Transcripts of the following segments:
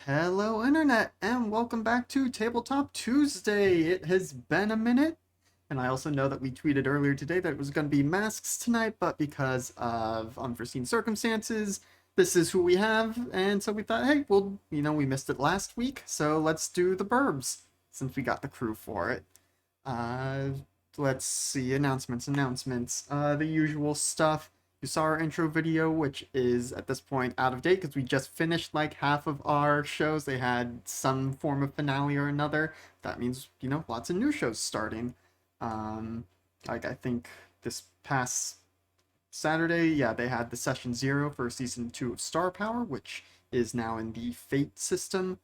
Hello, Internet, and welcome back to Tabletop Tuesday. It has been a minute, and I also know that we tweeted earlier today that it was going to be masks tonight, but because of unforeseen circumstances, this is who we have, and so we thought, hey, well, we missed it last week, so let's do the Burbs, since we got the crew for it. Uh, let's see, announcements. The usual stuff. You saw our intro video, which is at this point out of date because we just finished like half of our shows. They had some form of finale or another. That means, lots of new shows starting. Um, like I think this past Saturday, yeah, they had the session 0 for season 2 of Star Power, which is now in the Fate system.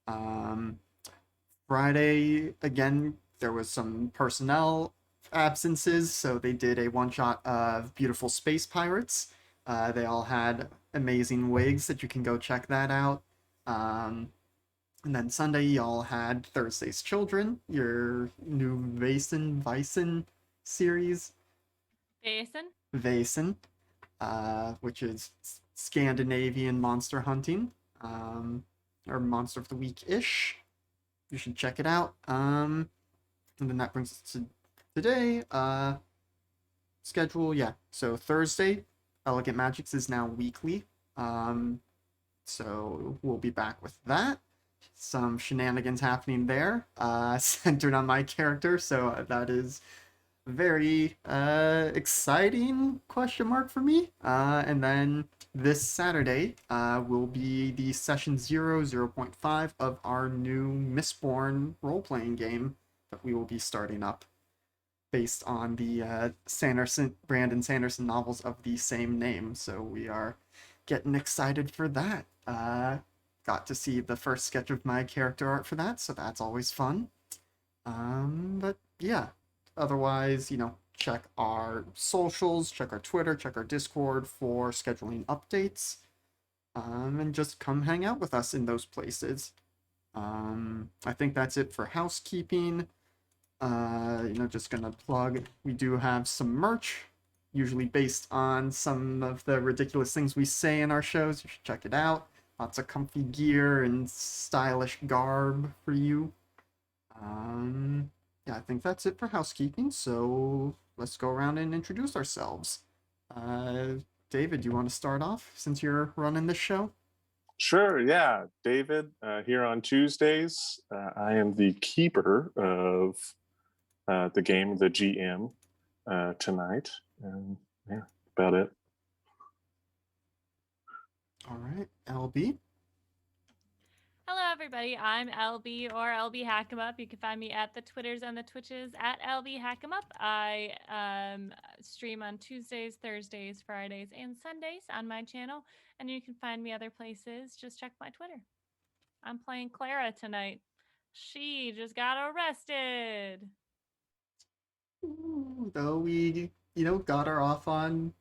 Um, Friday, again, there was some personnel absences, so they did a one shot of Beautiful Space Pirates. They all had amazing wigs that you can go check that out. Um, and then Sunday, y'all had Thursday's Children, your new Vaesen series, Jason? Vaesen, which is Scandinavian monster hunting, or monster of the week ish. You should check it out. And then that brings us to today. Schedule, yeah. So Thursday, Elegant Magics is now weekly. Um, so we'll be back with that. Some shenanigans happening there, centered on my character. So that is very exciting question mark for me. And then this Saturday will be the session 0.5 of our new Mistborn role-playing game that we will be starting up based on the Brandon Sanderson novels of the same name. So we are getting excited for that. Got to see the first sketch of my character art for that, so that's always fun. But yeah, otherwise, check our socials, check our Twitter, check our Discord for scheduling updates, and just come hang out with us in those places. I think that's it for housekeeping. Just gonna plug, we do have some merch, usually based on some of the ridiculous things we say in our shows. You should check it out. Lots of comfy gear and stylish garb for you. Um, yeah, I think that's it for housekeeping. So let's go around and introduce ourselves. Uh, David, do you want to start off since you're running this show? Sure, yeah. David, here on Tuesdays, I am the keeper of the game, the GM, tonight. And yeah, about it. All right, LB. Hello, everybody. I'm LB or LB Hackemup. You can find me at the Twitters and the Twitches at LB Hackemup. I stream on Tuesdays, Thursdays, Fridays, and Sundays on my channel. And you can find me other places. Just check my Twitter. I'm playing Clara tonight. She just got arrested. Though we, got her off on,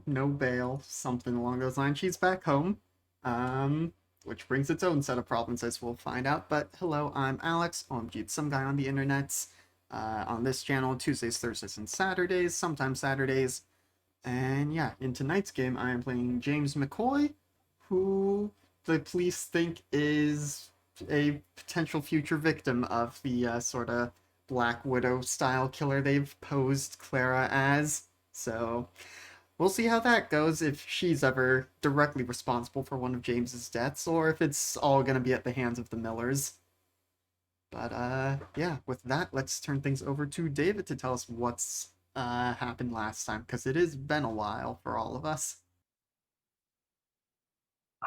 no bail, something along those lines. She's back home, which brings its own set of problems, as we'll find out. But hello, I'm Alex, OMG, some guy on the internet, on this channel, Tuesdays, Thursdays, and Saturdays, sometimes Saturdays. And yeah, in tonight's game, I am playing James McCoy, who the police think is a potential future victim of the sort of Black Widow style killer they've posed Clara as. So we'll see how that goes, if she's ever directly responsible for one of James's deaths, or if it's all gonna be at the hands of the Millers. But yeah, with that, let's turn things over to David to tell us what's happened last time, because it has been a while for all of us.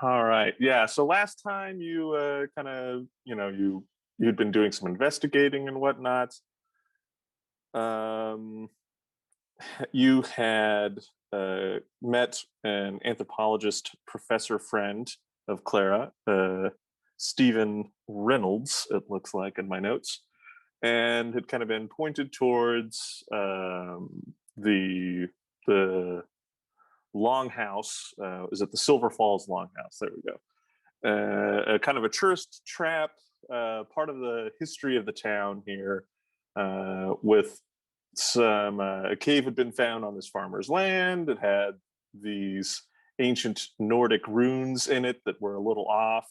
All right, yeah. So last time you kind of, you'd been doing some investigating and whatnot. Um, you had met an anthropologist professor friend of Clara, Stephen Reynolds, it looks like in my notes, and had kind of been pointed towards the longhouse. Is it the Silver Falls Longhouse? There we go. A kind of a tourist trap, part of the history of the town here, with some a cave had been found on this farmer's land. It had these ancient Nordic runes in it that were a little off.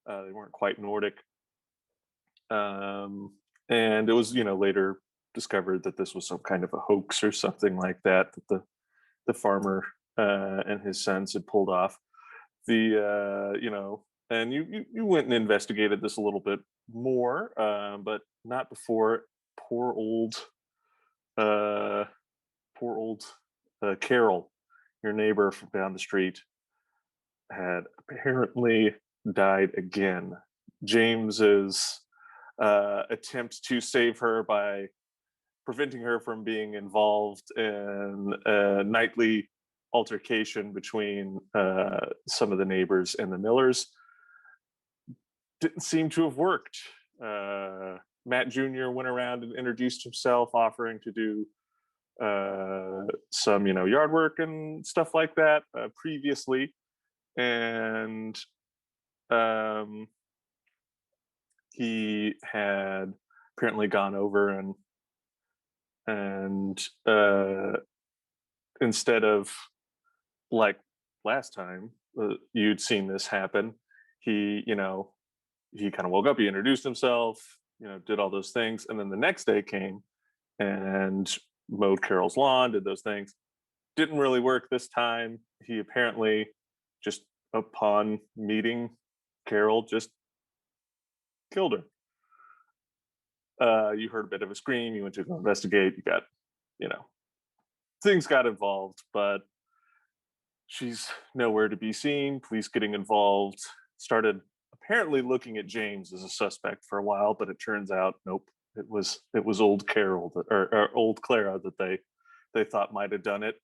They weren't quite Nordic. And it was, later discovered that this was some kind of a hoax or something like that, that the farmer and his sons had pulled off. And you went and investigated this a little bit more, but not before poor old, uh, poor old Carol, your neighbor from down the street, had apparently died again. James's attempt to save her by preventing her from being involved in a nightly altercation between some of the neighbors and the Millers didn't seem to have worked. Matt Jr. went around and introduced himself, offering to do some, yard work and stuff like that previously, and he had apparently gone over and instead of, like last time you'd seen this happen, he he kind of woke up, he introduced himself, did all those things, and then the next day came and mowed Carol's lawn, did those things. Didn't really work this time. He apparently, just upon meeting Carol, just killed her. You heard a bit of a scream, you went to go investigate, you got, things got involved, but she's nowhere to be seen. Police getting involved, started apparently looking at James as a suspect for a while, but it turns out, nope, it was old Carol or old Clara that they thought might have done it.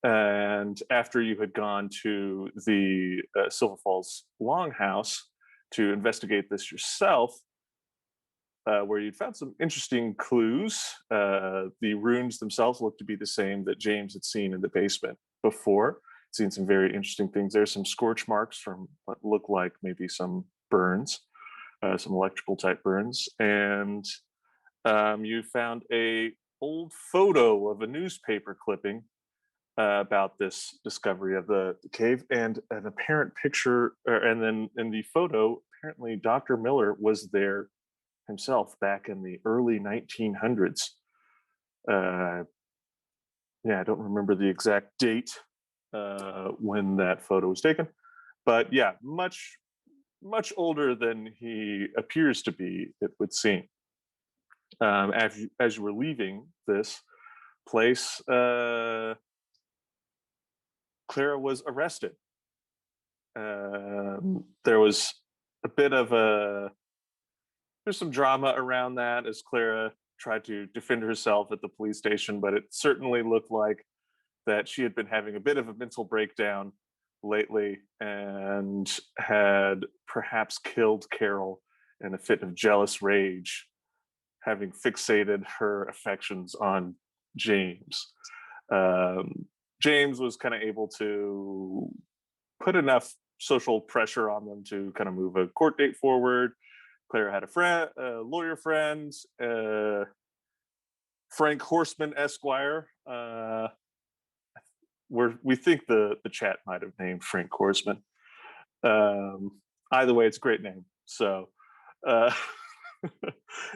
And after you had gone to the Silver Falls Longhouse to investigate this yourself, where you'd found some interesting clues. The runes themselves looked to be the same that James had seen in the basement before. Seen some very interesting things. There's some scorch marks from what look like maybe some burns, some electrical type burns, and you found a old photo of a newspaper clipping about this discovery of the cave, and an apparent picture, and then in the photo, apparently Dr. Miller was there himself back in the early 1900s. I don't remember the exact date when that photo was taken, but yeah, much older than he appears to be, it would seem. As you were leaving this place, Clara was arrested. There was a bit of there's some drama around that as Clara tried to defend herself at the police station, but it certainly looked like that she had been having a bit of a mental breakdown lately and had perhaps killed Carol in a fit of jealous rage, having fixated her affections on James. James was kind of able to put enough social pressure on them to kind of move a court date forward. Clara had a lawyer friend, Frank Horseman Esquire. We think the chat might have named Frank Horseman. Either way, it's a great name. So,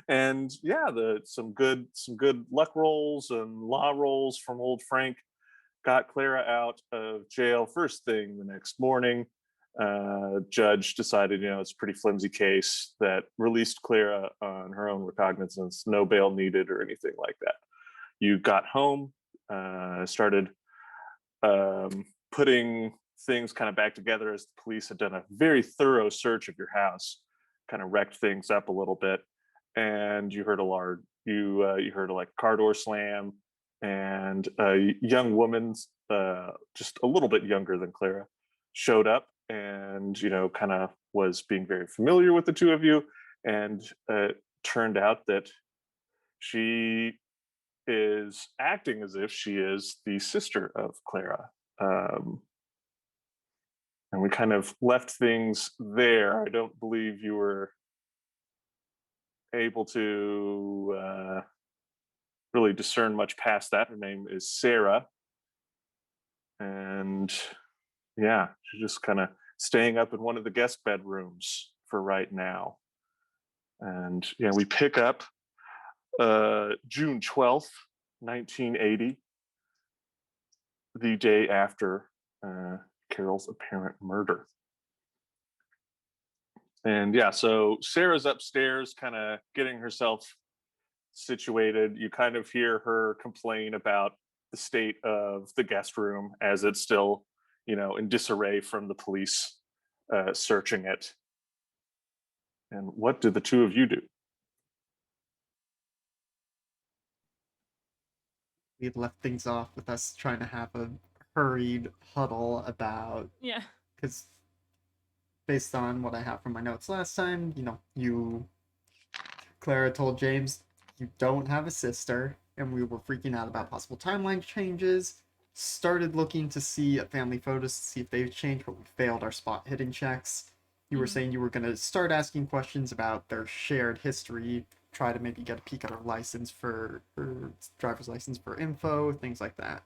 and yeah, some good luck rolls and law rolls from old Frank got Clara out of jail first thing the next morning. Judge decided, it's a pretty flimsy case, that released Clara on her own recognizance, no bail needed or anything like that. You got home, started putting things kind of back together as the police had done a very thorough search of your house, kind of wrecked things up a little bit, and you heard you heard like a car door slam, and a young woman, just a little bit younger than Clara, showed up and kind of was being very familiar with the two of you, and turned out that she is acting as if she is the sister of Clara. And we kind of left things there. I don't believe you were able to really discern much past that. Her name is Sarah. And yeah, she just kind of staying up in one of the guest bedrooms for right now. And yeah, we pick up June 12th, 1980, the day after Carol's apparent murder. And yeah, so Sarah's upstairs kind of getting herself situated. You kind of hear her complain about the state of the guest room as it's still, in disarray from the police searching it. And what did the two of you do? We had left things off with us trying to have a hurried huddle about, Yeah. because based on what I have from my notes last time, Clara told James you don't have a sister, and we were freaking out about possible timeline changes. Started looking to see at family photos to see if they've changed, but we failed our spot hidden checks. You were saying you were going to start asking questions about their shared history, try to maybe get a peek at her license for driver's license for info, things like that.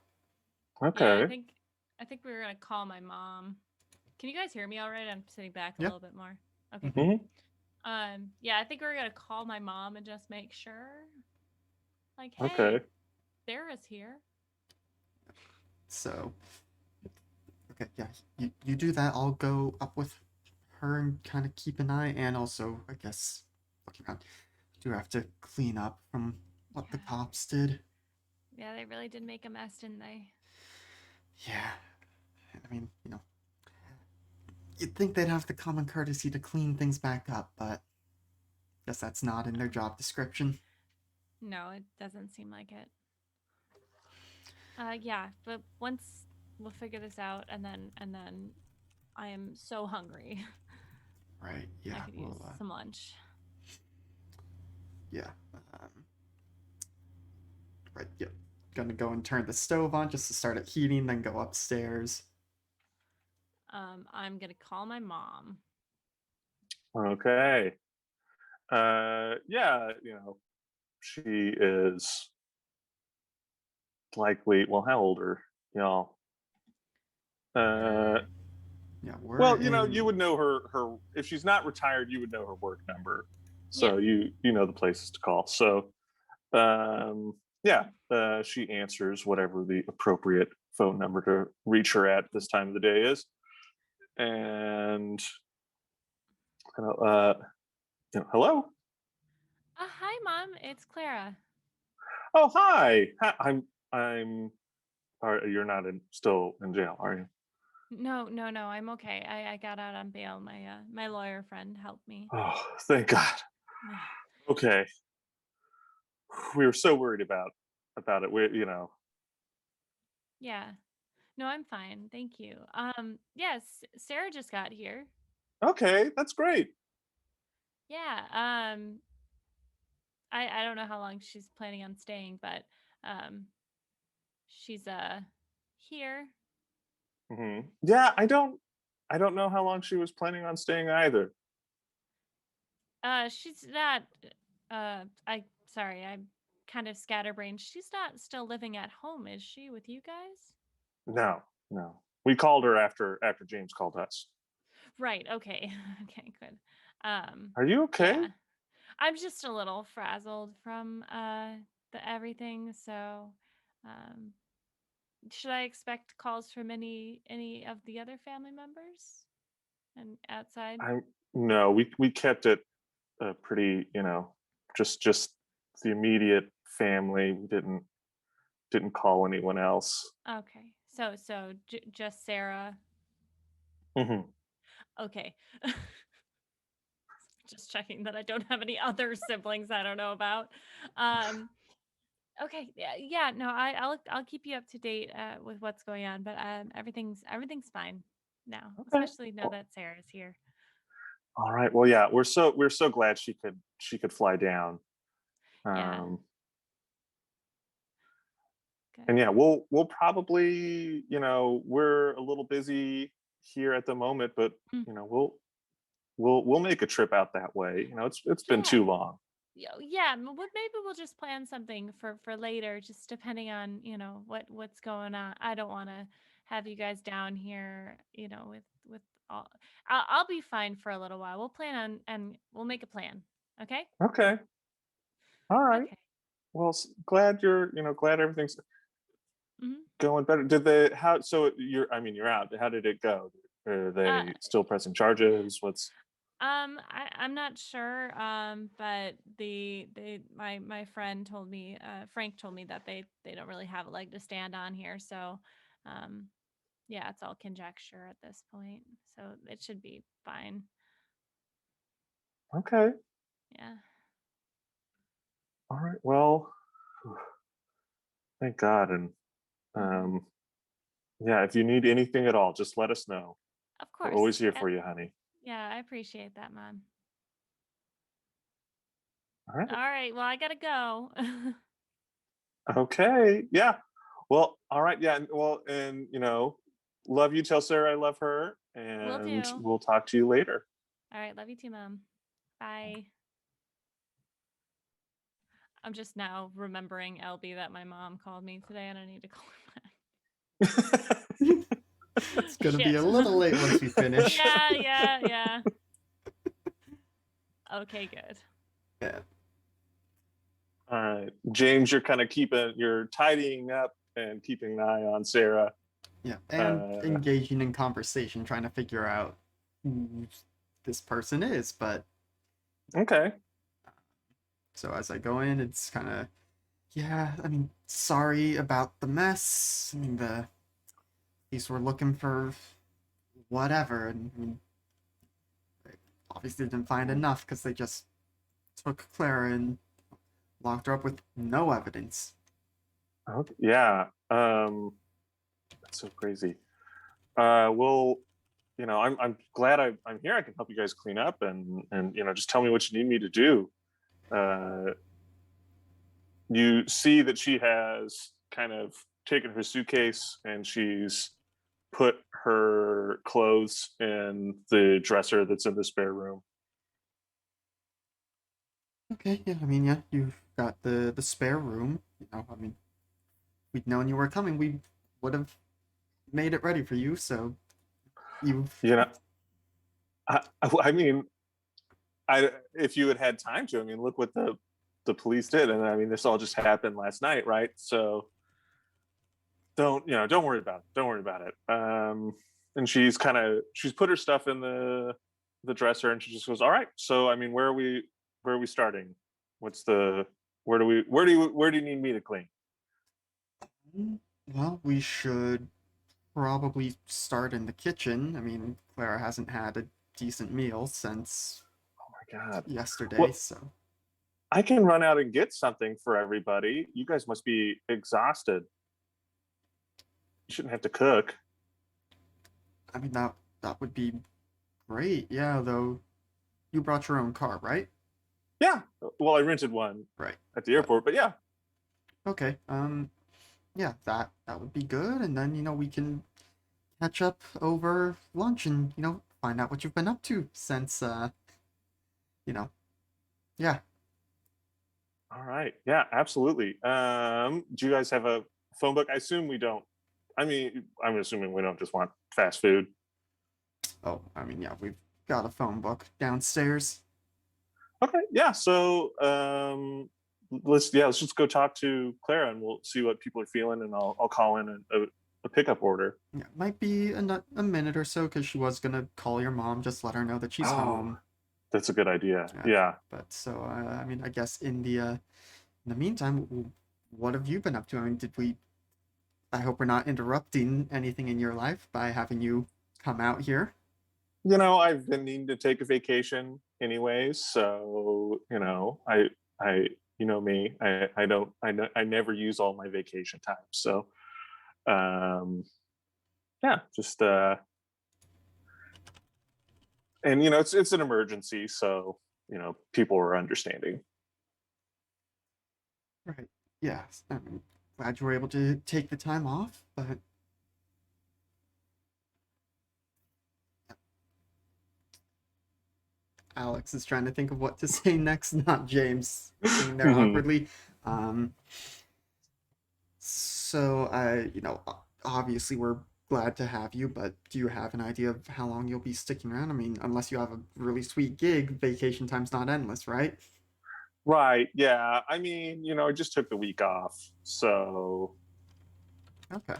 Okay. Yeah, I think we were gonna call my mom. Can you guys hear me all right? I'm sitting back a little bit more. Okay. Yeah, I think we were gonna call my mom and just make sure. Like, hey, Okay. Sarah's here. So, okay, yeah, you do that. I'll go up with her and kind of keep an eye, and also, I guess, looking around, do have to clean up from what the cops did. Yeah, they really did make a mess, didn't they? Yeah, I mean, you'd think they'd have the common courtesy to clean things back up, but guess that's not in their job description. No, it doesn't seem like it. Yeah, but once we'll figure this out, and then I am so hungry. Right, yeah, I could use some lunch. Yeah. Right, yep. Gonna go and turn the stove on just to start it heating, then go upstairs. I'm gonna call my mom. Okay. Yeah, she is likely, well, how old are y'all? Yeah, we're Well, in. you would know her if she's not retired, you would know her work number. So Yeah. you know the places to call. So yeah, she answers whatever the appropriate phone number to reach her at this time of the day is. And hello? Hi, Mom. It's Clara. Oh, hi. You're not still in jail, are you? No. I'm okay. I got out on bail. My lawyer friend helped me. Oh, thank God. Okay. We were so worried about it. Yeah. No, I'm fine. Thank you. Yes, Sarah just got here. Okay, that's great. Yeah. I don't know how long she's planning on staying, but she's here. Yeah, I don't know how long she was planning on staying either. She's not I'm kind of scatterbrained. She's not still living at home, is she, with you guys? No, no. We called her after James called us. Right. Okay. Okay, good. Are you okay? Yeah. I'm just a little frazzled from the everything, so um should I expect calls from any of the other family members and outside? No, we kept it pretty, just the immediate family. We didn't call anyone else. Okay. So just Sarah. Hmm. Okay. Just checking that I don't have any other siblings I don't know about. Okay. Yeah, no, I'll keep you up to date with what's going on, but everything's fine now, Okay. especially now that Sarah's here. All right. Well, yeah, we're so glad she could fly down. Yeah. Good. And yeah, we'll probably, we're a little busy here at the moment, but Mm. we'll make a trip out that way. It's been too long. Yeah, maybe we'll just plan something for later, just depending on what's going on. I don't want to have you guys down here, with I'll be fine for a little while. We'll plan on and we'll make a plan. Okay. Okay. All right. Okay. Well, glad you're, glad everything's Hmm. going better. Did they, how, so you're out. How did it go? Are Uh, they still pressing charges? What's, I'm not sure. But my friend told me, Frank told me that they don't really have a leg to stand on here. So, um, yeah, it's all conjecture at this point. So it should be fine. okay. Yeah. All right. Well, thank God. And, Hmm. um, yeah, if you need anything at all, just let us know. Of We're course. always here Yeah. for you, honey. Yeah, I appreciate that, Mom. All right. All right. Well, I gotta go. Okay. Yeah. Well, all right. Yeah. Well, and, love you. Tell Sarah I love her. Will And do. we'll talk to you later. All right. Love you too, Mom. Bye. I'm just now remembering LB that my mom called me today and I need to call her back. It's gonna be Shit. a little late once we finish. Yeah. Okay, good. Yeah. All right. James, you're tidying up and keeping an eye on Sarah. Yeah, and engaging in conversation, trying to figure out who this person is. But Okay. so as I go in, it's kind of, yeah. I mean, sorry about the mess. I mean, these were looking for whatever, and I mean, they obviously didn't find enough because they just took Clara and locked her up with no evidence. Okay. Yeah. That's so crazy. Well, I'm glad I'm here. I can help you guys clean up and just tell me what you need me to do. You see that she has kind of taken her suitcase and she's put her clothes in the dresser that's in the spare room. Okay, yeah. I mean, yeah, you've got the spare room. I mean, we'd known you were coming. We would have made it ready for you. So you've You know, I mean, if you had time to, I mean, look what the police did, and I mean, this all just happened last night, right? So don't worry about it. Don't worry about it. And she's put her stuff in the dresser, and she just goes, all right. So I mean, where are we starting? What's the where do you need me to clean? well, we should probably start in the kitchen. I mean, Clara hasn't had a decent meal since Oh my God. yesterday, Well, so I can run out and get something for everybody. You guys must be exhausted. You shouldn't have to cook. I mean that would be great. Yeah, though you brought your own car, right? Yeah. Well, I rented one Right. at the airport, but yeah. Okay. Yeah, that would be good, and then we can catch up over lunch and find out what you've been up to since you know yeah. All right. Yeah, absolutely. Do you guys have a phone book? I assume we don't. I mean, I'm assuming we don't just want fast food. Oh, I mean, yeah, we've got a phone book downstairs. Okay. Yeah. So let's just go talk to Clara and we'll see what people are feeling, and I'll call in a pickup order. Yeah, might be a minute or so because she was gonna call your mom, just let her know that she's Oh, home. that's a good idea. Yeah. But so I mean, I guess in the meantime, what have you been up to? I mean, did we? I hope we're not interrupting anything in your life by having you come out here. I've been needing to take a vacation anyways, so I me, I don't I never use all my vacation time. So um yeah, just and it's an emergency, so people are understanding. Right. Yes. I'm glad you were able to take the time off, but Alex is trying to think of what to say next, not James sitting there Mhm. awkwardly. Um, so I, obviously we're glad to have you, but do you have an idea of how long you'll be sticking around? I mean, unless you have a really sweet gig, vacation time's not endless, right? Right. Yeah. I mean, I just took the week off. So, Okay.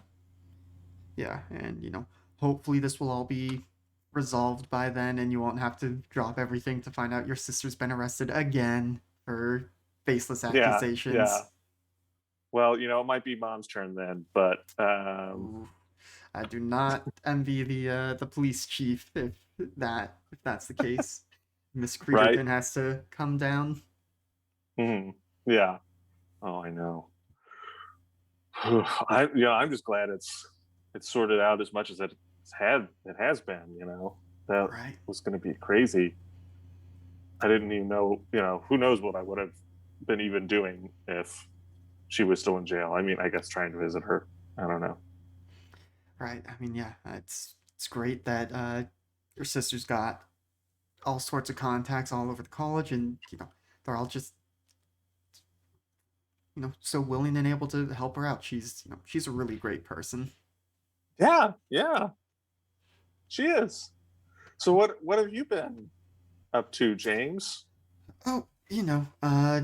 Yeah, and hopefully this will all be resolved by then and you won't have to drop everything to find out your sister's been arrested again for baseless yeah. Yeah. accusations. Well, it might be mom's turn then, but Ooh, I do not envy the police chief if that's the case. Miss right. Creederton has to come down. Hmm. Yeah. Oh, I know. I'm just glad it's sorted out as much as it has been. That Right. was going to be crazy. I didn't even know. Who knows what I would have been even doing if she was still in jail. I mean, I guess trying to visit her. I don't know. Right. I mean, yeah, it's great that your sister's got all sorts of contacts all over the college, and they're all just so willing and able to help her out. She's a really great person. Yeah, yeah, she is. So what have you been up to, James? Oh,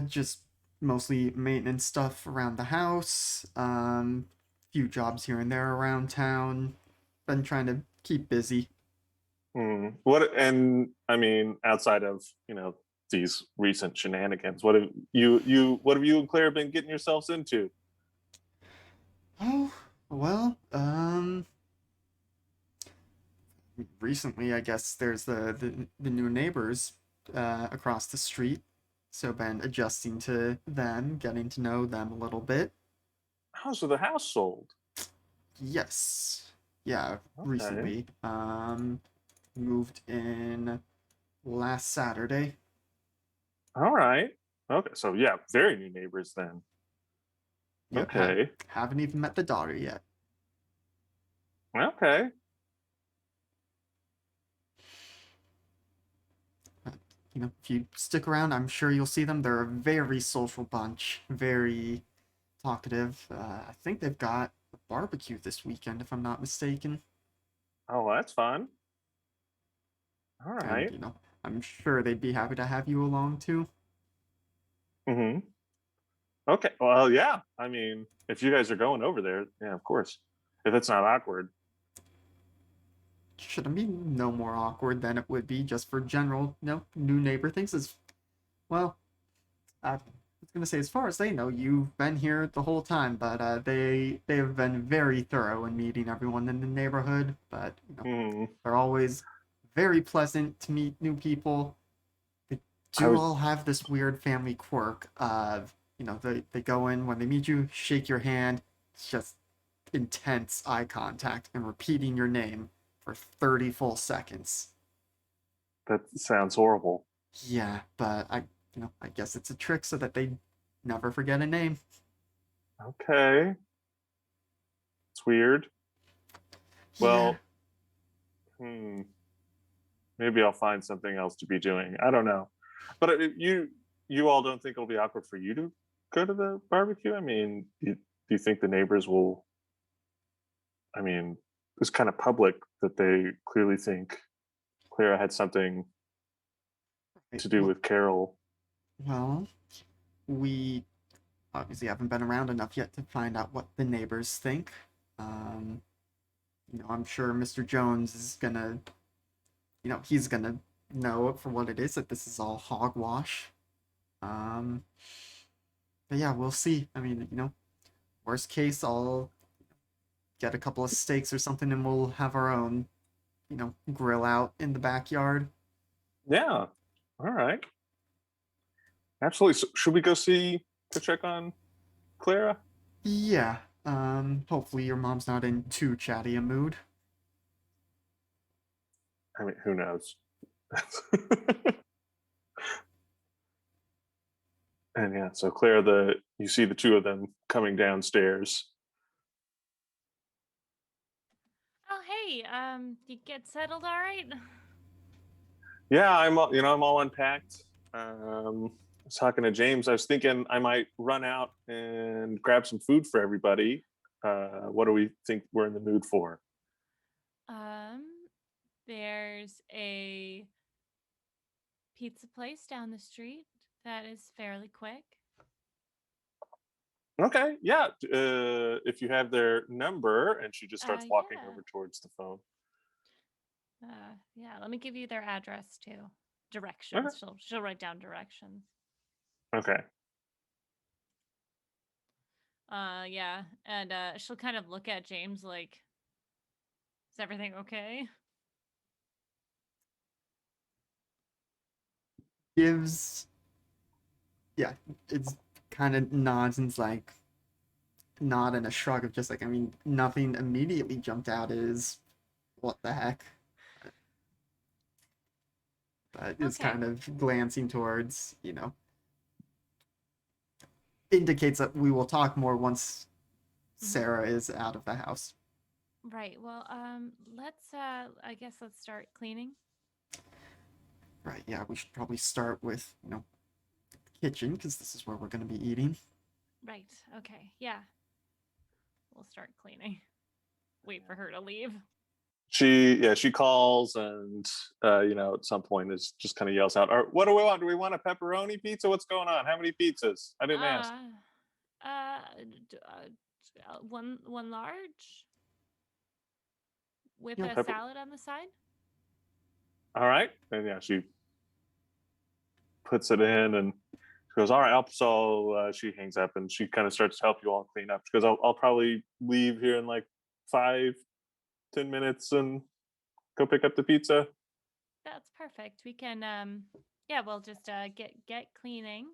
just mostly maintenance stuff around the house. Few jobs here and there around town. Been trying to keep busy. What and I mean, outside of these recent shenanigans, what have you and Claire been getting yourselves into? Oh, well, recently I guess there's the new neighbors across the street. So been adjusting to them, getting to know them a little bit. How's the house sold? Yes. Yeah, Okay, recently. Moved in last Saturday. all right. Okay, so yeah, very new neighbors then. Yep, Okay, haven't even met the daughter yet. okay. But, if you stick around, I'm sure you'll see them. They're a very social bunch, very talkative. I think they've got a barbecue this weekend, if I'm not mistaken. Oh, that's fun. All And, right. I'm sure they'd be happy to have you along too. Mm-hmm. Okay. Well, yeah. I mean, if you guys are going over there, yeah, of course. If it's not awkward. Shouldn't be no more awkward than it would be just for general, new neighbor things. As well, I was gonna say, as far as they know, you've been here the whole time, but they have been very thorough in meeting everyone in the neighborhood. But Hmm. they're always very pleasant to meet new people. They I do was. all have this weird family quirk of they go in when they meet you, shake your hand, it's just intense eye contact and repeating your name for 30 full seconds. That sounds horrible. Yeah, but I guess it's a trick so that they never forget a name. Okay. It's weird. Yeah. Well, hmm. Maybe I'll find something else to be doing. I don't know. But you all don't think it'll be awkward for you to go to the barbecue? I mean, do you think the neighbors will? I mean, it's kind of public that they clearly think Clara had something Right. to do with Carol. Well, we obviously haven't been around enough yet to find out what the neighbors think. Um, I'm sure Mr. Jones is gonna, he's gonna know for what it is that this is all hogwash. Um, but yeah, we'll see. I mean, worst case, I'll get a couple of steaks or something, and we'll have our own, grill out in the backyard. Yeah. All right. Absolutely. So should we go check on Clara? Yeah. Hopefully your mom's not in too chatty a mood. I mean, who knows? And yeah, so Claire, you see the two of them coming downstairs. Oh, hey, you get settled all right? Yeah, I'm all unpacked. I was talking to James. I was thinking I might run out and grab some food for everybody. What do we think we're in the mood for? there's a pizza place down the street that is fairly quick. Okay, yeah. If you have their number, and she just starts walking Yeah. over towards the phone. Yeah, let me give you their address too. Okay. Directions. She'll write down directions. Okay. Yeah, and she'll kind of look at James like, is everything okay? Gives, yeah, it's kind of nods and's like, nod and a shrug of just like, I mean, nothing immediately jumped out as what the heck. But is Okay. kind of glancing towards, indicates that we will talk more once Sarah is out of the house. Right. Well, let's I guess let's start cleaning. Right, yeah, we should probably start with, the kitchen, because this is where we're going to be eating. Right. Okay. Yeah. We'll start cleaning. Wait for her to leave. She calls, and at some point is just kind of yells out, "What do we want? Do we want a pepperoni pizza? What's going on? How many pizzas? I didn't ask." One large with You know, a Pepper. salad on the side. All right, and yeah, she puts it in, and she goes, "All right." So she hangs up, and she kind of starts to help you all clean up. She goes, "I'll probably leave here in like 5-10 minutes and go pick up the pizza." That's perfect. We can yeah, we'll just get cleaning.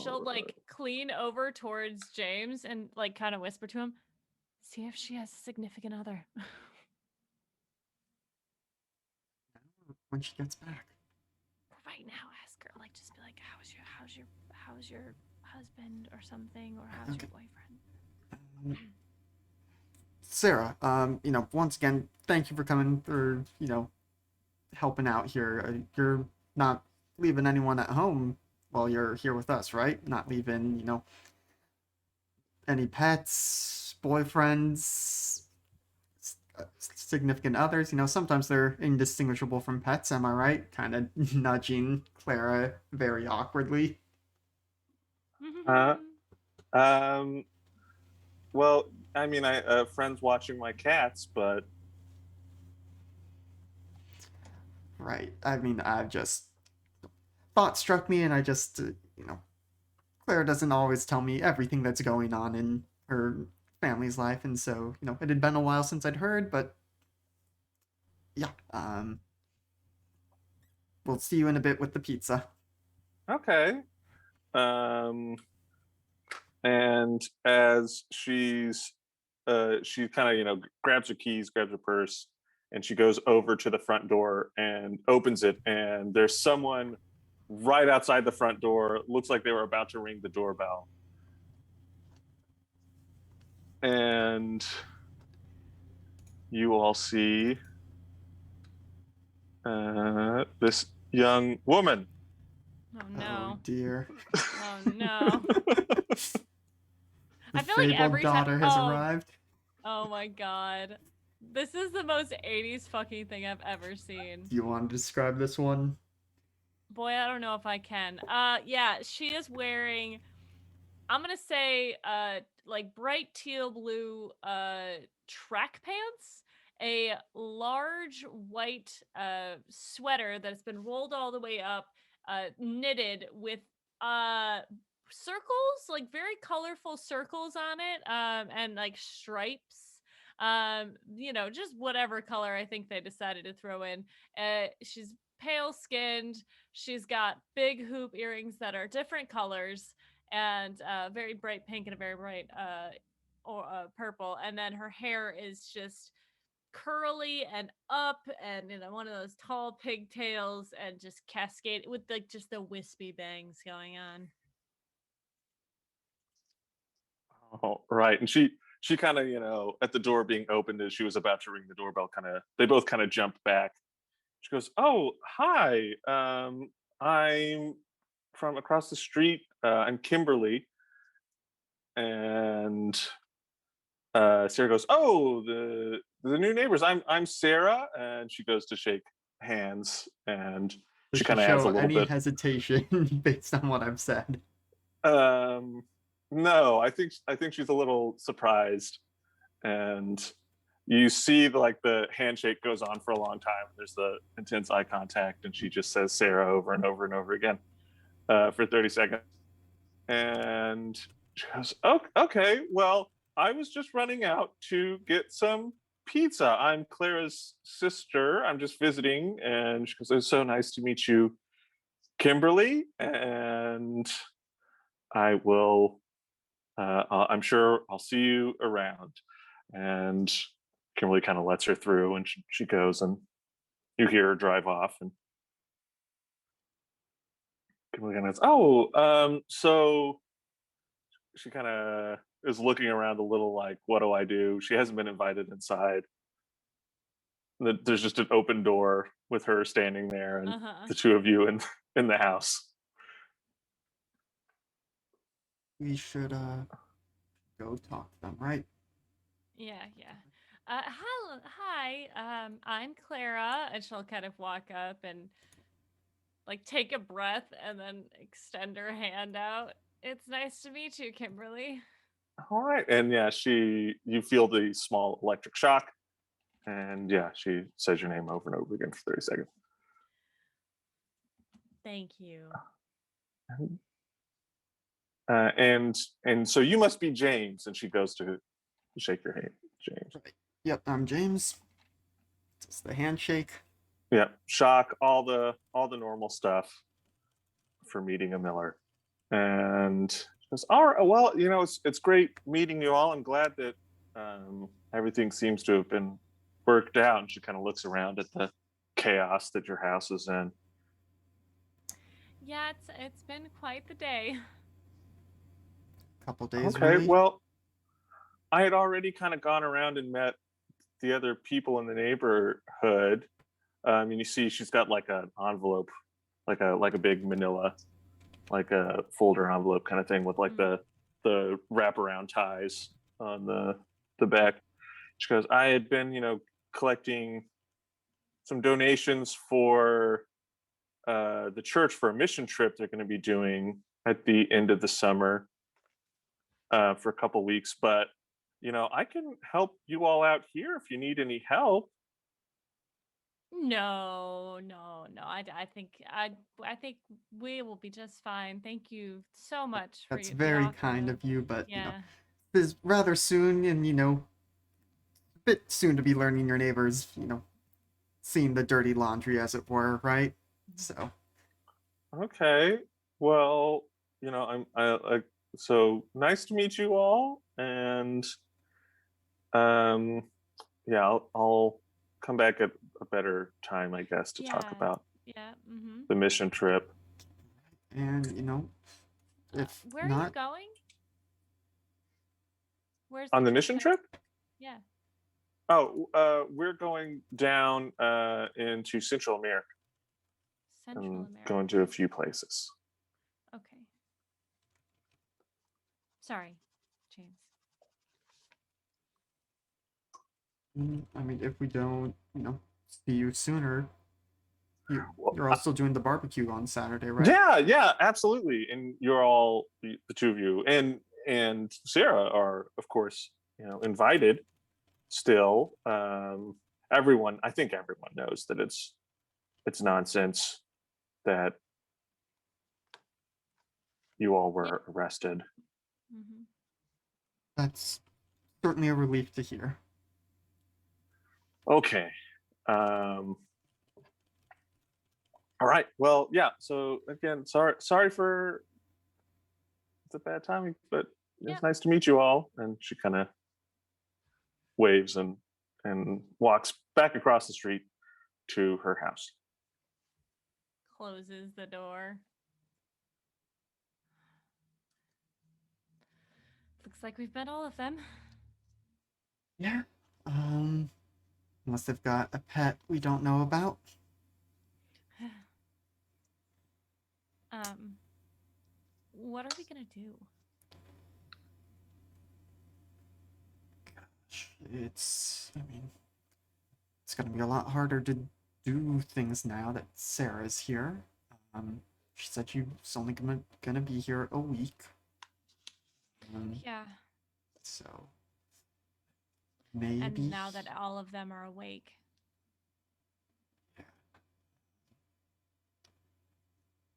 She'll like clean over towards James and like kind of whisper to him, see if she has a significant other. when she gets back. Right now, ask her, like, just be like, how's your husband or something, or how's your boyfriend? Sarah, once again, thank you for coming, for, helping out here. You're not leaving anyone at home while you're here with us, right? Not leaving, any pets, boyfriends, significant others. Sometimes they're indistinguishable from pets, am I right? Kind of nudging Clara very awkwardly. Uh, um, well, I mean, I friends watching my cats, but Right. I mean, I just thought struck me, and I just, Claire doesn't always tell me everything that's going on in her family's life, and so, it had been a while since I'd heard, but yeah, we'll see you in a bit with the pizza. okay. And as she kind of grabs her keys, grabs her purse, and she goes over to the front door and opens it, and there's someone right outside the front door. Looks like they were about to ring the doorbell, and you all see this young woman. Oh no. Oh dear. Oh no. The I feel like fabled every daughter has arrived. Oh my god. This is the most 80s fucking thing I've ever seen. Do you want to describe this one? Boy, I don't know if I can. Yeah, she is wearing, I'm gonna say like bright teal blue track pants, a large white sweater that's been rolled all the way up, knitted with circles, like very colorful circles on it, and like stripes. Just whatever color I think they decided to throw in. She's pale skinned. She's got big hoop earrings that are different colors, and very bright pink and a very bright purple. And then her hair is just curly and up, and one of those tall pigtails, and just cascade with like just the wispy bangs going on. Oh, right. And she kind of at the door being opened as she was about to ring the doorbell, they both kind of jumped back. She goes, "Oh, hi. I'm from across the street. I'm Kimberly, and Sarah goes, "Oh, the new neighbors. I'm Sarah," and she goes to shake hands, and Does she she kind of has a show little any bit. hesitation based on what I've said? Um, no, I think she's a little surprised, and you see the handshake goes on for a long time. There's the intense eye contact, and she just says Sarah over and over and over again for 30 seconds, and she goes, "Oh, okay. Well, I was just running out to get some pizza. I'm Clara's sister. I'm just visiting." And she goes, "It's so nice to meet you, Kimberly. And I will. I'm sure I'll see you around." And Kimberly kind of lets her through, and she goes, and you hear her drive off. And Kimberly kind of goes, "Oh, so." She kind of is looking around a little like, what do I do? She hasn't been invited inside. There's just an open door with her standing there and Uh-huh. the two of you in the house. We should go talk to them, right? Yeah, yeah. Hello, hi. I'm Clara, and she'll kind of walk up and like take a breath and then extend her hand out. It's nice to meet you, Kimberly. All right. And yeah, you feel the small electric shock. And yeah, she says your name over and over again for 30 seconds. Thank you. And so you must be James. And she goes to shake your hand, James. Right. Yep, I'm James. It's the handshake. Yeah, shock, all the normal stuff for meeting a Miller. And she goes, "All right, well, it's great meeting you all. I'm glad that everything seems to have been worked out." And she kind of looks around at the chaos that your house is in. Yeah, it's been quite the day. Couple days, Okay, really. well, I had already kind of gone around and met the other people in the neighborhood. And you see she's got like an envelope, like a big manila, like a folder envelope kind of thing with like the wraparound ties on the back. She goes, "I had been, collecting some donations for the church for a mission trip they're going to be doing at the end of the summer for a couple weeks, but I can help you all out here if you need any help." No, no, no. I think we will be just fine. Thank you so much for That's the very offer, kind though. of you, but Yeah. this is rather soon, and a bit soon to be learning your neighbors, seeing the dirty laundry, as it were, right? So, Okay, well, so nice to meet you all, and um, yeah, I'll come back at a better time, I guess, to talk Yeah. about Yeah. Mm-hmm. the mission trip. and if Where are you not, going? Where's the On the trip mission gonna? trip? Yeah. Oh, we're going down into Central America Central and America. going to a few places. Okay. Sorry, James. I mean, if we don't, see you sooner, Well, you're also doing the barbecue on Saturday, right? yeah, absolutely. And you're all the two of you and Sarah are, of course, invited still. I think everyone knows that it's nonsense that you all Yeah. were arrested. Mm-hmm. That's certainly a relief to hear. Okay. Um, all right. Well, yeah. So again, sorry for the bad timing, but Yep. it's nice to meet you all. And she kind of waves and walks back across the street to her house. Closes the door. Looks like we've met all of them. Yeah. Unless they've got a pet we don't know about. What are we gonna do? I mean, it's gonna be a lot harder to do things now that Sarah's here. She said she's only gonna be here a week. Yeah. So And maybe. now that all of them are awake. Yeah.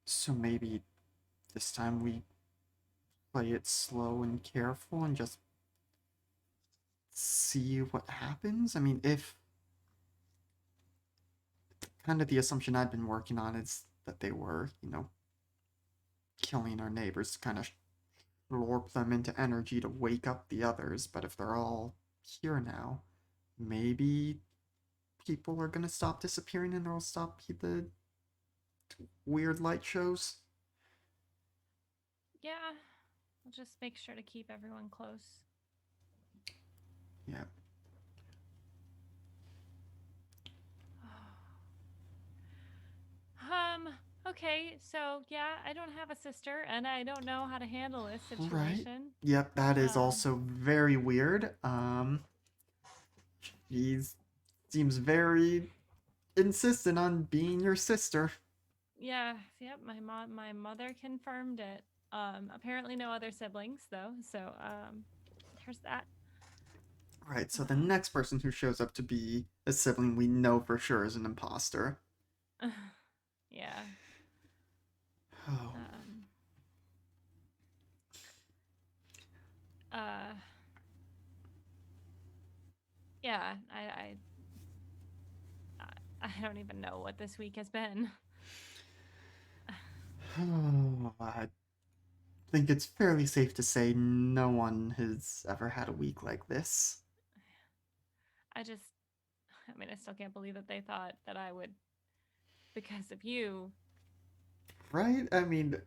So maybe this time we play it slow and careful and just see what happens. I mean, if kind of the assumption I've been working on is that they were, killing our neighbors to kind of warp them into energy to wake up the others. But if they're all here now, maybe people are gonna stop disappearing and they'll stop the weird light shows. Yeah. We'll just make sure to keep everyone close. Yeah. Okay, so yeah, I don't have a sister and I don't know how to handle this Right. situation. Yep, that is Uh, also very weird. He seems very insistent on being your sister. Yeah, yep, my mother confirmed it. Apparently no other siblings though, so there's that. Right, so the next person who shows up to be a sibling we know for sure is an imposter. Yeah. Oh. Um uh yeah, I don't even know what this week has been. I think it's fairly safe to say no one has ever had a week like this. I mean, I still can't believe that they thought that I would, because of you. Right? I mean,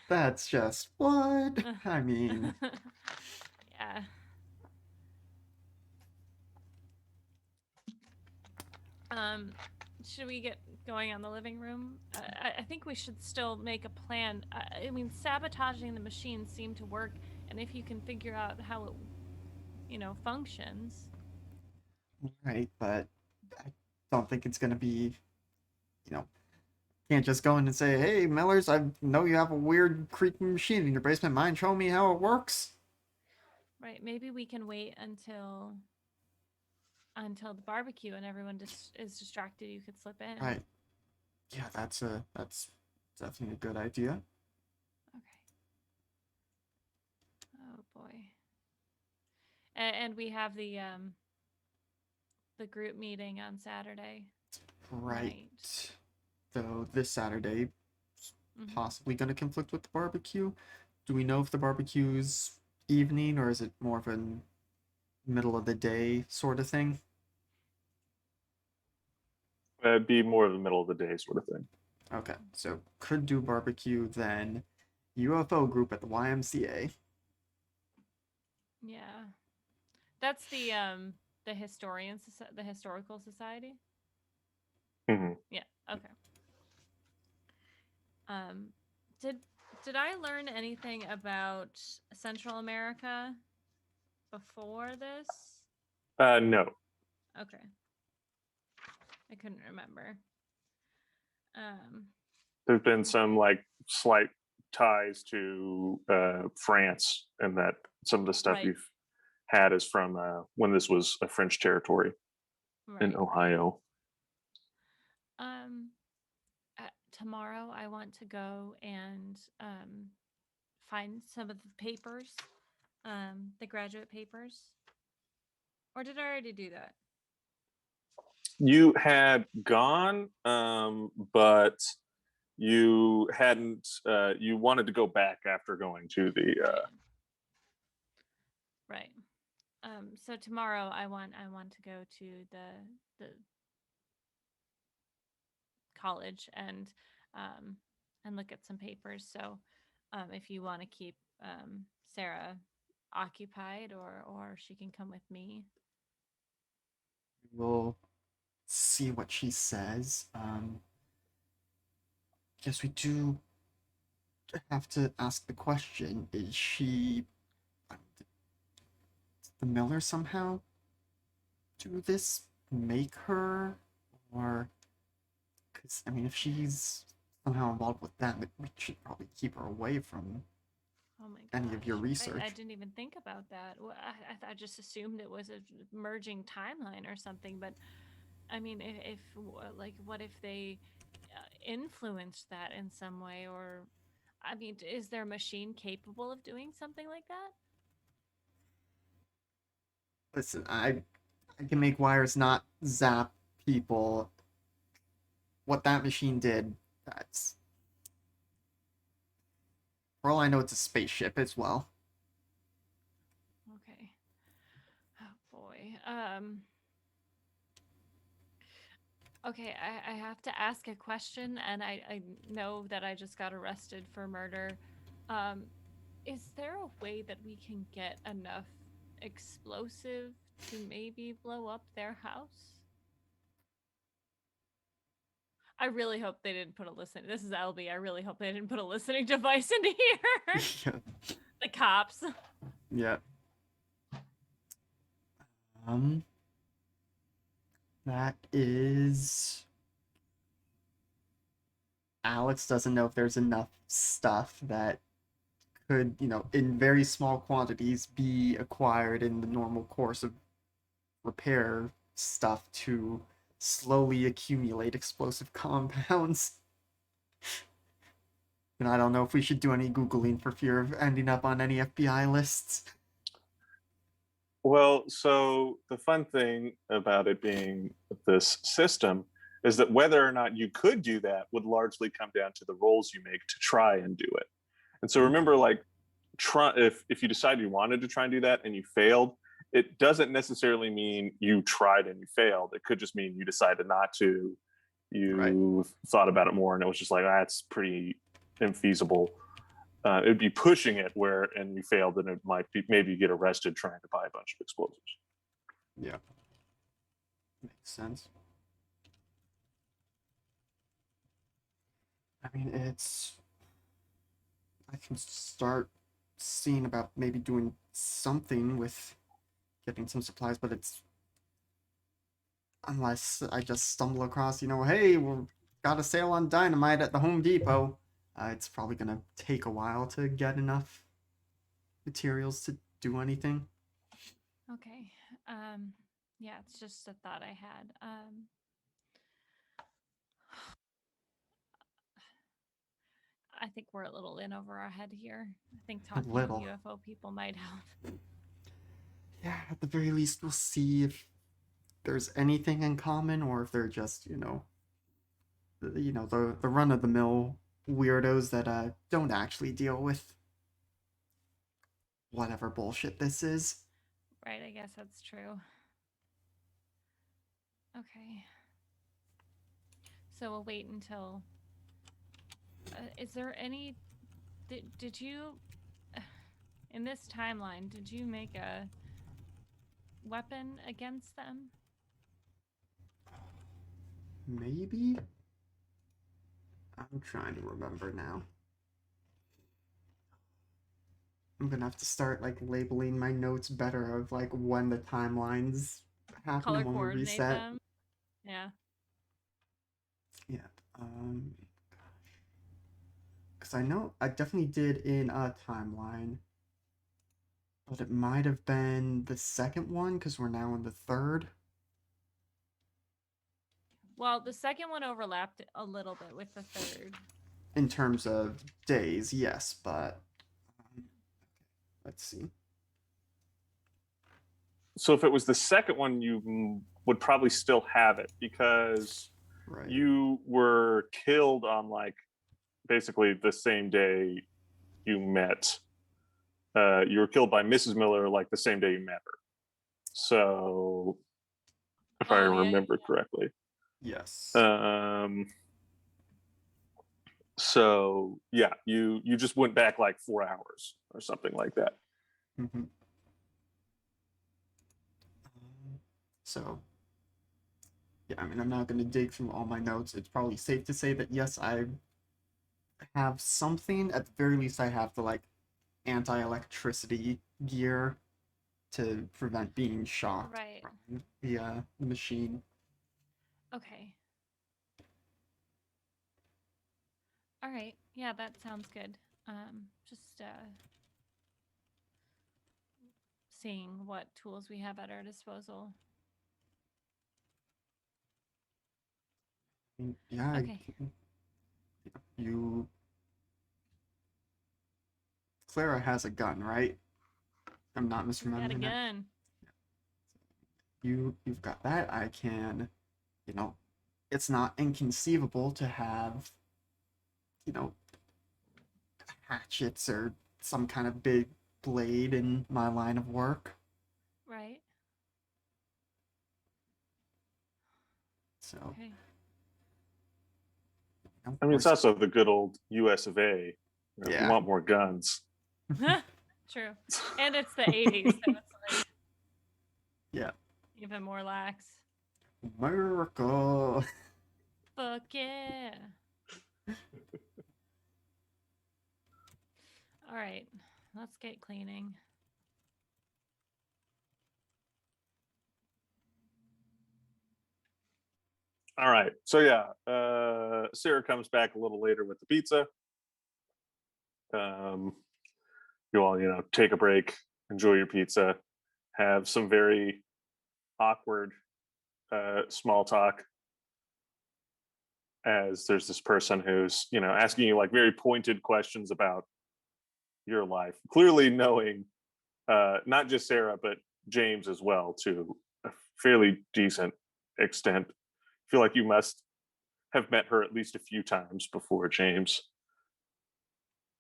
that's just what? I mean, Yeah. Um, should we get going on the living room? I think we should still make a plan. I mean, sabotaging the machine seemed to work, and if you can figure out how it, functions. right, but I don't think it's gonna be, you know, can't just go in and say, hey, Millers, I know you have a weird creaking machine in your basement. Mind showing me how it works? Right. Maybe we can wait until the barbecue and everyone just is distracted. You could slip in. Right. Yeah, that's definitely a good idea. Okay. Oh boy. And we have the group meeting on Saturday Right. night. So this Saturday, Mm-hmm. possibly going to conflict with the barbecue. Do we know if the barbecue's evening or is it more of a middle of the day sort of thing? It'd be more of the middle of the day sort of thing. Okay, so could do barbecue then UFO group at the YMCA. Yeah. That's the the historical society. Hmm. Yeah. Okay. Um, did did I learn anything about Central America before this? No, Okay. I couldn't remember. Um, there's been some like slight ties to France, and that some of the stuff right. you've had is from when this was a French territory in Right. Ohio. Um, tomorrow I want to go and find some of the papers, the graduate papers. Or did I already do that? You had gone, but you hadn't. You wanted to go back after going to the. Right. Right. So tomorrow I want to go to the college and look at some papers. So if you want to keep Sarah occupied or she can come with me. We'll see what she says. Guess we do have to ask the question: is she the Miller somehow? do this make her, or because I mean, if she's somehow involved with them, we should probably keep her away from Oh my any of your gosh. research. I didn't even think about that. I just assumed it was a merging timeline or something. But I mean, like, what if they influenced that in some way? Or, I mean, is their machine capable of doing something like that? Listen, I can make wires not zap people. What that machine did, that's for all I know, it's a spaceship as well. Okay. Oh boy. Okay, I have to ask a question, and I know that I just got arrested for murder. Um, is there a way that we can get enough explosive to maybe blow up their house? I really hope they didn't put a listening. This is LB. I really hope they didn't put a listening device into here. Yeah. The cops. Yeah. Um, that is. Alex doesn't know if there's enough stuff that could, in very small quantities be acquired in the normal course of repair stuff to slowly accumulate explosive compounds. And I don't know if we should do any Googling for fear of ending up on any FBI lists. Well, so the fun thing about it being this system is that whether or not you could do that would largely come down to the rolls you make to try and do it. And so remember, like, if you decided you wanted to try and do that and you failed, it doesn't necessarily mean you tried and you failed. It could just mean you decided not to. You thought about it more, and it was just like, that's pretty infeasible. It'd be pushing it and you failed, and it might be maybe you get arrested trying to buy a bunch of explosives. Yeah. Makes sense. I mean, I can start seeing about maybe doing something with getting some supplies, but it's unless I just stumble across, hey, we got a sale on dynamite at the Home Depot. It's probably gonna take a while to get enough materials to do anything. Okay. Yeah, it's just a thought I had. I think we're a little in over our head here. I think A talking to little. UFO people might help. Yeah, at the very least, we'll see if there's anything in common or if they're just, the run of the mill weirdos that don't actually deal with whatever bullshit this is. Right, I guess that's true. Okay. So we'll wait until. Is there any. Did you. In this timeline, did you make a weapon against them? Maybe? I'm trying to remember now. I'm gonna have to start like labeling my notes better of like when the timelines happen Color and when we coordinate reset. them? Yeah. Yeah. Because I know I definitely did in a timeline, but it might have been the second one because we're now in the third. Well, the second one overlapped a little bit with the third. In terms of days, yes, but let's see. So if it was the second one, you would probably still have it because you were killed on like basically the same day you met. You were killed by Mrs. Miller like the same day you met her. So if I remember correctly. Yes. So yeah, you just went back like 4 hours or something like that. Mm-hmm. So yeah, I mean, I'm not going to dig through all my notes. It's probably safe to say that yes, I have something. At the very least, I have the like anti-electricity gear. to prevent being shocked Right. from the machine. Okay. All right. Yeah, that sounds good. Just seeing what tools we have at our disposal. Yeah, Okay. you Clara has a gun, right? I'm not We got a misremembering that. gun. You've got that. I can, you know, it's not inconceivable to have, you know, hatchets or some kind of big blade in my line of work. Right. So, Okay. I mean, it's also the good old US of A. If you Yeah. want more guns. True. And it's the 80s, so it's like Yeah. even more lax. America. Fuck yeah. All right. Let's get cleaning. All right. So yeah, Sarah comes back a little later with the pizza. You all, take a break, enjoy your pizza, have some very awkward small talk as there's this person who's, asking you like very pointed questions about your life, clearly knowing not just Sarah, but James as well to a fairly decent extent. I feel like you must have met her at least a few times before, James.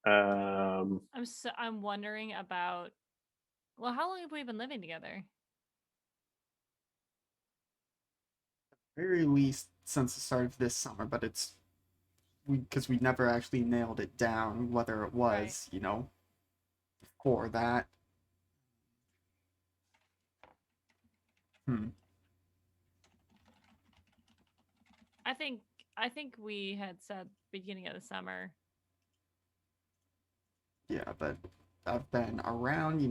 I'm wondering about, well, how long have we been living together? Very least since the start of this summer, but it's because we never actually nailed it down whether it Right. was, for that. Hmm. I think we had said beginning of the summer. Yeah, but I've been around,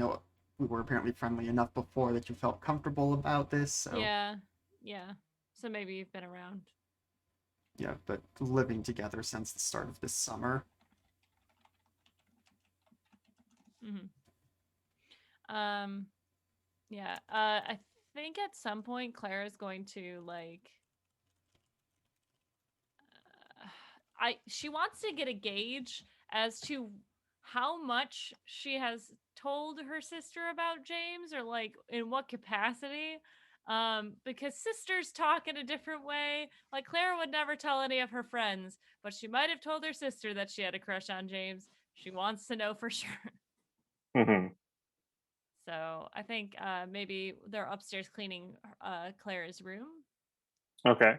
we were apparently friendly enough before that you felt comfortable about this, so Yeah. Yeah. So maybe you've been around. yeah, but living together since the start of this summer. Mhm. Yeah. I think at some point Clara's going to like she wants to get a gauge as to how much she has told her sister about James, or like in what capacity. Because sisters talk in a different way. Like Clara would never tell any of her friends, but she might have told her sister that she had a crush on James. She wants to know for sure. Mm-hmm. So I think maybe they're upstairs cleaning Clara's room. Okay.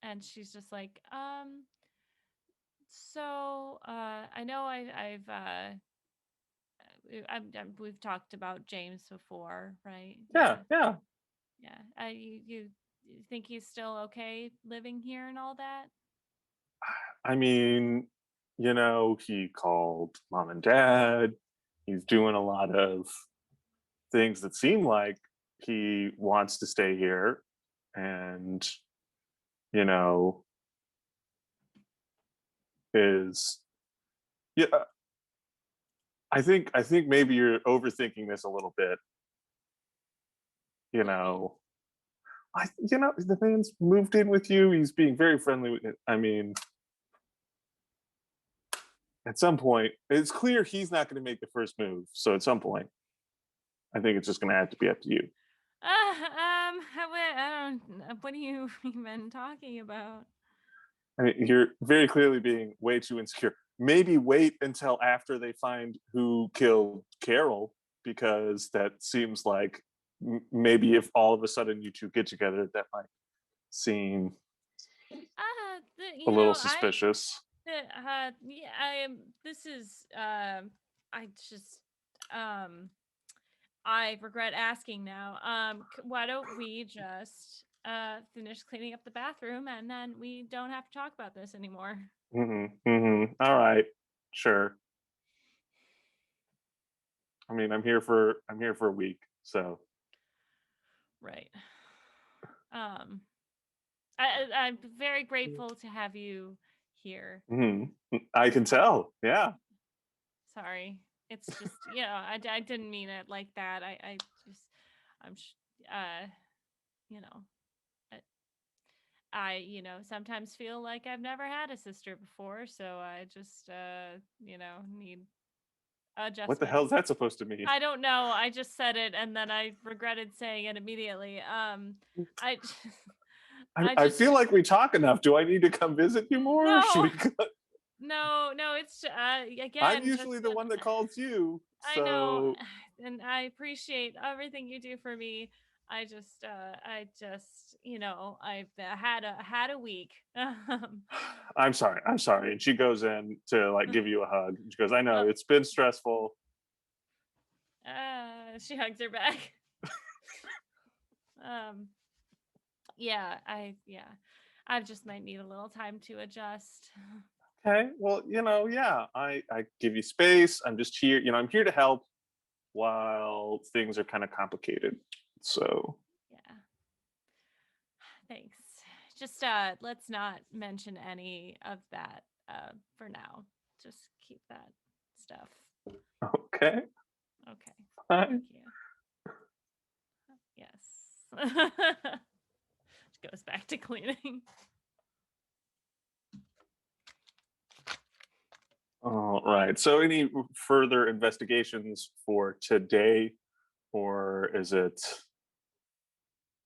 And she's just like, so I know we've talked about James before, right? Yeah. Yeah. Yeah. You think he's still okay living here and all that? I mean, he called mom and dad. He's doing a lot of things that seem like he wants to stay here. And, you know, is yeah, I think maybe you're overthinking this a little bit, you What do you mean? know. The man's moved in with you. He's being very friendly with it. I mean, at some point, it's clear he's not going to make the first move. So at some point, I think it's just going to have to be up to you. I don't. What are you even talking about? I mean, you're very clearly being way too insecure. Maybe wait until after they find who killed Carol, because that seems like maybe if all of a sudden you two get together, that might seem a little suspicious. Yeah, I am. This is. I just. Um. I regret asking now. Why don't we just finish cleaning up the bathroom and then we don't have to talk about this anymore? Mm-hmm, mm-hmm. All right, sure. I mean, I'm here for a week, so Right. I'm very grateful to have you here. I can tell. Yeah. Sorry. It's just, I didn't mean it like that. I just, I'm, you know, I sometimes feel like I've never had a sister before. So I just, need What the hell adjustments. is that supposed to mean? I don't know. I just said it and then I regretted saying it immediately. I, I I just, feel like we talk enough. Do I need to come visit you more? Or should no, we go? no, it's, I'm again, usually the one that calls you. I know, So and I appreciate everything you do for me. I just, I've had a week. I'm sorry. I'm sorry. And she goes in to like give you a hug. She goes, I know uh, it's been stressful. she hugs her back. Um, yeah, I just might need a little time to adjust. Okay. Well, yeah, I give you space. I'm just here. I'm here to help while things are kind of complicated. So Yeah, thanks. Just let's not mention any of that for now. Just keep that stuff. okay. Okay. Fine. Thank you. Yes. Goes back to cleaning. All right. So, any further investigations for today, or is it?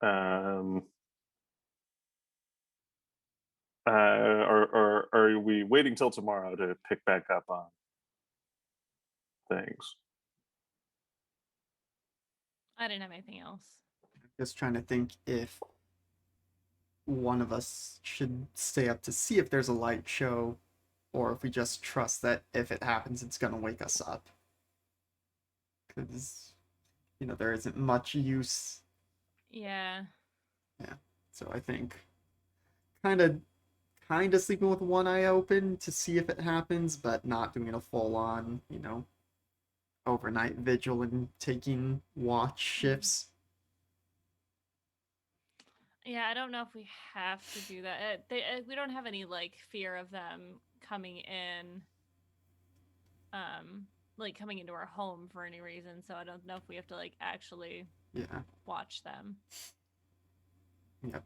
Um, or are we waiting till tomorrow to pick back up on things? I didn't have anything else. Just trying to think if one of us should stay up to see if there's a light show, or if we just trust that if it happens, it's gonna wake us up. Because there isn't much use. Yeah. Yeah. So I think kind of sleeping with one eye open to see if it happens, but not doing a full on, overnight vigil and taking watch shifts. Yeah, I don't know if we have to do that. We don't have any like fear of them coming in, like coming into our home for any reason. So I don't know if we have to like actually Yeah. watch them. Yep.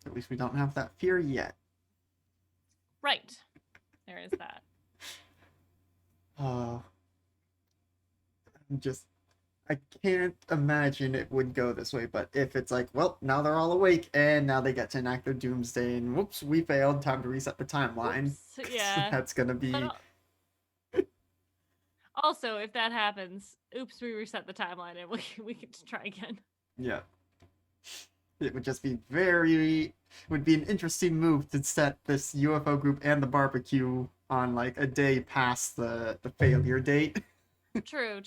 At least we don't have that fear yet. Right. There is that. I'm just I can't imagine it would go this way, but if it's like, well, now they're all awake and now they get to enact their doomsday and whoops, we failed, time to reset the timeline. Oops. Yeah. That's gonna be Also, if that happens, oops, we reset the timeline and we can try again. yeah. It would just be would be an interesting move to set this UFO group and the barbecue on like a day past the failure date. True.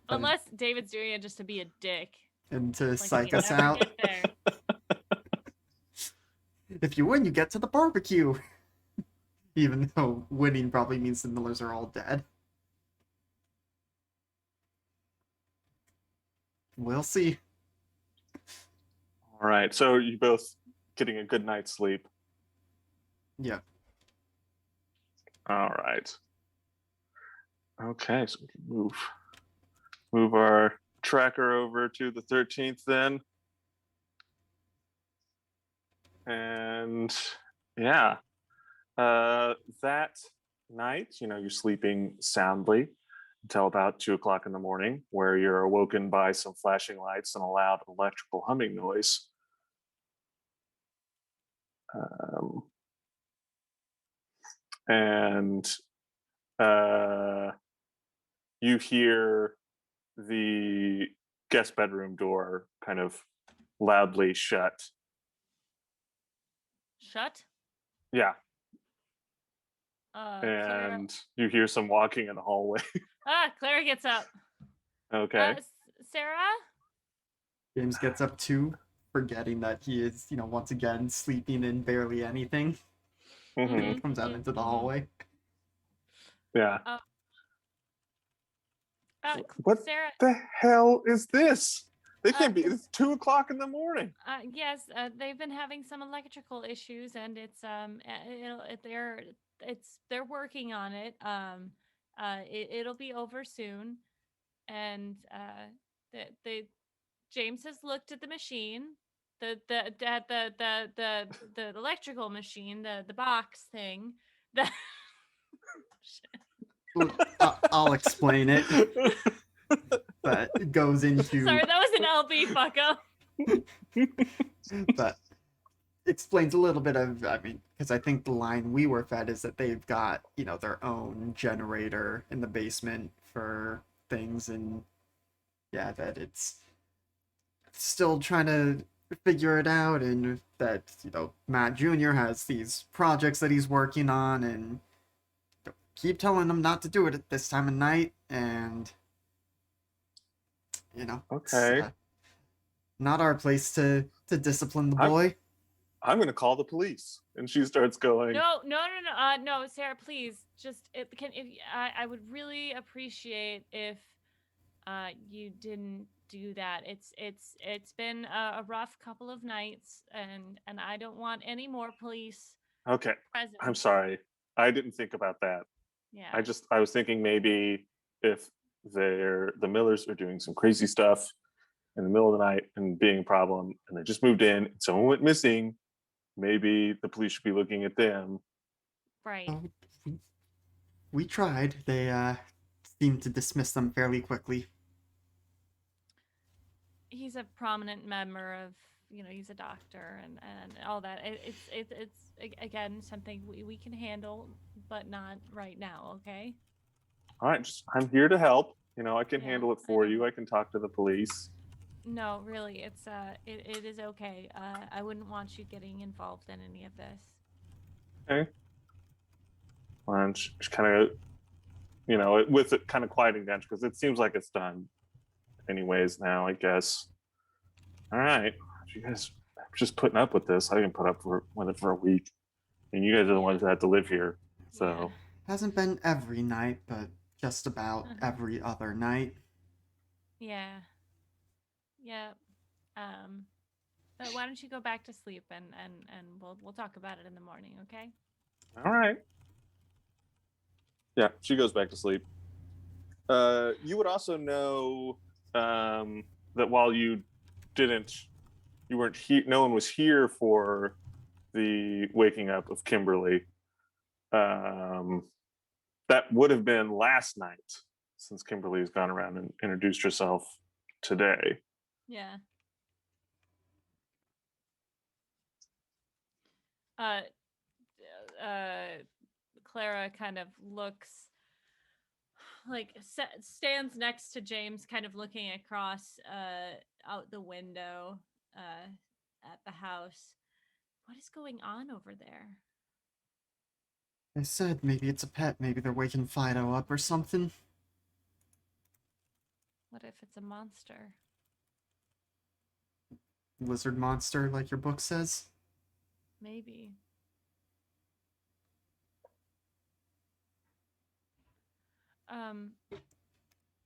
Unless David's doing it just to be a dick. And to Like psych we us never out. get there. If you win, you get to the barbecue. Even though winning probably means the Millers are all dead. We'll see. All right. So you both getting a good night's sleep. Yeah. All right. Okay, so we can move our tracker over to the 13th then. And yeah, that night, you're sleeping soundly until about 2 o'clock in the morning, where you're awoken by some flashing lights and a loud electrical humming noise. And you hear the guest bedroom door kind of loudly shut. Shut? Yeah. Clara. And you hear some walking in the hallway. Clara gets up. Okay. Sarah? James gets up too, forgetting that he is, once again sleeping in barely anything. Mm-hmm. He comes out into the hallway. Yeah. What Sarah. the hell is this? They can't be. Uh, It's 2 o'clock in the morning. Yes, they've been having some electrical issues, and it's they're working on it. It'll be over soon, and the James has looked at the machine, the electrical machine, the box thing. The I'll explain it. But it goes into Sorry, that was an LB fuck up. but explains a little bit of, I mean, because I think the line we were fed is that they've got, their own generator in the basement for things, and yeah, that it's still trying to figure it out, and that, Matt Jr. has these projects that he's working on, and keep telling him not to do it at this time of night, and Okay. it's, not our place to discipline the boy. I'm going to call the police. And she starts going. No, Sarah, please, just I would really appreciate if you didn't do that. It's been a rough couple of nights, and I don't want any more police. Okay, presence. I'm sorry. I didn't think about that. Yeah. I was thinking maybe if the Millers are doing some crazy stuff in the middle of the night and being a problem, and they just moved in and someone went missing, maybe the police should be looking at them. Right. Oh, we tried. They seemed to dismiss them fairly quickly. He's a prominent member of, he's a doctor and all that. It's again something we can handle, but not right now. Okay. All right, I'm here to help. I can handle it for I know. you. I can talk to the police. No, really, it is okay. I wouldn't want you getting involved in any of this. Okay. And she kind of, with it kind of quieting down, because it seems like it's done anyways now, I guess. All right. You guys are just putting up with this. I can put up with it for a week. And you guys are the ones that have to live here. So. Hasn't been every night, but just about every other night. Yeah. Yeah. But why don't you go back to sleep and we'll talk about it in the morning, okay? All right. Yeah, she goes back to sleep. You would also know that while you weren't here, no one was here for the waking up of Kimberly. That would have been last night, since Kimberly has gone around and introduced herself today. Yeah. Clara kind of looks stands next to James, kind of looking across out the window at the house. What is going on over there? I said maybe it's a pet. Maybe they're waking Fido up or something. What if it's a monster? Lizard monster, like your book says? Maybe.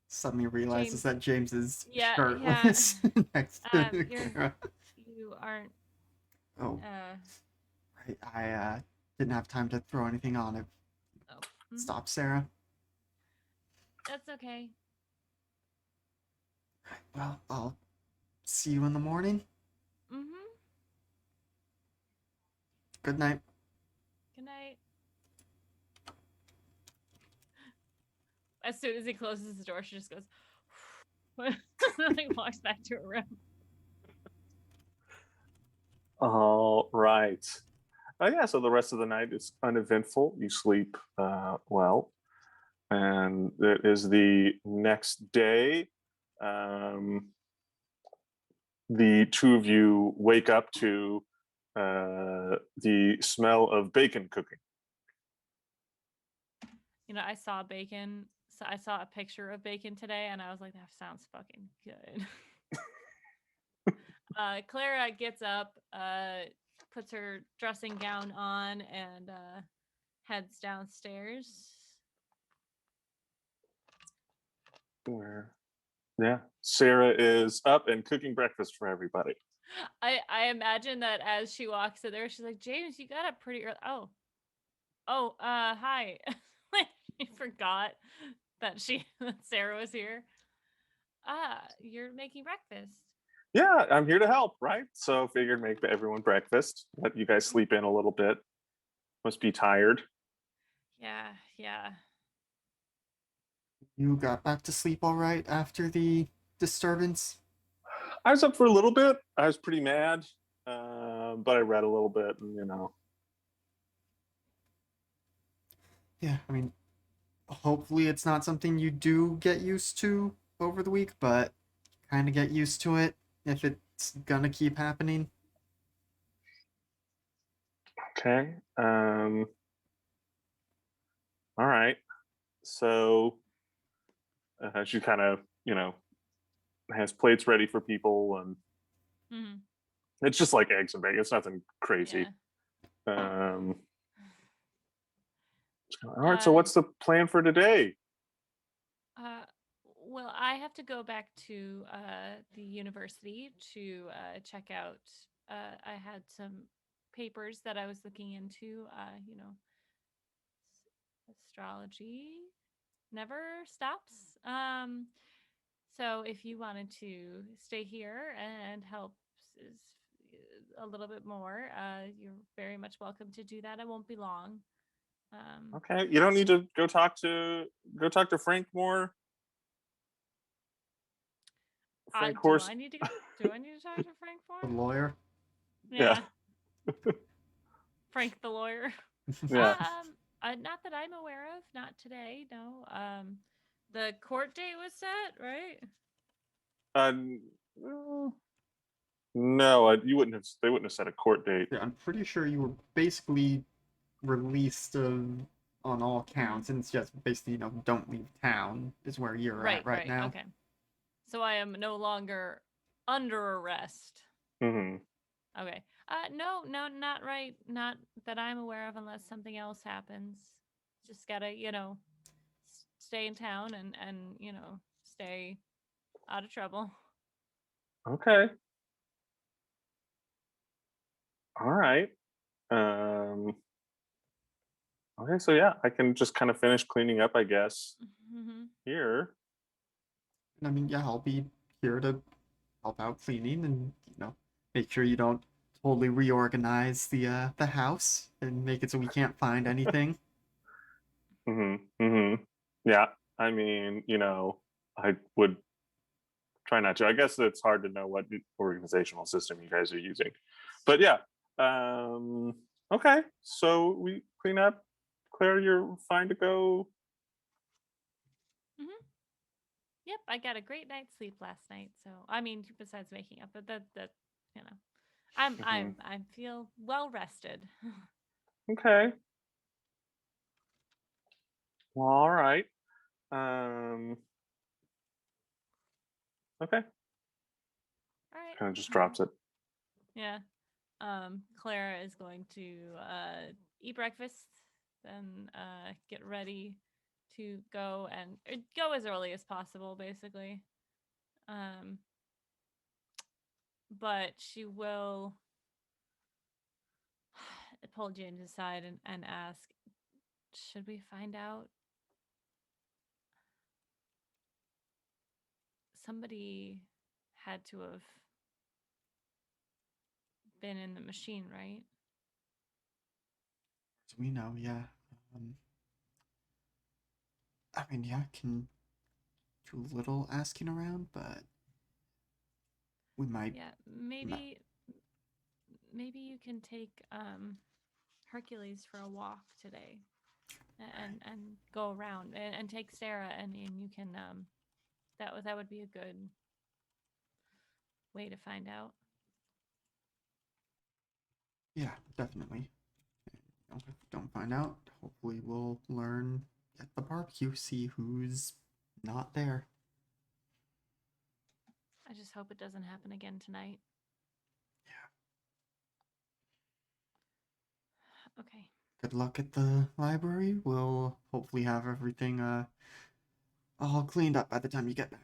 Suddenly realizes James, that James is yeah, shirtless next to Clara. You aren't. Oh. Right. I didn't have time to throw anything on it. Oh. Stop, Sarah. That's okay. Well, I'll see you in the morning. Mm-hmm. Good night. Good night. As soon as he closes the door, she just goes, walks back to her room. All right. Yeah, so the rest of the night is uneventful. You sleep well. And it is the next day. The two of you wake up to the smell of bacon cooking. I saw bacon. So I saw a picture of bacon today, and I was like, that sounds fucking good. Clara gets up, puts her dressing gown on, and heads downstairs. Where? Yeah, Sarah is up and cooking breakfast for everybody. I imagine that as she walks in there, she's like, James, you got up pretty early. Hi. Like, she forgot that that Sarah was here. You're making breakfast. Yeah, I'm here to help, right? So figured make everyone breakfast. Let you guys sleep in a little bit. Must be tired. Yeah. You got back to sleep all right after the disturbance? I was up for a little bit. I was pretty mad, but I read a little bit, and Yeah, I mean, hopefully it's not something you do get used to over the week, but kind of get used to it if it's gonna keep happening. okay. All right. So she kind of, has plates ready for people, and Hmm. it's just like eggs and bacon. It's nothing crazy. Yeah. Um, all right. So Uh, what's the plan for today? uh, well, I have to go back to the university to check out. I had some papers that I was looking into. Astrology never stops. So if you wanted to stay here and help a little bit more, you're very much welcome to do that. I won't be long. Um, Okay. You don't need to go talk to Frank more. Frank do Horse. I need to go? Do I need to talk to Frank The for? lawyer. Yeah. Yeah, Frank the lawyer. Yeah. Not that I'm aware of. Not today. No. The court date was set, right? Uh, no, you wouldn't have. They wouldn't have set a court date. Yeah, I'm pretty sure you were basically released on all Mm-hmm. counts, and it's just basically, don't leave town is where you're at right Right. now. Okay. So I am no longer under arrest. Hmm. Okay. No, not right. Not that I'm aware of, unless something else happens. Just gotta, stay in town and stay out of trouble. Okay. All right. Um, okay. So yeah, I can just kind of finish cleaning up, I guess. Mm-hmm. Here. And I mean, yeah, I'll be here to help out cleaning and make sure you don't totally reorganize the house and make it so we can't find anything. Hmm. Hmm. Yeah. I mean, I would try not to. I guess it's hard to know what organizational system you guys are using, but yeah. Um, okay. So we clean up. Claire, you're fine to go. Mm-hmm. Yep, I got a great night's sleep last night. So I mean, besides waking up, but that you know, Hmm. I feel well rested. Okay. Well, all right. Um, okay. All right. Kind of just drops it. Yeah. Clara is going to eat breakfast, then get ready to go and go as early as possible, basically. Um, but she will pull James aside and ask, should we find out? Somebody had to have been in the machine, right? So we know, yeah. Um, I mean, yeah, I can do a little asking around, but we might. Yeah, might maybe you can take Hercules for a walk today and go around and take Sarah and you can that would be a good way to find out. yeah, definitely. If we don't find out, hopefully we'll learn at the barbecue, see who's not there. I just hope it doesn't happen again tonight. Okay. Good luck at the library. We'll hopefully have everything all cleaned up by the time you get back.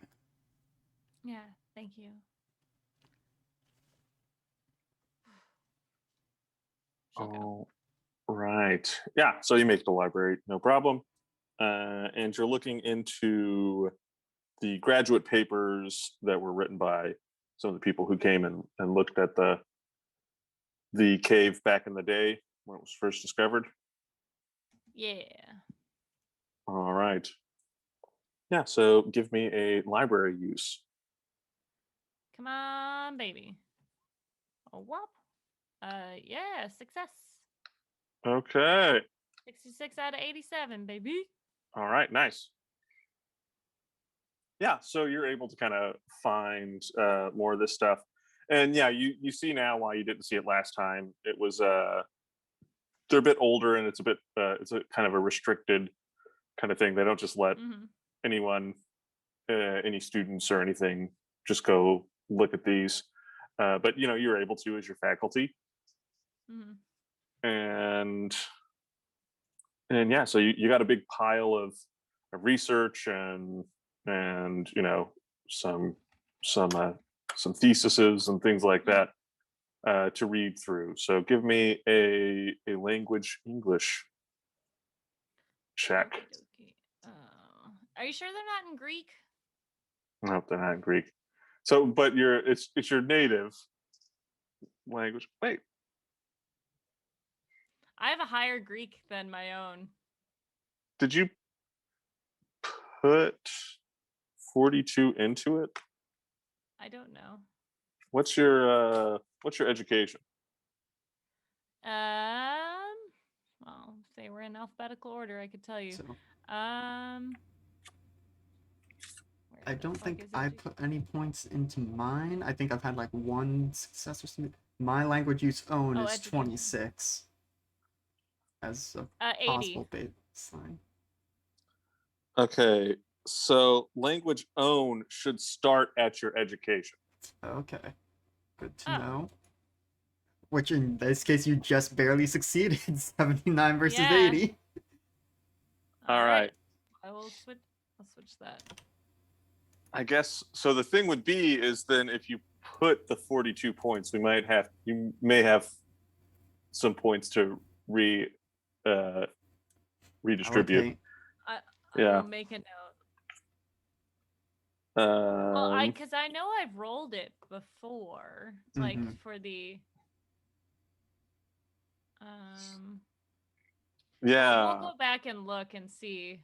Yeah, thank you. She'll go. Oh, right. Yeah. So you make the library, no problem. And you're looking into the graduate papers that were written by some of the people who came and looked at the cave back in the day when it was first discovered. Yeah. All right. Yeah. So give me a library use. Come on, baby. Oh, whoop. Yeah, success. Okay. 66 out of 87, baby. All right. Nice. Yeah, so you're able to kind of find more of this stuff, and yeah, you see now why you didn't see it last time. It was they're a bit older, and it's a bit it's a kind of a restricted kind of thing. They don't just let Mm-hmm. anyone, any students or anything, just go look at these. But you're able to as your faculty, Mm-hmm. and yeah, so you got a big pile of research and some some uh, some theses and things like that to read through. So give me a language English check. Okey-dokey. Are you sure they're not in Greek? No, they're not in Greek. So, but it's your native language. Wait, I have a higher Greek than my own. did you put 42 into it? I don't know. What's your education? Well, if they were in alphabetical order, I could tell you. So Where I the don't fuck think is I it? put any points into mine. I think I've had like one success or something. My language use own is Education. 26 as a 80. possible baseline. Okay, so language own should start at your education. Okay, good to Oh. know. Which in this case, you just barely succeeded. 79 versus Yeah. 80. All right. I will switch. I'll switch that. I guess so. The thing would be is then if you put the 42 points, you may have some points to redistribute. Okay. I Yeah. will make a note. Well, Um, because I know I've rolled it before, like Mhm. for the yeah. We'll go back and look and see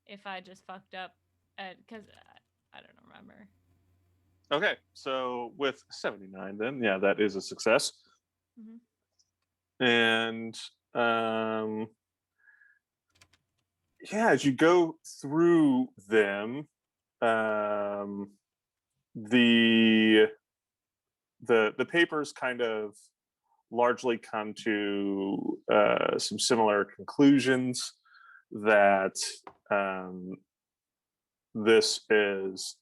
if I just fucked up because I don't remember. Okay. So with 79, then yeah, that is a success. Mm-hmm. And yeah, as you go through them, um, the the papers kind of largely come to some similar conclusions that this is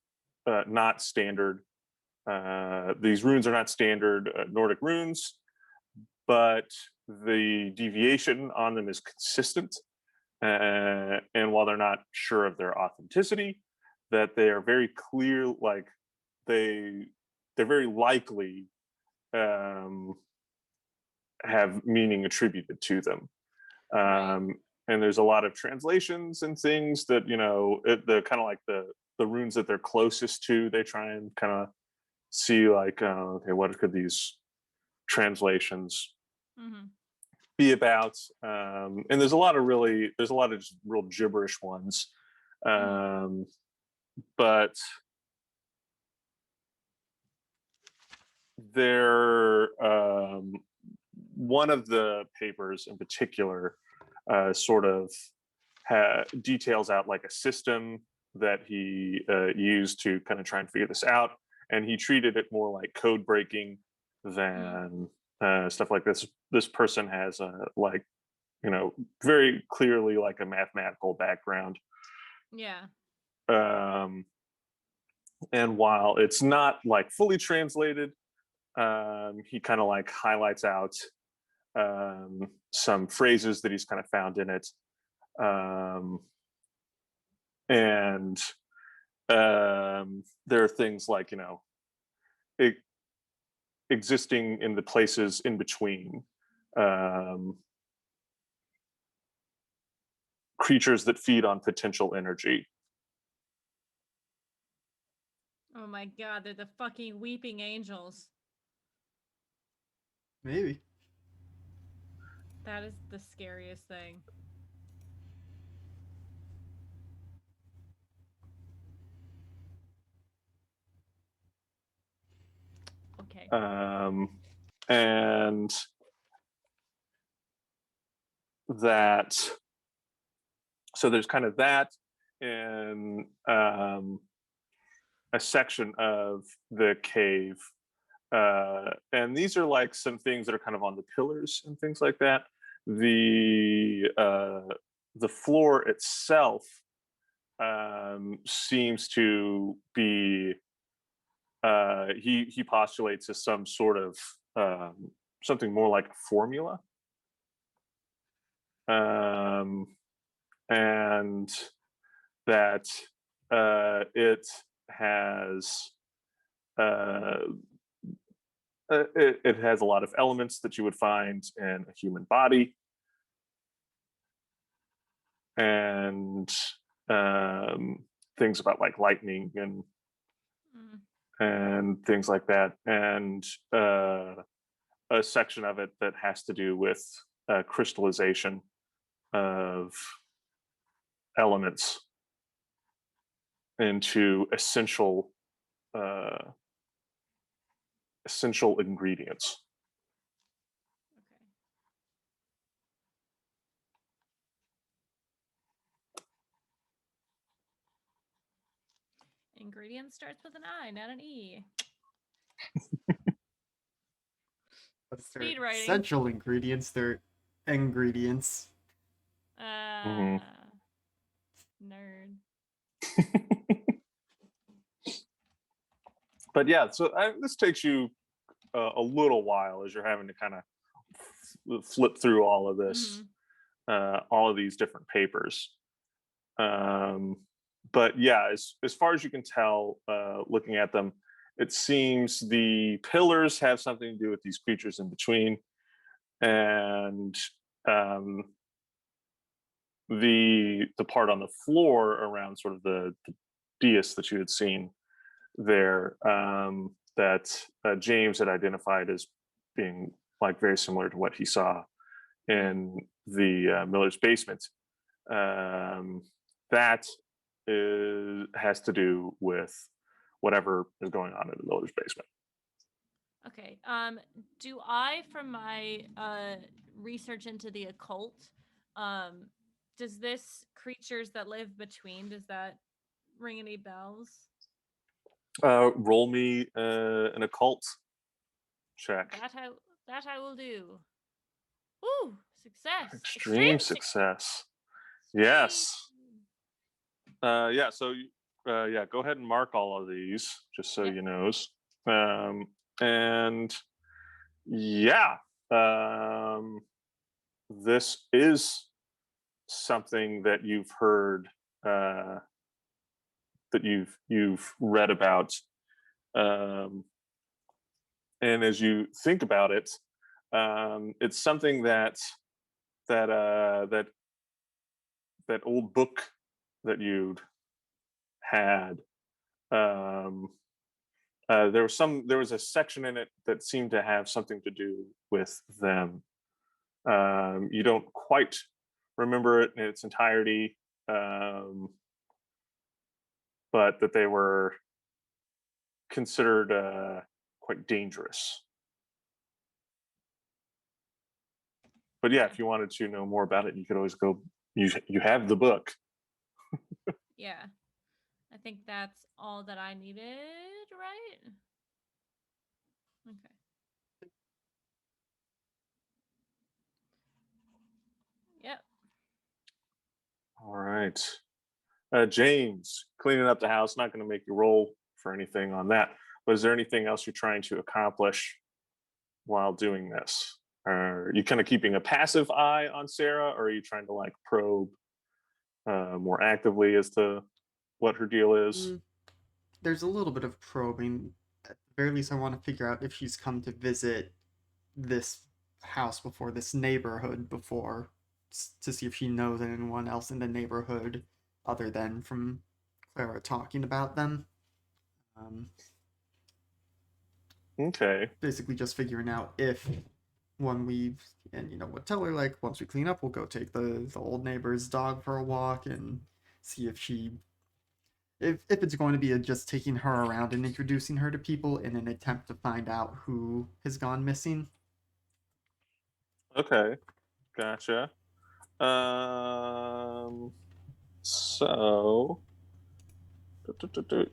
not standard. These runes are not standard Nordic runes, but the deviation on them is consistent. And while they're not sure of their authenticity, that they are very clear, like they're very likely have meaning attributed to them. Right. And there's a lot of translations and things that the kind of like the runes that they're closest to. They try and kind of see like, okay, what could these translations Mm-hmm. be about? And there's a lot of just real gibberish ones, but there one of the papers in particular sort of details out like a system that he used to kind of try and figure this out, and he treated it more like code breaking than stuff like this. This person has like very clearly like a mathematical background. Yeah. And while it's not like fully translated, he kind of like highlights out some phrases that he's kind of found in it. and there are things like, existing in the places in between, creatures that feed on potential energy. Oh my god, they're the fucking weeping angels. Maybe. That is the scariest thing. Okay. And that, so there's kind of that in a section of the cave. And these are like some things that are kind of on the pillars and things like that. The floor itself seems to be, he postulates as some sort of something more like a formula, and that it has it has a lot of elements that you would find in a human body, and things about like lightning and things like that, and a section of it that has to do with crystallization of elements into essential ingredients. Okay. Ingredient starts with an I, not an E. Speed writing. Essential ingredients. They're ingredients. Nerd. But yeah, so this takes you a little while as you're having to kind of flip through all of this, all of these different papers. But yeah, as far as you can tell, looking at them, it seems the pillars have something to do with these creatures in between, and the part on the floor around sort of the dais that you had seen there, that James had identified as being like very similar to what he saw in the Miller's basement. That has to do with whatever is going on in the Miller's basement. Okay. Do I, from my research into the occult, does this creatures that live between, does that ring any bells? Roll me an occult check. That I will do. Ooh, success! Extreme success. Yes. Yeah. So, yeah. Go ahead and mark all of these, just so you knows. And yeah, this is something that you've heard, that you've read about, and as you think about it, it's something that old book that you'd had. There was a section in it that seemed to have something to do with them. You don't quite remember it in its entirety, but that they were considered quite dangerous. But yeah, if you wanted to know more about it, you could always go. You have the book. Yeah, I think that's all that I needed, right? Okay. Yep. All right. James, cleaning up the house, not going to make you roll for anything on that. But is there anything else you're trying to accomplish while doing this? Are you kind of keeping a passive eye on Sarah, or are you trying to like probe more actively as to what her deal is? There's a little bit of probing. At the very least, I want to figure out if she's come to visit this house before, this neighborhood before, to see if she knows anyone else in the neighborhood other than from Clara talking about them. Okay. Basically, just figuring out if when we we'll tell her like once we clean up, we'll go take the old neighbor's dog for a walk and see if she if it's going to be just taking her around and introducing her to people in an attempt to find out who has gone missing. Okay. Gotcha. So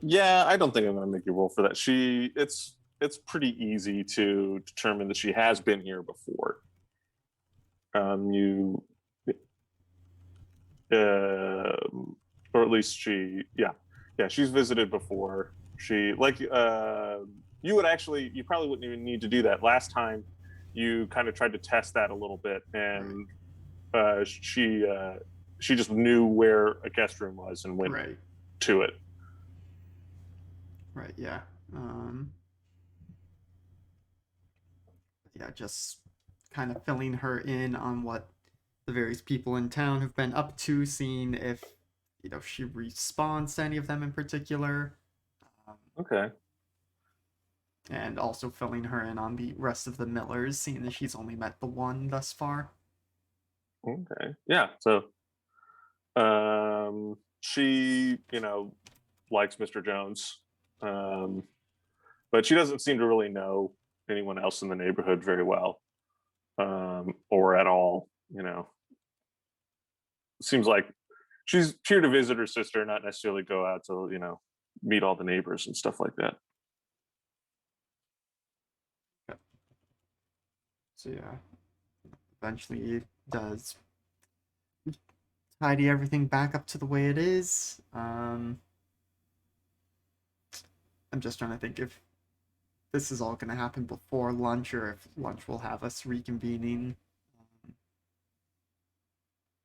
yeah, I don't think I'm gonna make you roll for that. It's pretty easy to determine that she has been here before. Or at least she's visited before. You probably wouldn't even need to do that. Last time you kind of tried to test that a little bit, and she just knew where a guest room was and went to it. Right, yeah. Just kind of filling her in on what the various people in town have been up to, seeing if she responds to any of them in particular. Okay. And also filling her in on the rest of the Millers, seeing that she's only met the one thus far. Okay. Yeah. So, she, likes Mr. Jones, but she doesn't seem to really know anyone else in the neighborhood very well, or at all. Seems like she's here to visit her sister, not necessarily go out to, meet all the neighbors and stuff like that. So yeah, eventually does tidy everything back up to the way it is. I'm just trying to think if this is all going to happen before lunch or if lunch will have us reconvening.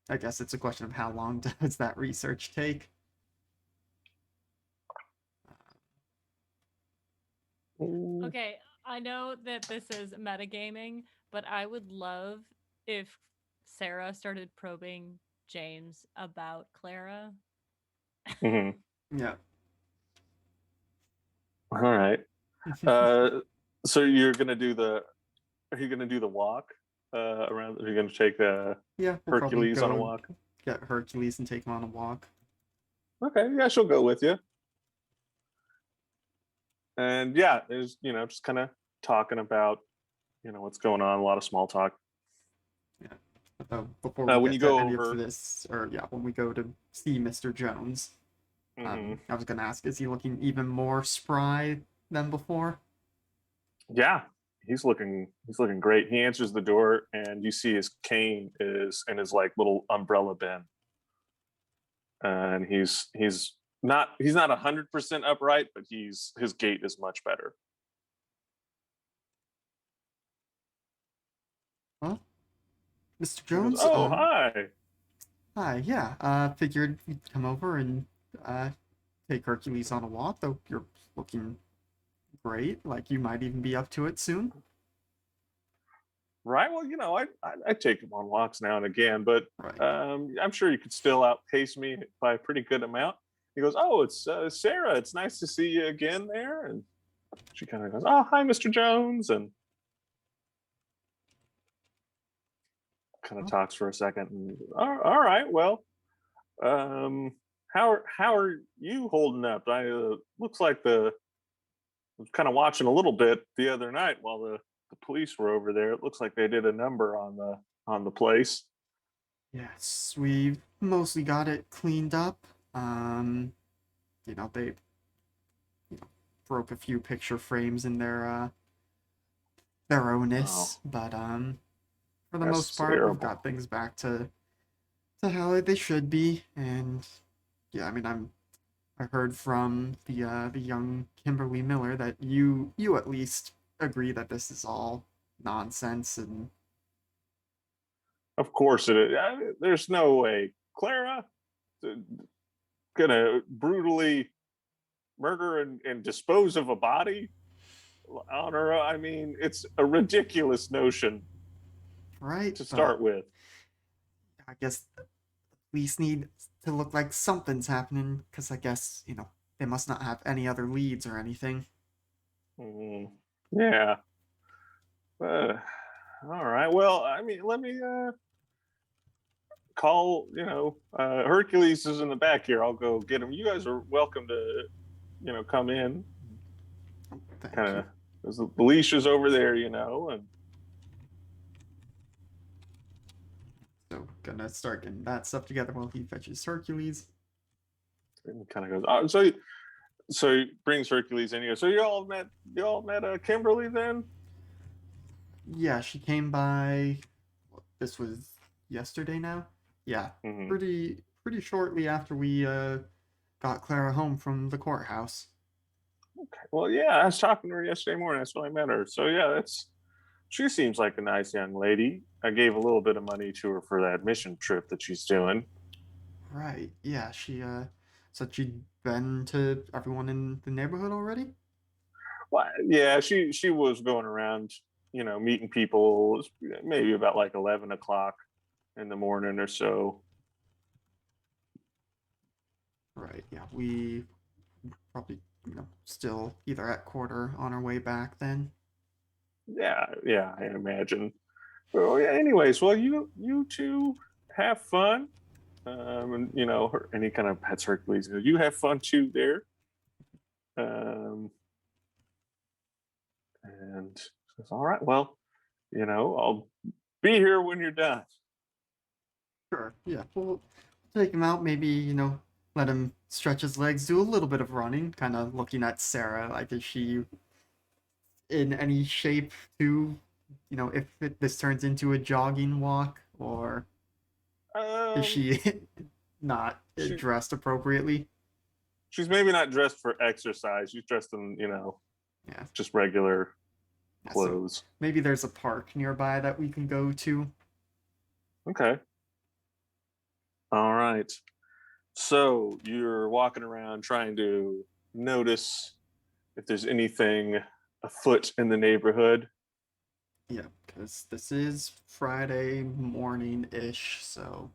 I guess it's a question of how long does that research take? Okay, I know that this is metagaming, but I would love if Sarah started probing James about Clara. Mm-hmm. Yeah. All right. So you're gonna do the? Are you gonna do the walk around? Are you gonna take we'll Hercules on a walk? Get Hercules and take him on a walk. Okay, yeah, she'll go with you. And yeah, there's just kind of talking about what's going on. A lot of small talk. Yeah. Before we when get you to go any over, of this, or when we go to see Mr. Jones, I was gonna ask, is he looking even more spry than before? Yeah, he's looking great. He answers the door, and you see his cane is in his like little umbrella bin, and he's not 100% upright, but his gait is much better. Well, Mr. He goes, Jones. "Oh, hi." Hi. Yeah. Figured you'd come over and take Hercules on a walk. Though you're looking great. Like you might even be up to it soon. Right. Well, I take him on walks now and again, but I'm sure you could still outpace me by a pretty good amount. He goes, "Oh, it's Sarah. It's nice to see you again there." And she kind of goes, "Oh, hi, Mr. Jones," and kind of talks for a second. And all right, well, how are you holding up? Looks like I was kind of watching a little bit the other night while the police were over there. It looks like they did a number on the place. Yes, we mostly got it cleaned up. They broke a few picture frames in their thoroughness, but for the most part, we've got things back to how they should be. And yeah, I mean, I heard from the young Kimberly Miller that you at least agree that this is all nonsense. And of course it is. There's no way, Clara. gonna brutally murder and dispose of a body on her own. I mean, it's a ridiculous notion right? to But start with. I guess police need to look like something's happening, because I guess, they must not have any other leads or anything. Mm, yeah. Uh, all right. Well, I mean, let me call. Hercules is in the back here. I'll go get him. You guys are welcome to, come in. Thank Kind you. of. There's the leashes over there, and So, gonna start getting that stuff together while he fetches Hercules. kind of goes. So he brings Hercules in here. So you all met Kimberly then? Yeah, she came by. This was yesterday now. Yeah, Mm-hmm. pretty shortly after we got Clara home from the courthouse. Okay. Well, yeah, I was talking to her yesterday morning. That's when I met her. So yeah, she seems like a nice young lady. I gave a little bit of money to her for that mission trip that she's doing. Right. Yeah, she said she'd been to everyone in the neighborhood already. Well, yeah, she was going around, meeting people. It was maybe about like 11 o'clock in the morning or so. Right. Yeah, we probably still either at quarter on our way back then. Yeah, I imagine. Well, yeah. Anyways, well, you two have fun. And and he kind of pets Hercules. He goes, you have fun too there. And says, all right, well, I'll be here when you're done. Sure. Yeah, we'll take him out. Maybe let him stretch his legs, do a little bit of running. Kind of looking at Sarah, like is she in any shape to, if this turns into a jogging walk, or is Um, she not she dressed appropriately? she's maybe not dressed for exercise. She's dressed in Yeah. just regular Yeah, so clothes. maybe there's a park nearby that we can go to. Okay. All right. So you're walking around trying to notice if there's anything afoot in the neighborhood. Yeah, because this is Friday morning-ish, so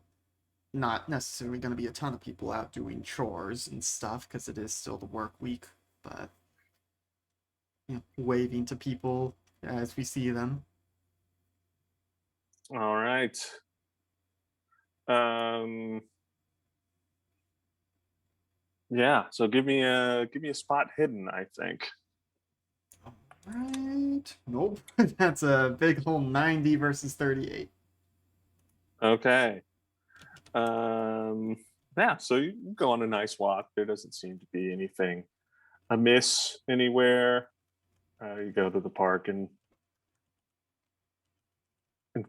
not necessarily going to be a ton of people out doing chores and stuff, because it is still the work week, but waving to people as we see them. All right. Um, yeah. So give me a spot hidden. I think. Right. Nope. That's a big whole 90 versus 38. Okay. Um, yeah. So you go on a nice walk. There doesn't seem to be anything amiss anywhere. You go to the park and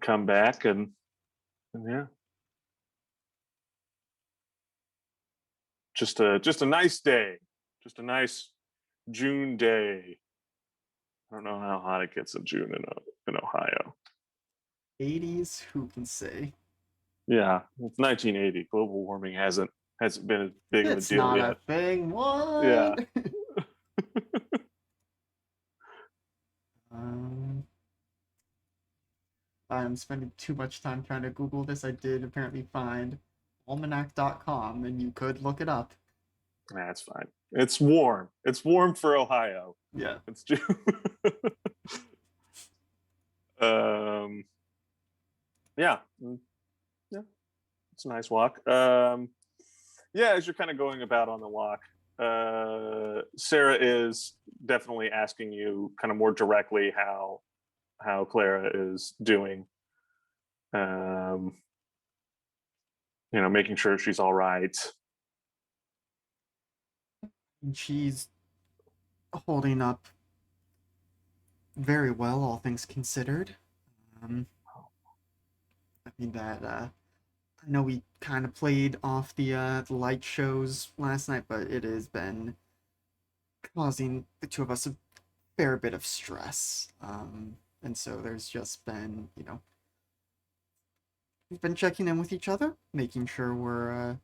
come back and yeah, just a nice day, just a nice June day. I don't know how hot it gets in June in Ohio. 80s, who can say? Yeah, it's 1980. Global warming hasn't been as big of a It's deal not a yet. thing. Yeah. What? um, I'm spending too much time trying to Google this. I did apparently find almanac.com, and you could look it up. That's fine. It's warm. It's warm for Ohio. Yeah. It's June. um, yeah, yeah, it's a nice walk. Yeah, as you're kind of going about on the walk, Sarah is definitely asking you kind of more directly how Clara is doing. Making sure she's all right. And she's holding up very well, all things considered. Um, I mean that I know we kind of played off the light shows last night, but it has been causing the two of us a fair bit of stress. And so there's just been, we've been checking in with each other, making sure we're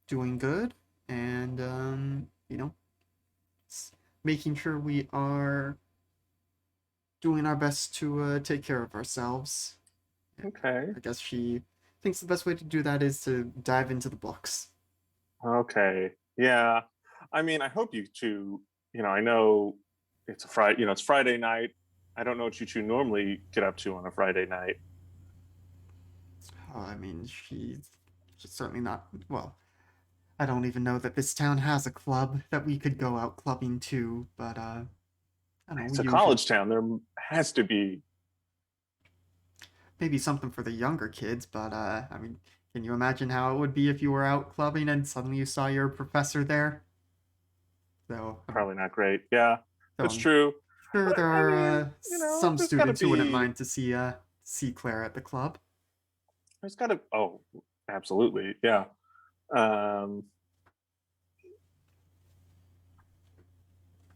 doing good. and making sure we are doing our best to take care of ourselves. Okay. I guess she thinks the best way to do that is to dive into the books. Okay. Yeah. I mean, I hope you two, I know it's a Friday, it's Friday night. I don't know what you two normally get up to on a Friday night. I mean, she's certainly not. Well, I don't even know that this town has a club that we could go out clubbing to, but I don't know. It's We a usually college town. There has to be. maybe something for the younger kids, but I mean, can you imagine how it would be if you were out clubbing and suddenly you saw your professor there? So, Probably not great. Yeah, so that's I'm true. sure But there I are mean, some there's got to students who wouldn't be. mind to see Claire at the club. There's got to. Oh, absolutely. Yeah. Um,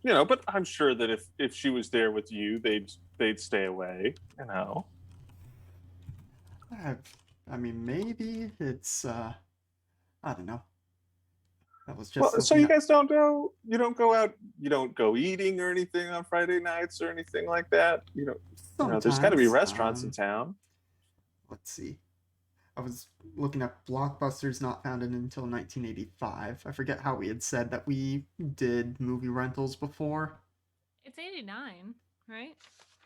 but I'm sure that if she was there with you, they'd stay away. I, I mean, maybe it's I don't know. That was just Well, so something you that guys don't go. You don't go out. You don't go eating or anything on Friday nights or anything like that. There's got to be sometimes. restaurants in town. Let's see. I was looking at blockbusters not founded until 1985. I forget how we had said that we did movie rentals before. It's 89, right?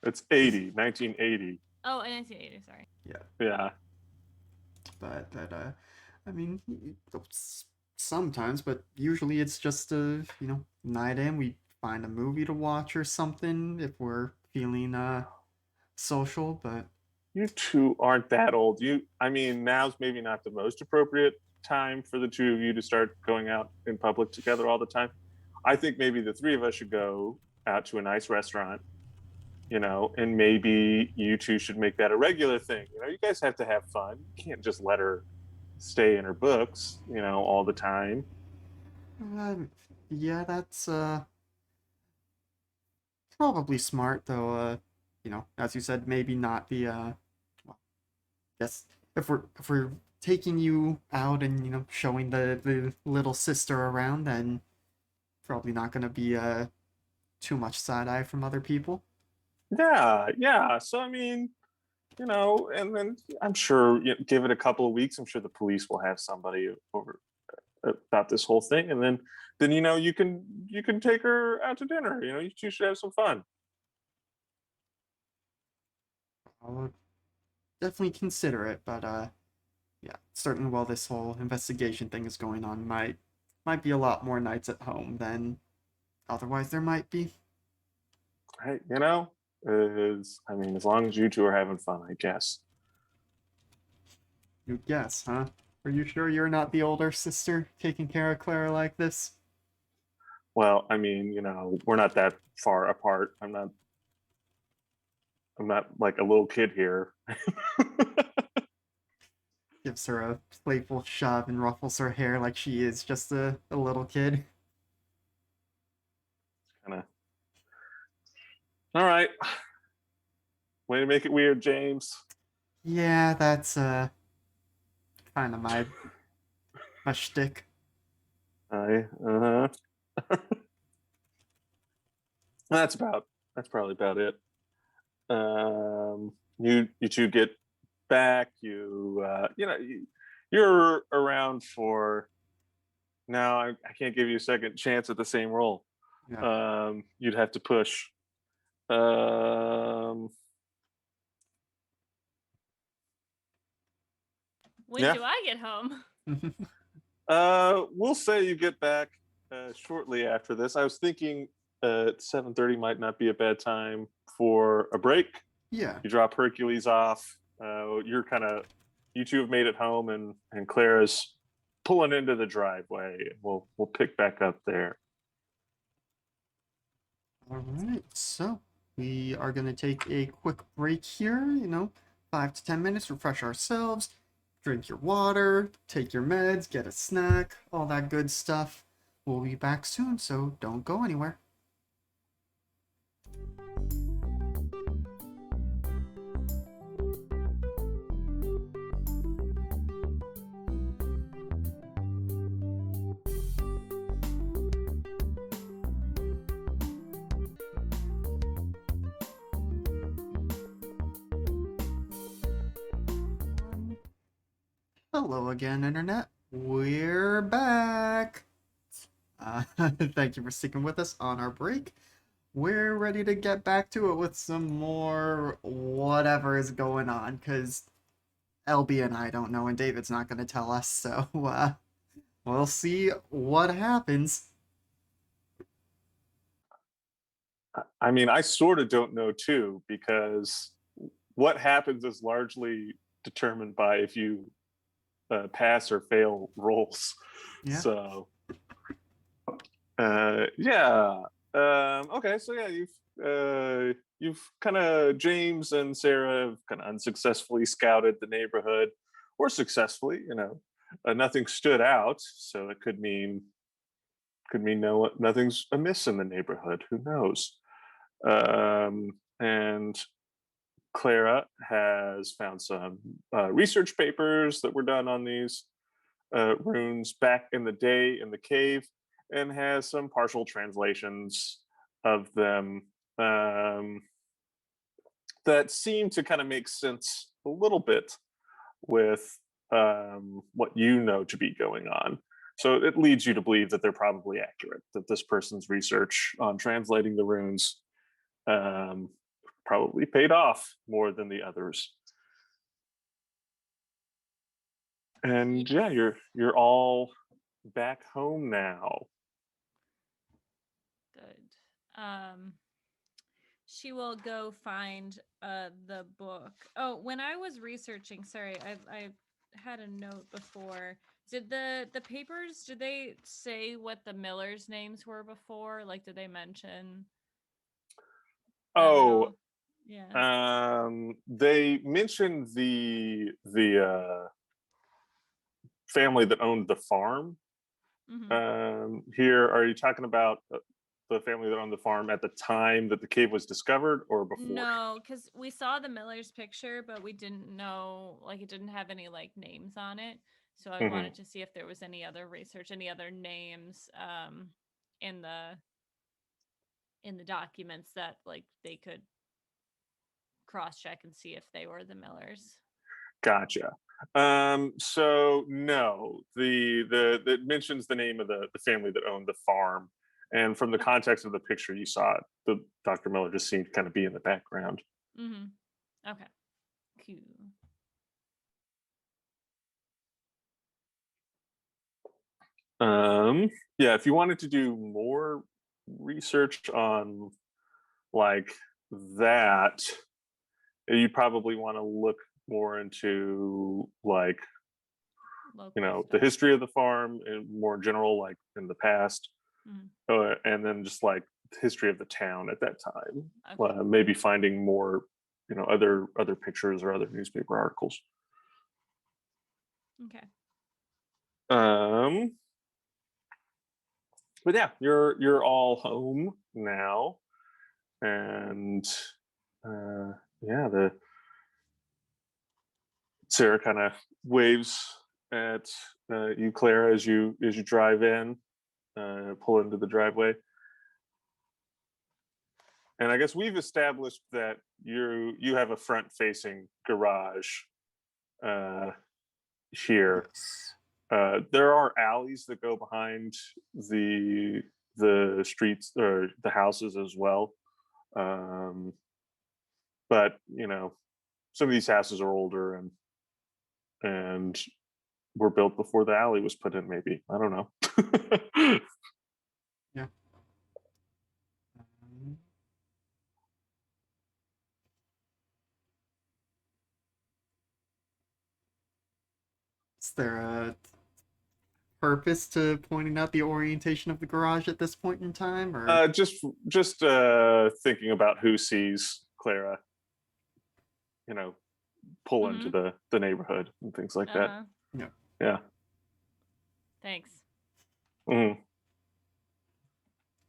It's 1980. Oh, 1980. Sorry. Yeah, Yeah. but I mean, sometimes, but usually it's just a night in. We find a movie to watch or something if we're feeling social. But You two aren't that old. I mean, now's maybe not the most appropriate time for the two of you to start going out in public together all the time. I think maybe the three of us should go out to a nice restaurant, and maybe you two should make that a regular thing. You guys have to have fun. You can't just let her stay in her books, all the time. um, yeah, that's probably smart though. As you said, maybe not the well, yes. If we're taking you out and showing the little sister around, then probably not going to be too much side eye from other people. Yeah, yeah. So I mean, and then I'm sure give it a couple of weeks. I'm sure the police will have somebody over about this whole thing, and then you can take her out to dinner. You two should have some fun. I'll definitely consider it, but yeah, certainly while this whole investigation thing is going on, might be a lot more nights at home than otherwise there might be. Right? I mean, as long as you two are having fun, I guess. You guess, huh? Are you sure you're not the older sister taking care of Clara like this? Well, I mean, we're not that far apart. I'm not like a little kid here. Gives her a playful shove and ruffles her hair like she is just a little kid. Kind of. All right. Way to make it weird, James. Yeah, that's kind of my shtick. Uh-huh. That's probably about it. You two get back. You're around for now. I can't give you a second chance at the same role. Yeah. You'd have to push. When Yeah. do I get home? We'll say you get back shortly after this. I was thinking 7:30 might not be a bad time for a break. Yeah. You drop Hercules off. You two have made it home, and Clara's pulling into the driveway. We'll pick back up there. All right. So we are gonna take a quick break here. 5 to 10 minutes, refresh ourselves, drink your water, take your meds, get a snack, all that good stuff. We'll be back soon, so don't go anywhere. Hello again, Internet. We're back. Thank you for sticking with us on our break. We're ready to get back to it with some more whatever is going on, because LB and I don't know, and David's not going to tell us, so we'll see what happens. I mean, I sort of don't know too, because what happens is largely determined by if you pass or fail rolls. Yeah. So, yeah. Okay, so yeah, you've kind of James and Sarah have kind of unsuccessfully scouted the neighborhood, or successfully. Nothing stood out, so it could mean no nothing's amiss in the neighborhood. Who knows? And Clara has found some research papers that were done on these runes back in the day in the cave, and has some partial translations of them that seem to kind of make sense a little bit with what you know to be going on. So it leads you to believe that they're probably accurate, that this person's research on translating the runes probably paid off more than the others. And yeah, you're all back home now. Good. She will go find the book. Oh, when I was researching, sorry, I had a note before. Did the papers, did they say what the Millers' names were before? Like, did they mention that at Oh, all? Yeah. they mentioned the family that owned the farm. Here, are you talking about the family that owned the farm at the time that the cave was discovered, or before? No, because we saw the Miller's picture, but we didn't know, like, it didn't have any like names on it. So I wanted to see if there was any other research, any other names in the documents that like they could cross check and see if they were the Millers. Gotcha. So no, the it mentions the name of the family that owned the farm, and from the context of the picture you saw, the Dr. Miller just seemed to kind of be in the background. Okay. Cool. Yeah, if you wanted to do more research on like that, you probably want to look more into like the history of the farm and more general, like in the past, and then just like the history of the town at that time. Okay. Maybe finding more other pictures or other newspaper articles. Okay. But yeah, you're all home now, and yeah, the Sarah kind of waves at you, Clara, as you drive in, pull into the driveway. And I guess we've established that you have a front-facing garage here. Yes. There are alleys that go behind the streets or the houses as well. But some of these houses are older and were built before the alley was put in. Maybe, I don't know. Yeah. Is there a purpose to pointing out the orientation of the garage at this point in time, or just thinking about who sees Clara, pull into the neighborhood and things like that. Yeah. Thanks.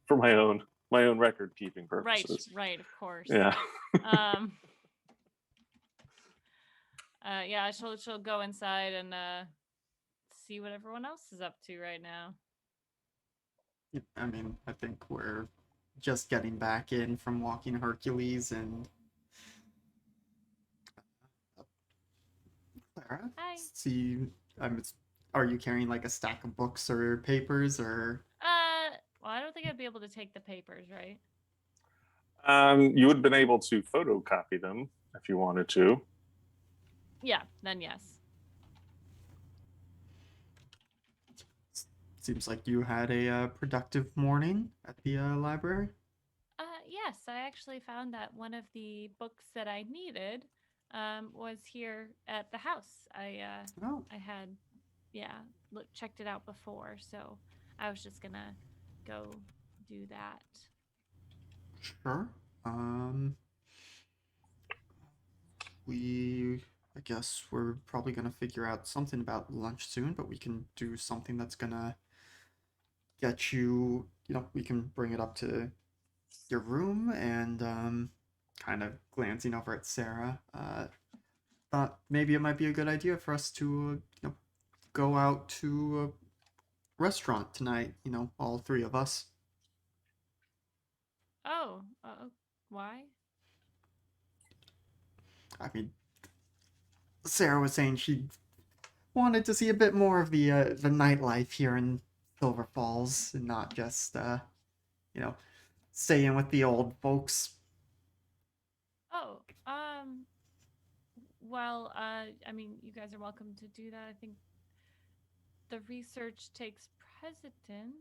For my own record keeping purposes. Right, of course. Yeah. Yeah, she'll go inside and see what everyone else is up to right now. I mean, I think we're just getting back in from walking Hercules, and Clara, Hi. see, Are you carrying like a stack of books or papers or? Well, I don't think I'd be able to take the papers, right? You would have been able to photocopy them if you wanted to. Yeah, then yes. Seems like you had a productive morning at the library. Yes, I actually found that one of the books that I needed was here at the house. Oh, I had, yeah, checked it out before, so I was just gonna go do that. sure. Um, I guess we're probably gonna figure out something about lunch soon, but we can do something that's gonna get you, we can bring it up to your room and kind of glancing over at Sarah. Thought maybe it might be a good idea for us to, go out to a restaurant tonight. All three of us. Oh, why? I mean, Sarah was saying she wanted to see a bit more of the nightlife here in Silver Falls and not just you know staying with the old folks. Oh, well, I mean, you guys are welcome to do that. I think the research takes precedent.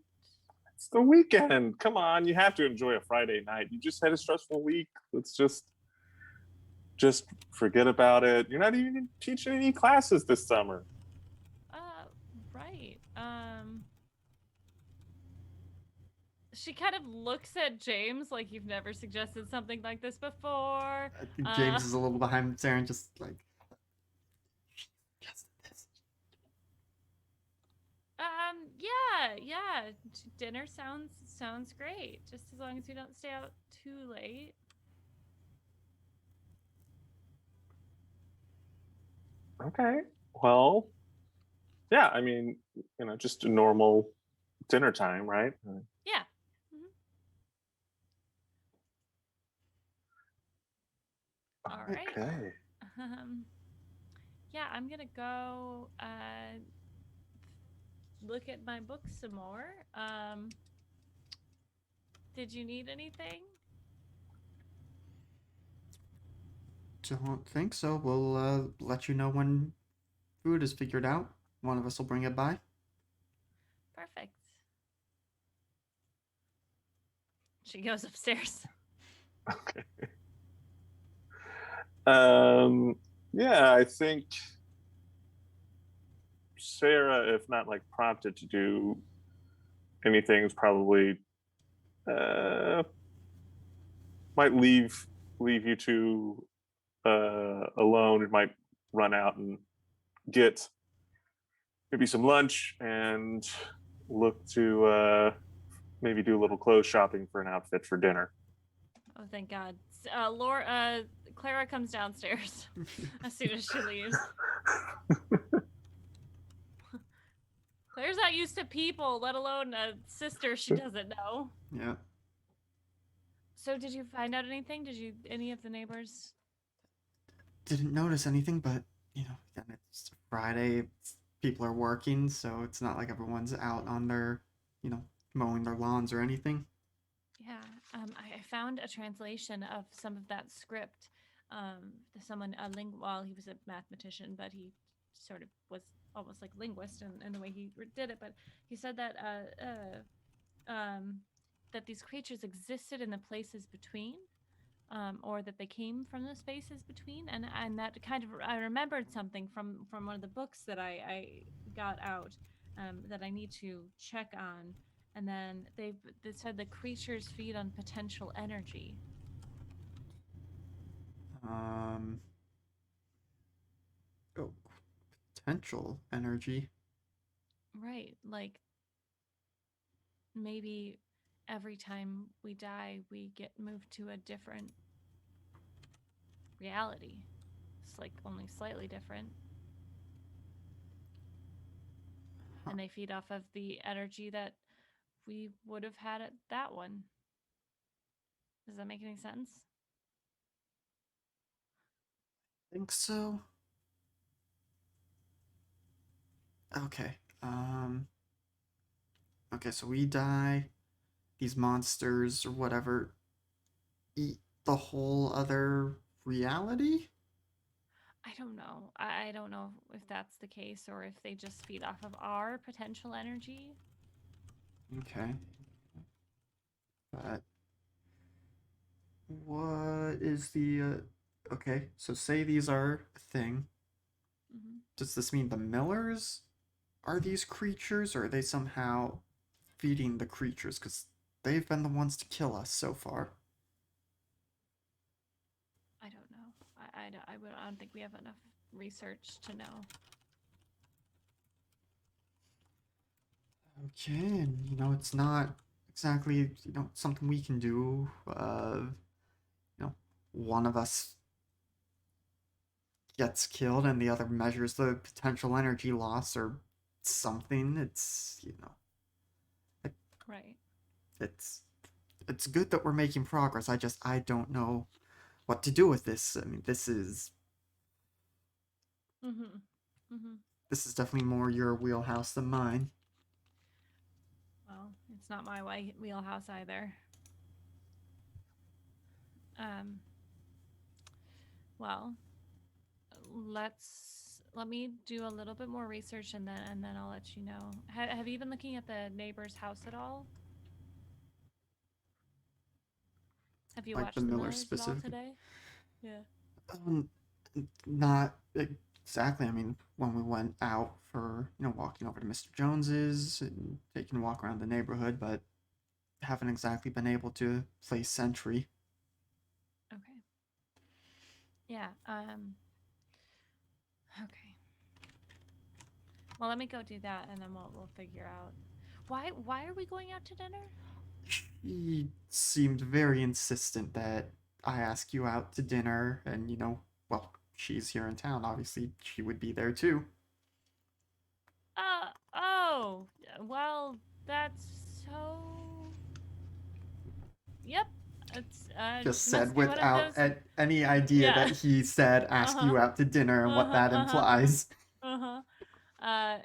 It's the weekend. Come on, you have to enjoy a Friday night. You just had a stressful week. Let's just forget about it. You're not even teaching any classes this summer. Right. She kind of looks at James like you've never suggested something like this before. I think Uh, James is a little behind Sarah and just like, just this. yeah. Dinner sounds great. Just as long as we don't stay out too late. Okay. Well, yeah, I mean, just a normal dinner time, right? Yeah. Mhm. All right. Okay. Um, yeah, I'm gonna go look at my books some more. Did you need anything? Don't think so. We'll let you know when food is figured out. One of us will bring it by. Perfect. She goes upstairs. Okay. Um, yeah, I think Sarah, if not like prompted to do anything, is probably uh, might leave you two alone. It might run out and get maybe some lunch and look to maybe do a little clothes shopping for an outfit for dinner. Oh, thank God. Clara comes downstairs as soon as she leaves. Claire's not used to people, let alone a sister she doesn't know. Yeah. So, did you find out anything? Any of the neighbors? Didn't notice anything, but again, it's Friday. People are working, so it's not like everyone's out on their, mowing their lawns or anything. Yeah, I found a translation of some of that script. Someone, well, he was a mathematician, but he sort of was almost like linguist in the way he did it. But he said that that these creatures existed in the places between, or that they came from the spaces between, and that kind of I remembered something from one of the books that I got out that I need to check on. And then they said the creatures feed on potential energy. Um, oh, potential energy. Right, like maybe every time we die, we get moved to a different reality. It's like only slightly different. Huh. And they feed off of the energy that we would have had at that one. Does that make any sense? Think so. Okay. Okay, so we die. These monsters or whatever eat the whole other reality? I don't know. I don't know if that's the case or if they just feed off of our potential energy. Okay. But what is the okay, so say these are a thing. Hmm. Does this mean the Millers are these creatures, or are they somehow feeding the creatures? Because they've been the ones to kill us so far. I don't know. I don't think we have enough research to know. Okay, and it's not exactly something we can do. One of us gets killed and the other measures the potential energy loss or something. It, Right. it's it's good that we're making progress. I don't know what to do with this. I mean, Mm-hmm. Mm-hmm. this is definitely more your wheelhouse than mine. Well, it's not my wheelhouse either. Um. Well, let me do a little bit more research and then I'll let you know. Have you been looking at the neighbor's house at all? Have you Like the watched The Miller Millers at all specifically. today? Yeah. Um, not exactly. I mean, when we went out for walking over to Mr. Jones's and taking a walk around the neighborhood, but haven't exactly been able to play sentry. Okay. Yeah. Okay. Well, let me go do that, and then we'll figure out why are we going out to dinner? He seemed very insistent that I ask you out to dinner, and well, she's here in town. Obviously, she would be there too. Oh, well, that's so. Yep, it's Just must said be one of without those. any idea Yeah. that he said Uh ask huh. you out to dinner and Uh what huh. that Uh huh. Uh huh. implies. Uh huh.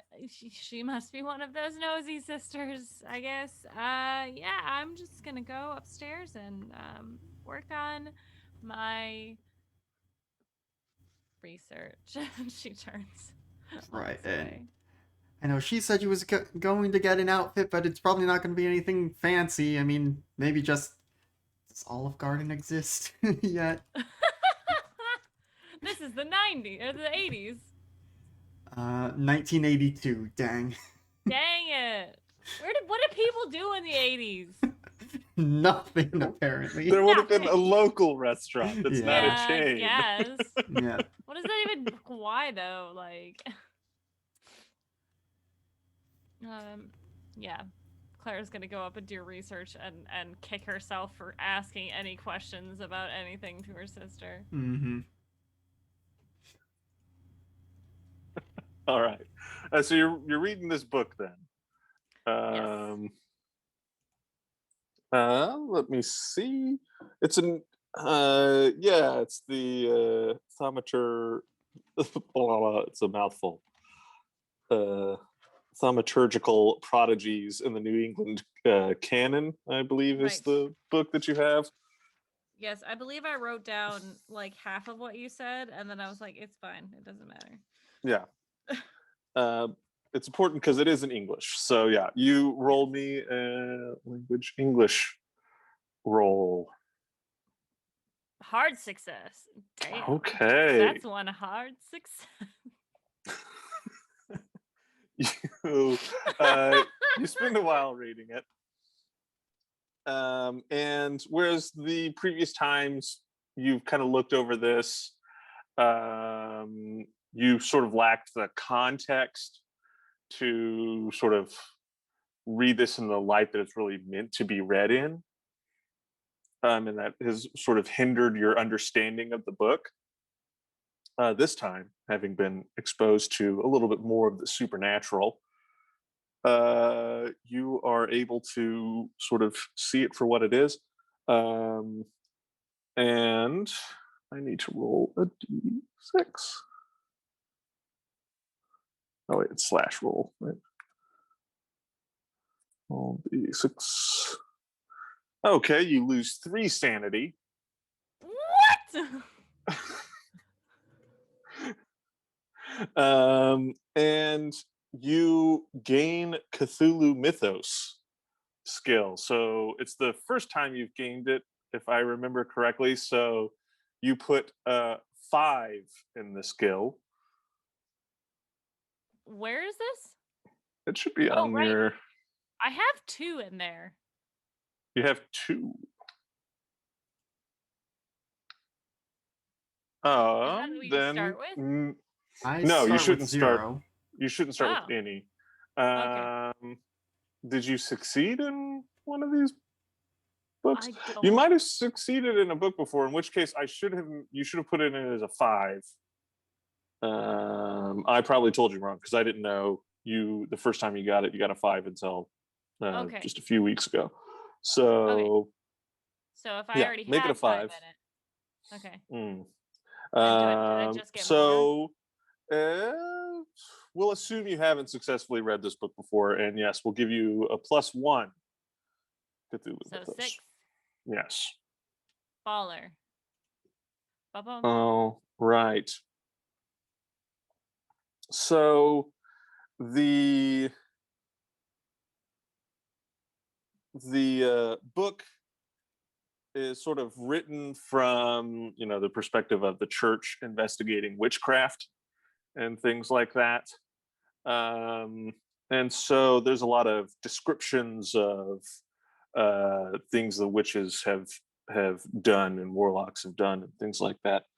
She must be one of those nosy sisters, I guess. Yeah, I'm just gonna go upstairs and work on my research. She turns, Right, walks and away. I know she said she was going to get an outfit, but it's probably not going to be anything fancy. I mean, maybe just does Olive Garden exist yet? This is the 90s or the 80s. 1982. Dang, Dang it. What did people do in the 80s? nothing apparently. There would have been a Nothing. local restaurant that's not a Yeah, Yeah, I chain. guess. yeah, What is that even why though? Like um yeah. Claire's gonna go up and do research and kick herself for asking any questions about anything to her sister. mm-hmm. All right. So you're reading this book then. Yes. Let me see. It's an yeah, it's the thaumatur. It's a mouthful. Uh, Thaumaturgical prodigies in the New England canon, I believe, is Right. the book that you have. Yes, I believe I wrote down like half of what you said, and then I was like, it's fine. It doesn't matter. Yeah. Uh, it's important because it is in English. So yeah, you roll Yes. me a language English roll. Hard success. Damn. Okay. That's one hard success. You you spend a while reading it. And whereas the previous times you've kind of looked over this, you sort of lacked the context to sort of read this in the light that it's really meant to be read in. And that has sort of hindered your understanding of the book. This time, having been exposed to a little bit more of the supernatural, you are able to sort of see it for what it is. Um, and I need to roll a d6. Oh wait, it's slash roll. Right? Roll d6. Okay, you lose 3 sanity. What? And you gain Cthulhu Mythos skill. So it's the first time you've gained it, if I remember correctly. So you put 5 in the skill. Where is this? It should be Oh, on right. your. I have 2 in there. You have 2. Is that what you Then start with? I no, you start with shouldn't start. 0. You shouldn't start Oh. with any. Okay. Did you succeed in one of these books? I don't. You might have succeeded in a book before, in which case you should have put it in as a 5. I probably told you wrong because I didn't know the first time you got a 5 until Okay. just a few weeks ago. So So if I yeah, already make it had a 5. in it. Okay. Mm. And did I just get more? So we'll assume you haven't successfully read this book before, and yes, we'll give you a +1 Cthulhu So Mythos. 6. Yes. Baller. Ba-bum. Oh, right. So the book is sort of written from the perspective of the church investigating witchcraft and things like that. And so there's a lot of descriptions of things the witches have done and warlocks have done and things like that.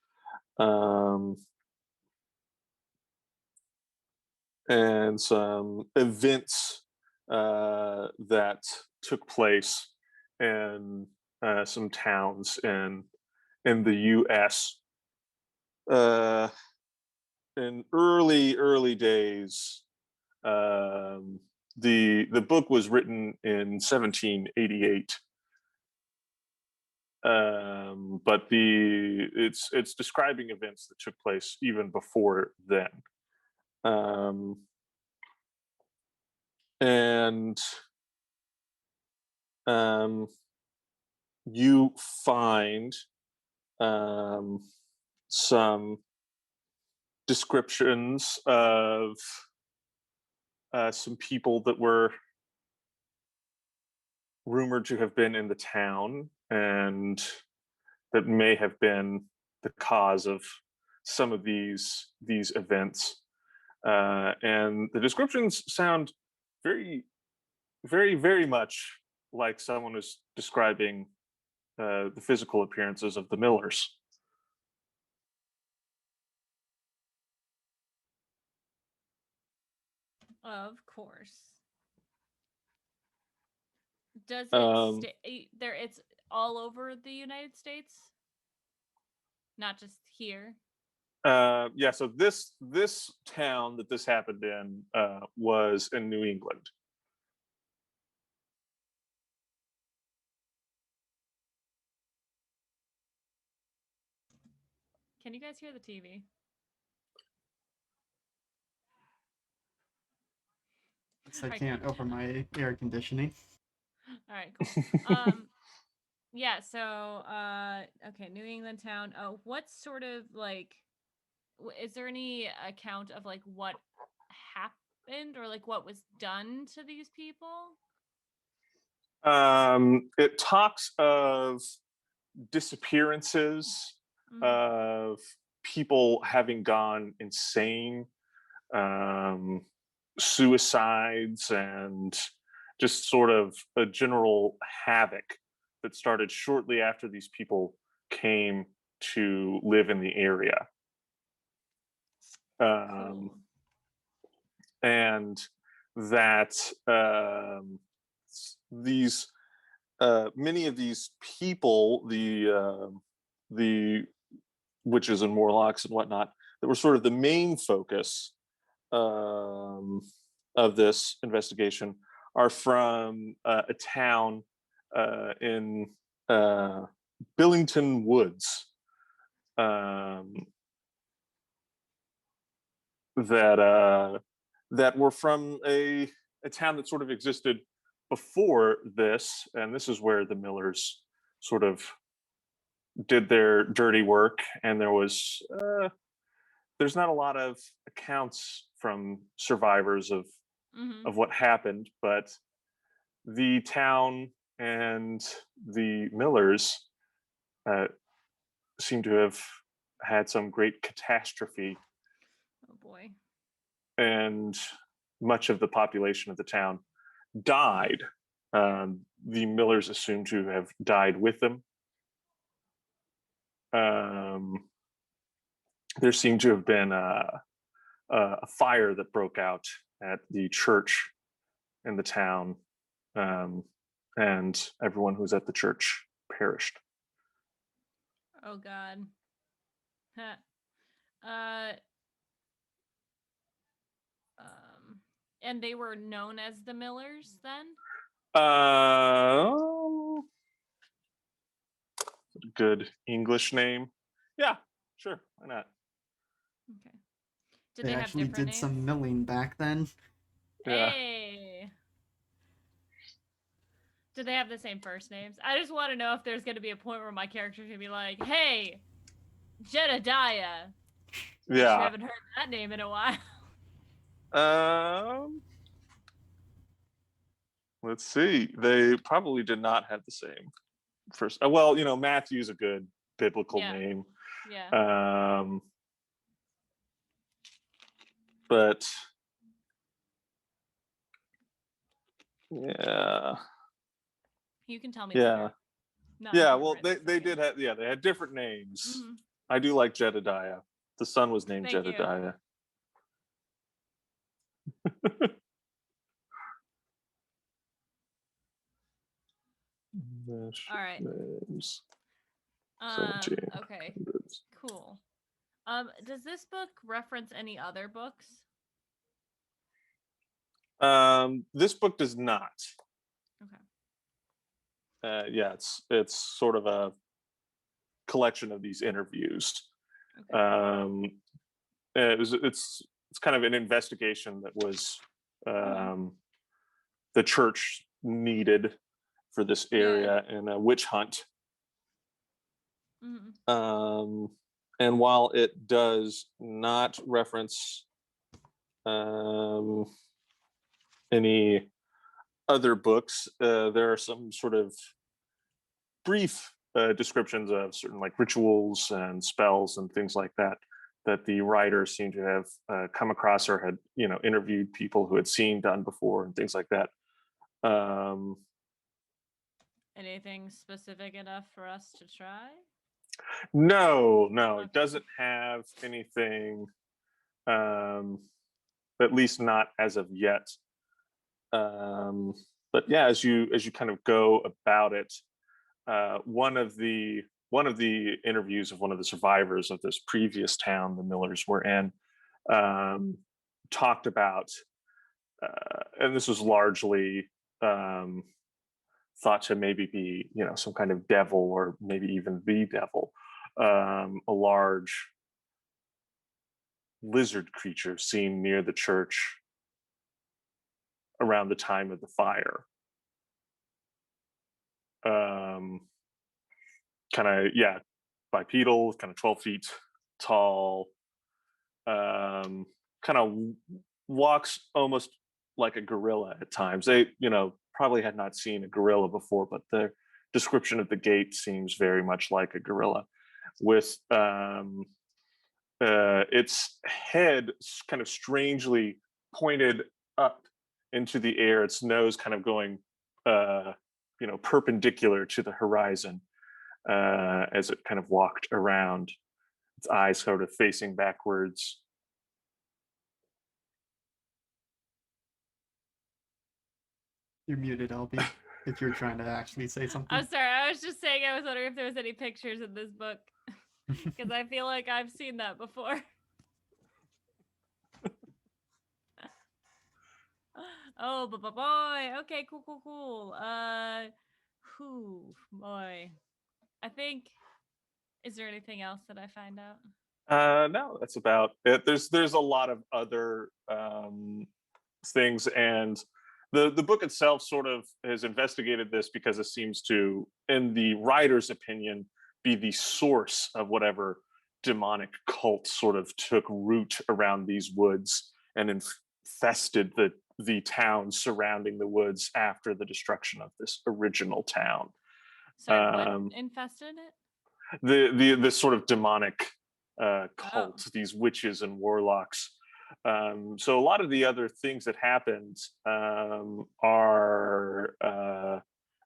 And some events that took place in some towns in the U.S. In early days. The book was written in 1788, but it's describing events that took place even before then. And you find some descriptions of some people that were rumored to have been in the town and that may have been the cause of some of these events. And the descriptions sound very, very, very much like someone was describing the physical appearances of the Millers. Of course. Does Um, it there? It's all over the United States, not just here. Yeah, so this town that this happened in was in New England. Can you guys hear the TV? I can't open my air conditioning. All right, cool. Yeah, so okay, New England town. Oh, what sort of like is there any account of like what happened or like what was done to these people? It talks of disappearances, of people having gone insane, suicides, and just sort of a general havoc that started shortly after these people came to live in the area. Cool. And that these many of these people, the witches and warlocks and whatnot, that were sort of the main focus of this investigation, are from a town in Billington Woods. That that were from a town that sort of existed before this, and this is where the Millers sort of did their dirty work. And there's not a lot of accounts from survivors Mm-hmm. of what happened, but the town and the Millers uh, seem to have had some great catastrophe, Oh boy. and much of the population of the town died. The Millers assumed to have died with them. There seemed to have been a fire that broke out at the church in the town, and everyone who was at the church perished. Oh god. Huh. Uh and they were known as the Millers then? Good English name. Yeah, sure. Why not? Okay. Did They they have actually different did some names? milling back then. Yeah. Hey. Did they have the same first names? I just want to know if there's going to be a point where my character's going to be like, "Hey, Jedediah." Guess you Yeah. haven't heard that name in a while. Let's see. They probably did not have the same first. Well, Matthew's a good biblical Yeah. name. Yeah. But yeah. You can tell me Yeah. later. Not Yeah, important well, right they, this they second. did have, they had different names. Mhm. I do like Jedediah. The son was named Thank you. Jedediah. All right. Names. 17. Okay. Cool. Does this book reference any other books? This book does not. Okay. Yeah, it's sort of a collection of these interviews. Okay. It's kind of an investigation that was the church needed for this area, and a witch hunt. Mm-hmm. And while it does not reference any other books, there are some sort of brief descriptions of certain like rituals and spells and things like that the writers seem to have come across or had interviewed people who had seen done before and things like that. Anything specific enough for us to try? No, Okay. it doesn't have anything, at least not as of yet. But yeah, as you kind of go about it, one of the interviews of one of the survivors of this previous town the Millers were in talked about, and this was largely thought to maybe be some kind of devil, or maybe even the devil, a large lizard creature seen near the church around the time of the fire. Kind of, bipedal, kind of 12 feet tall, kind of walks almost like a gorilla at times. They probably had not seen a gorilla before, but the description of the gait seems very much like a gorilla, with its head kind of strangely pointed up into the air, its nose kind of going perpendicular to the horizon as it kind of walked around, its eyes sort of facing backwards. You're muted, LB, if you're trying to actually say something. I'm sorry. I was just saying I was wondering if there was any pictures in this book. Because I feel like I've seen that before. Oh, boy. Okay, cool. Boy. I think. Is there anything else that I find out? No, that's about it. There's a lot of other things, and the book itself sort of has investigated this because it seems to, in the writer's opinion, be the source of whatever demonic cult sort of took root around these woods and infested the town surrounding the woods after the destruction of this original town. Sorry, what infested it? The sort of demonic cult, these witches and warlocks. So a lot of the other things that happened are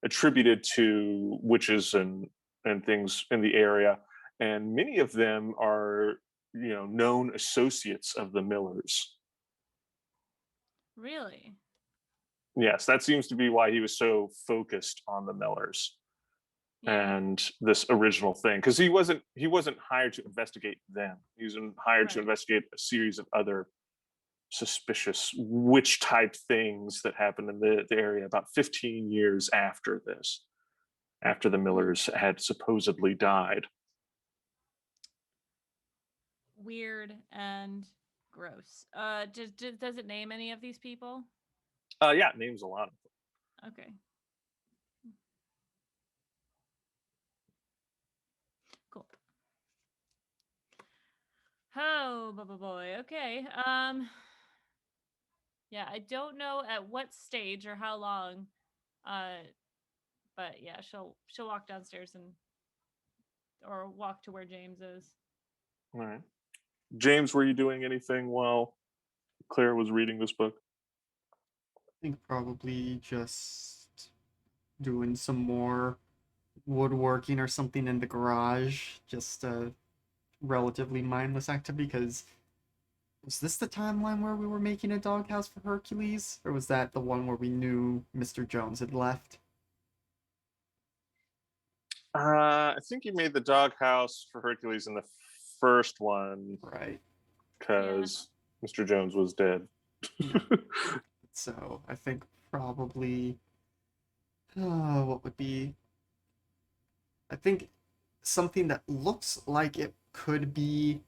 attributed to witches and things in the area, and many of them are, known associates of the Millers. Really? Yes, that seems to be why he was so focused on the Millers and this original thing, because he wasn't hired to investigate them. He was hired to investigate a series of other suspicious witch type things that happened in the area about 15 years after this, after the Millers had supposedly died. Weird and gross. Does it name any of these people? Yeah, it names a lot of them. Okay. Cool. Oh, boy. Okay. Yeah, I don't know at what stage or how long. But yeah, she'll walk downstairs or walk to where James is. All right. James, were you doing anything while Claire was reading this book? I think probably just doing some more woodworking or something in the garage. Just a relatively mindless activity, because was this the timeline where we were making a doghouse for Hercules? Or was that the one where we knew Mr. Jones had left? I think you made the doghouse for Hercules in the first one. Right. Because Mr. Jones was dead. So I think probably what would be, I think something that looks like it could be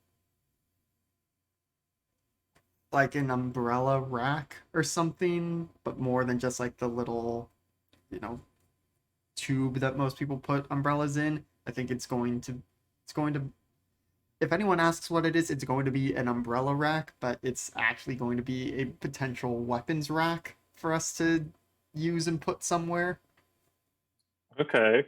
like an umbrella rack or something, but more than just like the little, tube that most people put umbrellas in. I think it's going to if anyone asks what it is, it's going to be an umbrella rack, but it's actually going to be a potential weapons rack for us to use and put somewhere. Okay.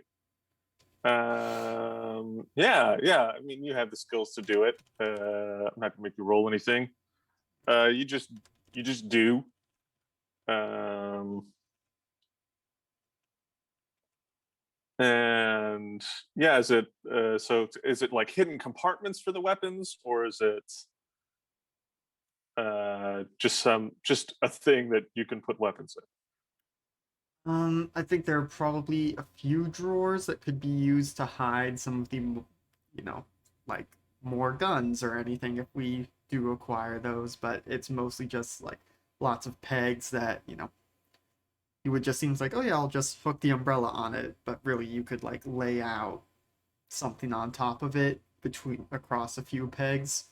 Yeah. I mean, you have the skills to do it. I'm not gonna make you roll anything. You just do. And yeah, is it is it like hidden compartments for the weapons, or is it just a thing that you can put weapons in? I think there are probably a few drawers that could be used to hide some of the, like more guns or anything if we do acquire those, but it's mostly just like lots of pegs that, you would just seems like, oh yeah, I'll just hook the umbrella on it, but really you could like lay out something on top of it across a few pegs.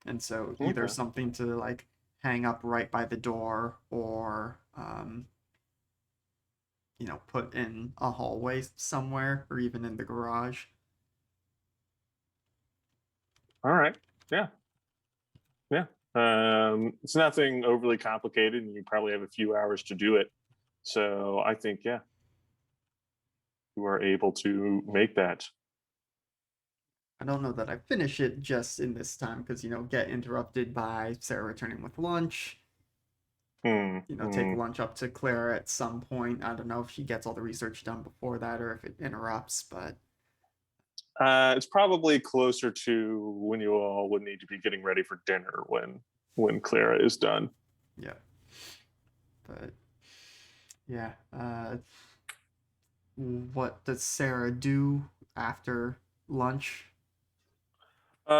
And so either something to like hang up right by the door, or put in a hallway somewhere, or even in the garage. All right. Yeah. It's nothing overly complicated, and you probably have a few hours to do it. So I think, you are able to make that. I don't know that I finish it just in this time, because get interrupted by Sarah returning with lunch. Take lunch up to Clara at some point. I don't know if she gets all the research done before that or if it interrupts, but it's probably closer to when you all would need to be getting ready for dinner when Clara is done. Yeah. But yeah, what does Sarah do after lunch?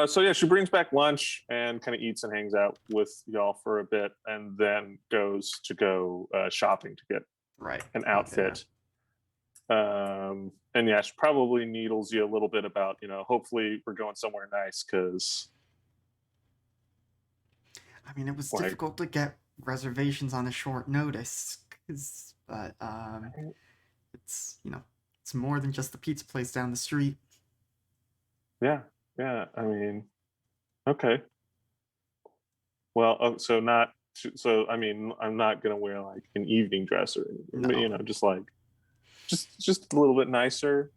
She brings back lunch and kind of eats and hangs out with y'all for a bit, and then goes to go shopping to get an outfit. And she probably needles you a little bit about, hopefully we're going somewhere nice, because I mean, it was Like, difficult to get reservations on a short notice, but it's it's more than just the pizza place down the street. yeah, yeah. I mean, okay. Well, so not so. I mean, I'm not gonna wear like an evening dress or anything, but No, just like just a little bit nicer.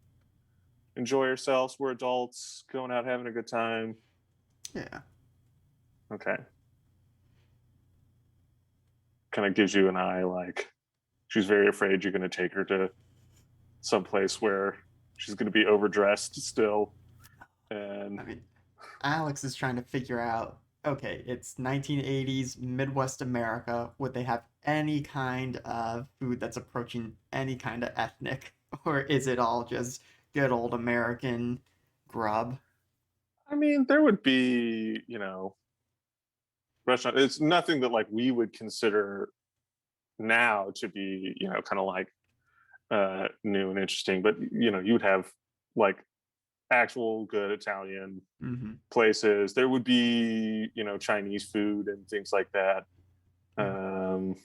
Enjoy yourselves. We're adults, going out having a good time. yeah, Okay. Kind of gives you an eye, like she's very afraid you're gonna take her to some place where she's gonna be overdressed still, and I mean, Alex is trying to figure out. Okay, it's 1980s Midwest America. Would they have any kind of food that's approaching any kind of ethnic, or is it all just good old American grub? I mean, there would be, restaurant. It's nothing that like we would consider now to be, kind of like new and interesting. But you would have like actual good Italian Mm-hmm. places. There would be, Chinese food and things like that. Um,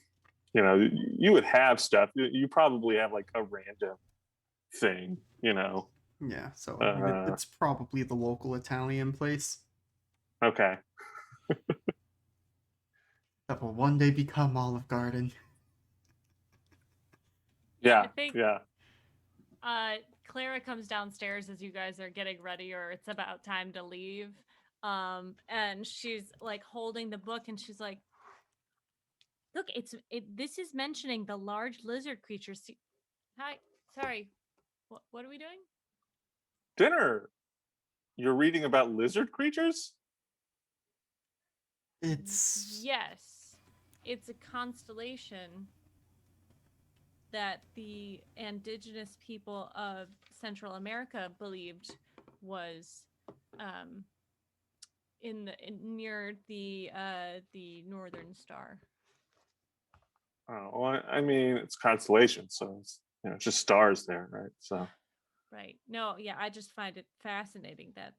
you would have stuff. You probably have like a random thing. Yeah, so I mean, Uh, it's probably the local Italian place okay. that will one day become Olive Garden. I Yeah. think Yeah. Clara comes downstairs as you guys are getting ready or it's about time to leave. And she's like holding the book and she's like, "Look, this is mentioning the large lizard creatures." Hi, sorry. What are we doing? Dinner. You're reading about lizard creatures? It's Yes. It's a constellation that the indigenous people of Central America believed was um near the northern star. Oh, well, I mean, it's constellation, so it's just stars there, right? So Right. No, yeah, I just find it fascinating that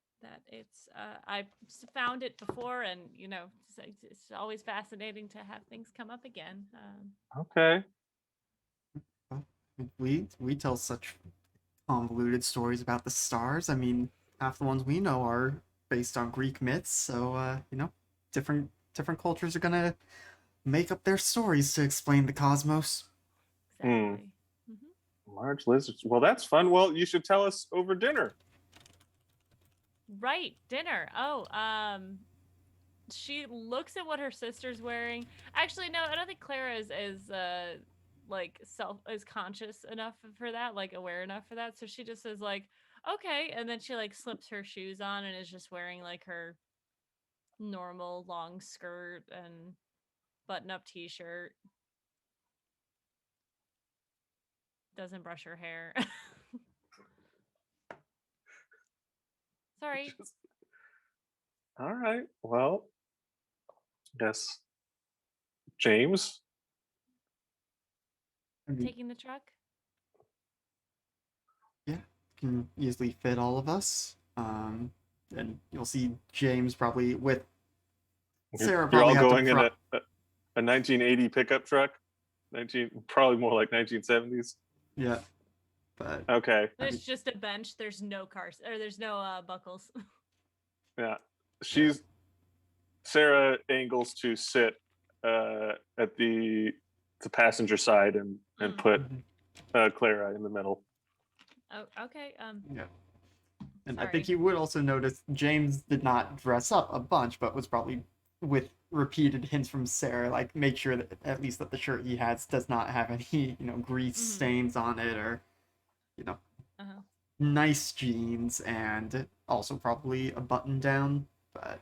it's I've found it before, and it's always fascinating to have things come up again. okay. well, we tell such convoluted stories about the stars. I mean, half the ones we know are based on Greek myths, so different cultures are gonna make up their stories to explain the cosmos. Hmm. Exactly. Hmm. Large lizards. Well, that's fun. Well, you should tell us over dinner. Right, dinner. Oh, she looks at what her sister's wearing. Actually, no, I don't think Clara is like is conscious enough for that, like aware enough for that. So she just is like, okay, and then she like slips her shoes on and is just wearing like her normal long skirt and button up t-shirt. Doesn't brush her hair. Sorry, Just- All right. Well, yes. James. I mean, taking the truck. yeah, can easily fit all of us. And you'll see James probably with Sarah You're probably all have to going in a 1980 pickup truck. Probably more like 1970s. yeah, but Okay. I There's mean, just a bench. There's no cars, or there's no buckles. Yeah. yeah, She's Sarah angles to sit at the passenger side and put mhm, Clara in the middle. Oh, okay. yeah. And I think Sorry. you would also notice James did not dress up a bunch, but was probably with repeated hints from Sarah, like make sure that at least that the shirt he has does not have any, grease Mm-hmm. stains on it, or you know, Uh-huh. nice jeans, and also probably a button down. But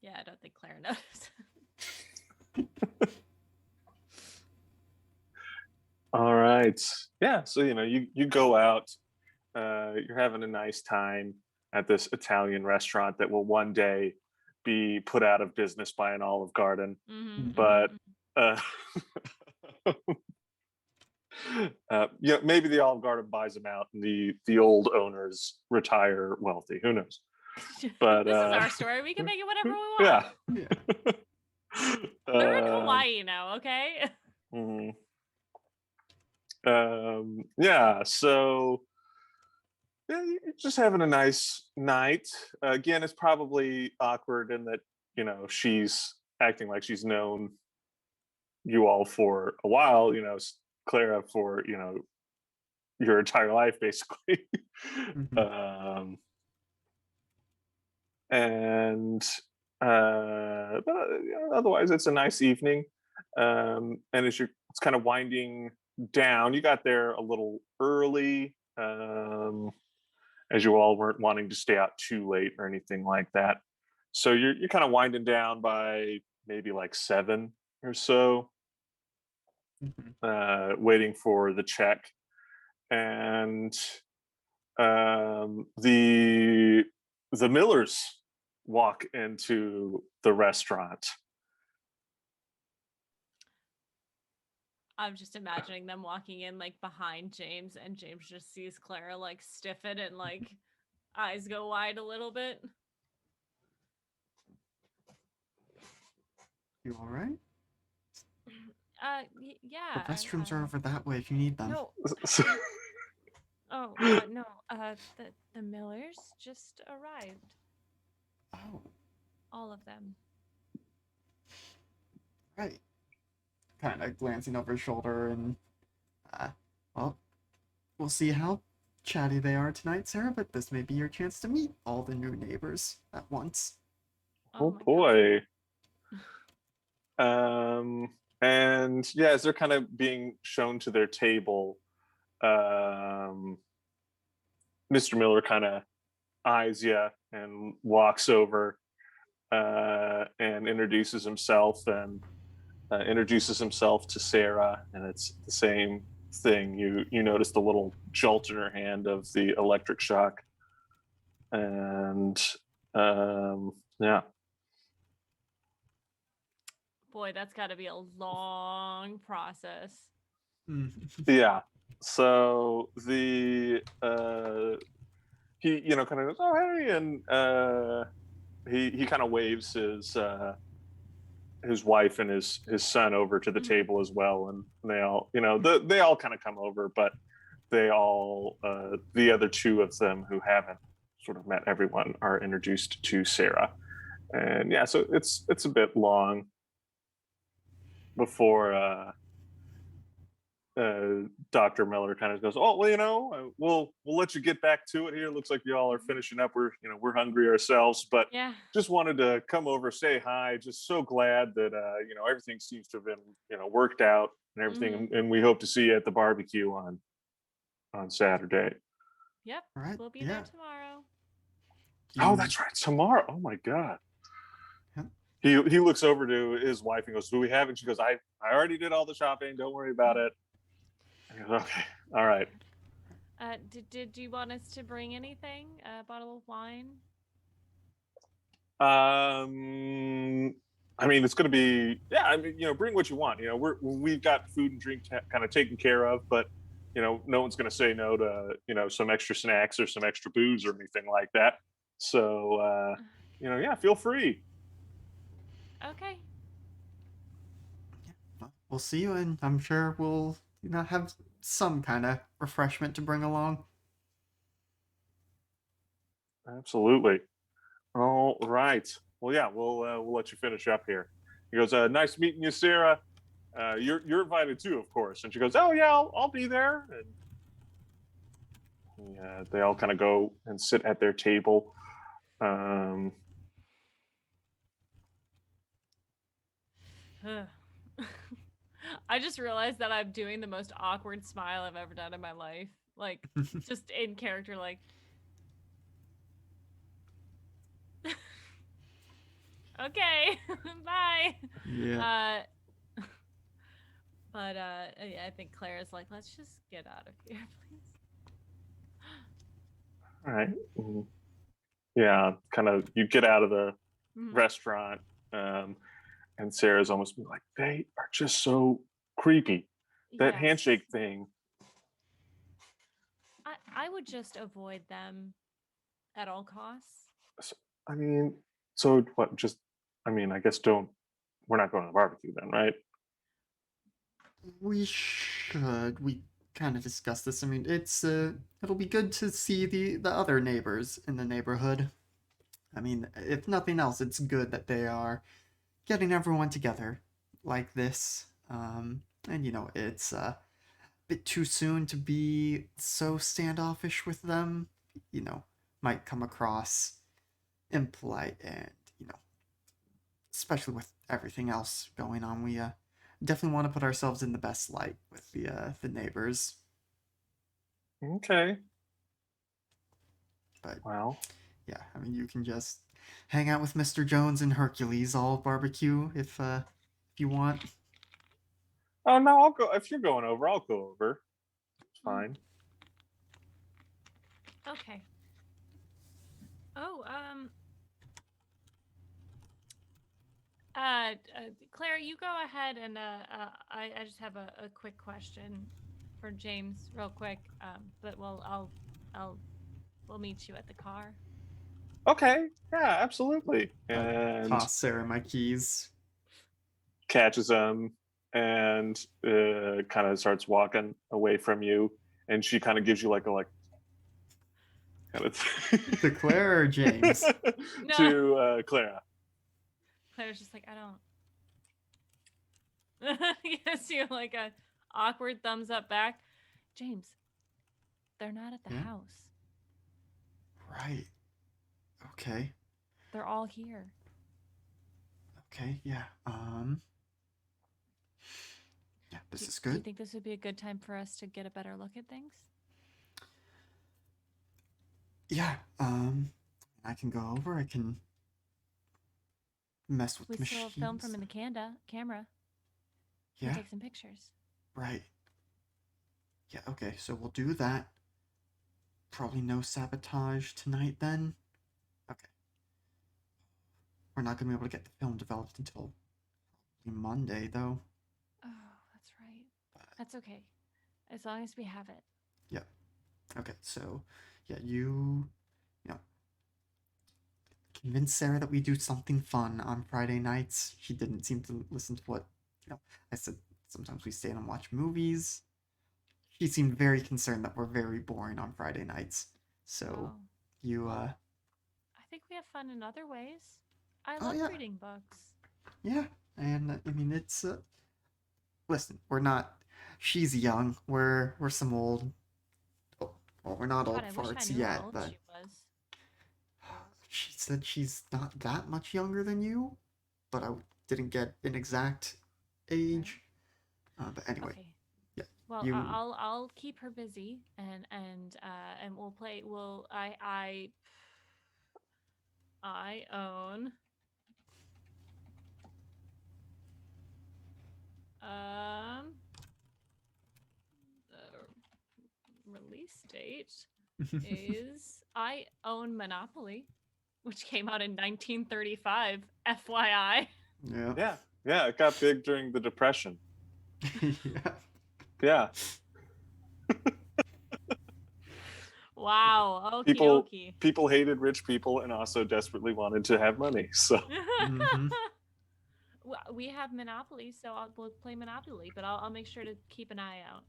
Yeah, I don't think Claire knows. All right. Yeah. So you go out. You're having a nice time at this Italian restaurant that will one day be put out of business by an Olive Garden. Mm-hmm, But mm-hmm. uh, maybe the Olive Garden buys them out, and the old owners retire wealthy. Who knows? But this is our story. We can make it whatever we want. Yeah. They're in Hawaii now, okay? Mhm. Yeah, so yeah, you're just having a nice night. Again, it's probably awkward in that, she's acting like she's known you all for a while, Clara for, your entire life, basically. Mhm. And but otherwise, it's a nice evening. And it's kind of winding down. You got there a little early, as you all weren't wanting to stay out too late or anything like that. So you're kind of winding down by maybe like 7 or so, Mhm. waiting for the check. And the Millers walk into the restaurant. I'm just imagining them walking in like behind James, and James just sees Clara like stiffen and like eyes go wide a little bit. You all right? Yeah. The restrooms are over that way if you need them. No. Oh, no. The Millers just arrived. Oh, All of them. right. Kind of glancing over his shoulder and, uh, well, we'll see how chatty they are tonight, Sarah, but this may be your chance to meet all the new neighbors at once. Oh my boy. And yeah, as they're kind of being shown to their table, Mr. Miller kind of eyes you and walks over, and introduces himself to Sarah, and it's the same thing. You notice the little jolt in her hand of the electric shock, and yeah. Boy, that's got to be a long process. Yeah. So he kind of goes, oh hey, and he kind of waves his wife and his son over to the Mhm. table as well, and they all they all kind of come over, but they all the other two of them who haven't sort of met everyone are introduced to Sarah. And yeah, so it's a bit long before Dr. Miller kind of goes, oh well, we'll let you get back to it here. Looks like y'all are finishing up. We're hungry ourselves, but Yeah. just wanted to come over, say hi. Just so glad that everything seems to have been worked out and everything, and we hope to see you at the barbecue on Saturday. Yep. Right? We'll be Yeah. there tomorrow. Oh, that's right, tomorrow. Oh my god. Yeah. He looks over to his wife and goes, "Do we have it?" She goes, "I already did all the shopping. Don't worry about it." And he goes, "Okay, all right." Did you want us to bring anything? A bottle of wine? I mean, it's going to be, yeah. I mean, bring what you want. We've got food and drink kind of taken care of, but no one's going to say no to some extra snacks or some extra booze or anything like that. So yeah, feel free. Okay. Well, we'll see you, and I'm sure we'll have some kind of refreshment to bring along. Absolutely. All right. Well, yeah, we'll let you finish up here. He goes, "Nice meeting you, Sarah. You're invited too, of course." And she goes, "Oh yeah, I'll be there." And they all kind of go and sit at their table. Um, I just realized that I'm doing the most awkward smile I've ever done in my life. Like, just in character, like. Okay, bye. Yeah. But yeah, I think Clara's like, let's just get out of here, please. all right. Yeah, kind of. You get out of the Mhm. restaurant, and Sarah's almost like, "They are just so creepy. That Yes. handshake thing." I would just avoid them at all costs. I mean, so what? Just, I mean, I guess don't. We're not going to the barbecue then, right? We should. We kind of discussed this. I mean, it'll be good to see the other neighbors in the neighborhood. I mean, if nothing else, it's good that they are getting everyone together like this. And it's a bit too soon to be so standoffish with them. You know, might come across impolite, and especially with everything else going on, we definitely want to put ourselves in the best light with the neighbors. Okay. But Well, yeah, I mean, you can just hang out with Mr. Jones and Hercules all barbecue if you want. oh no, I'll go. If you're going over, I'll go over. It's fine. Okay. Oh, Claire, you go ahead and I just have a quick question for James, real quick. But we'll meet you at the car. Okay. Yeah, absolutely. I And toss Sarah my keys. catches him and kind of starts walking away from you, and she kind of gives you like a kind of To Claire or James? No. to Clara. Claire's just like, I don't. Gives you like a awkward thumbs up back. James, they're not at the Yeah? house. Right. Okay. They're all here. Okay. Yeah. Yeah. This is Do you good. think this would be a good time for us to get a better look at things? Yeah. I can go over. I can mess with We the still have film from in the camera. Yeah. We'll take some pictures. Right. Yeah. Okay. So we'll do that. Probably no sabotage tonight then. Okay. We're not gonna be able to get the film developed until Monday though. Oh, that's right. That's okay. As long as we have it. Yeah. Okay. So yeah, you know convince Sarah that we do something fun on Friday nights. She didn't seem to listen to what I said. Sometimes we stay and watch movies. She seemed very concerned that we're very boring on Friday nights. So Oh. you I think we have fun in other ways. I oh love yeah. reading books. Yeah. And I mean it's listen, we're not she's young. We're some old oh, well, we're not God, old I wish I farts knew how yet, old but she was. she said she's not that much younger than you, but I didn't get an exact age. But anyway, Okay. yeah, Well, you I'll keep her busy and we'll play. I own the release date is I own Monopoly, which came out in 1935. FYI. yeah. Yeah, it got big during the Depression. Yeah. Yeah. Wow. Okie People dokie. people hated rich people and also desperately wanted to have money. So Mm-hmm. We have Monopoly, so we'll play Monopoly, but I'll make sure to keep an eye out.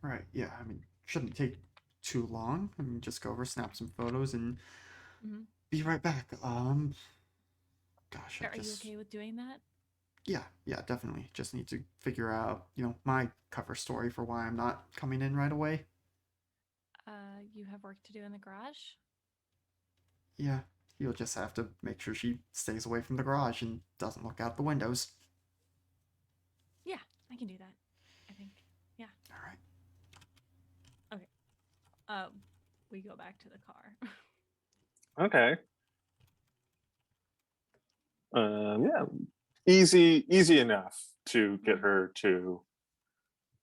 Right. Yeah. I mean, shouldn't take too long. I mean, just go over, snap some photos, and be right back. Gosh, Are you okay with doing that? yeah, definitely. Just need to figure out, my cover story for why I'm not coming in right away. You have work to do in the garage? Yeah, you'll just have to make sure she stays away from the garage and doesn't look out the windows. Yeah, I can do that. I think. Yeah. All right. Okay. We go back to the car. okay. Yeah, easy enough to get her to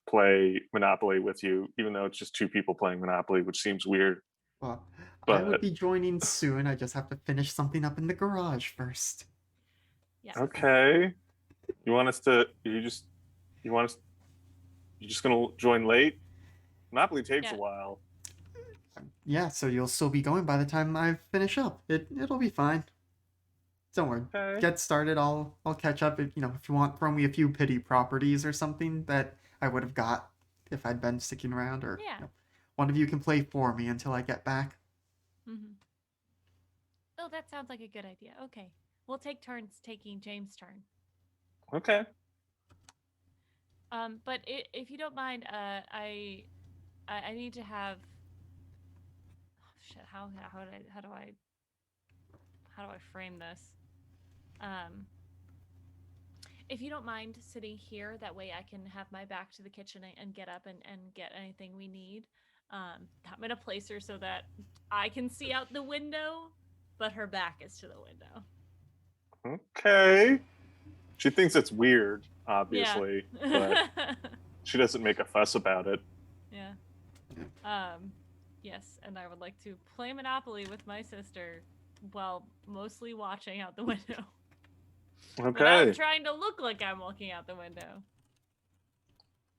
play Monopoly with you, even though it's just two people playing Monopoly, which seems weird. Well, I would But be joining soon. I just have to finish something up in the garage first. Yes. okay, you want us to? You want us? You're just gonna join late? Monopoly takes Yeah. a while. yeah, so you'll still be going by the time I finish up. It'll be fine. Don't worry. Okay. Get started. I'll catch up. If you want, throw me a few pity properties or something that I would have got if I'd been sticking around, or Yeah. one of you can play for me until I get back. Oh, that sounds like a good idea. Okay. We'll take turns taking James' turn. Okay. But if you don't mind, I need to have. Oh, shit. How do I frame this? Um, if you don't mind sitting here, that way I can have my back to the kitchen and get up and get anything we need. I'm gonna place her so that I can see out the window, but her back is to the window. Okay. She thinks it's weird, Yeah. obviously, but she doesn't make a fuss about it. Yeah. Yes, and I would like to play Monopoly with my sister while mostly watching out the window. Okay. Without trying to look like I'm looking out the window.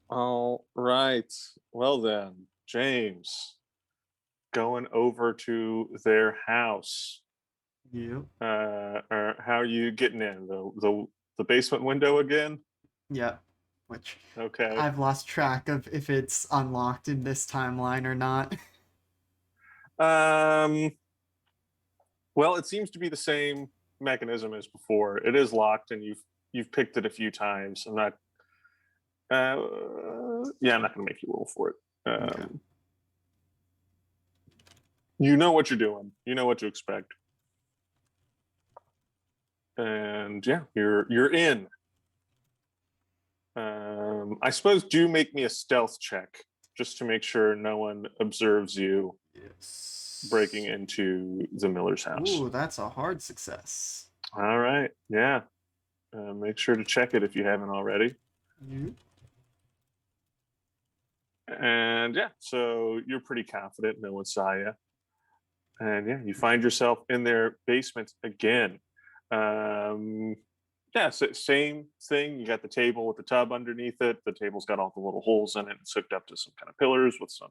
All right. Well then, James, going over to their house. You. Or how are you getting in? The basement window again? Yeah. Which Okay. I've lost track of if it's unlocked in this timeline or not. Well, it seems to be the same mechanism as before. It is locked, and you've picked it a few times. I'm not. Yeah, I'm not going to make you roll for it. Okay. You know what you're doing. You know what to expect. And yeah, you're in. I suppose do make me a stealth check just to make sure no one observes you Yes. breaking into the Miller's house. Ooh, that's a hard success. All right. Yeah. Make sure to check it if you haven't already. You. And yeah, so you're pretty confident no one saw you. And yeah, you find yourself in their basement again. Yeah, so same thing. You got the table with the tub underneath it. The table's got all the little holes in it. It's hooked up to some kind of pillars with some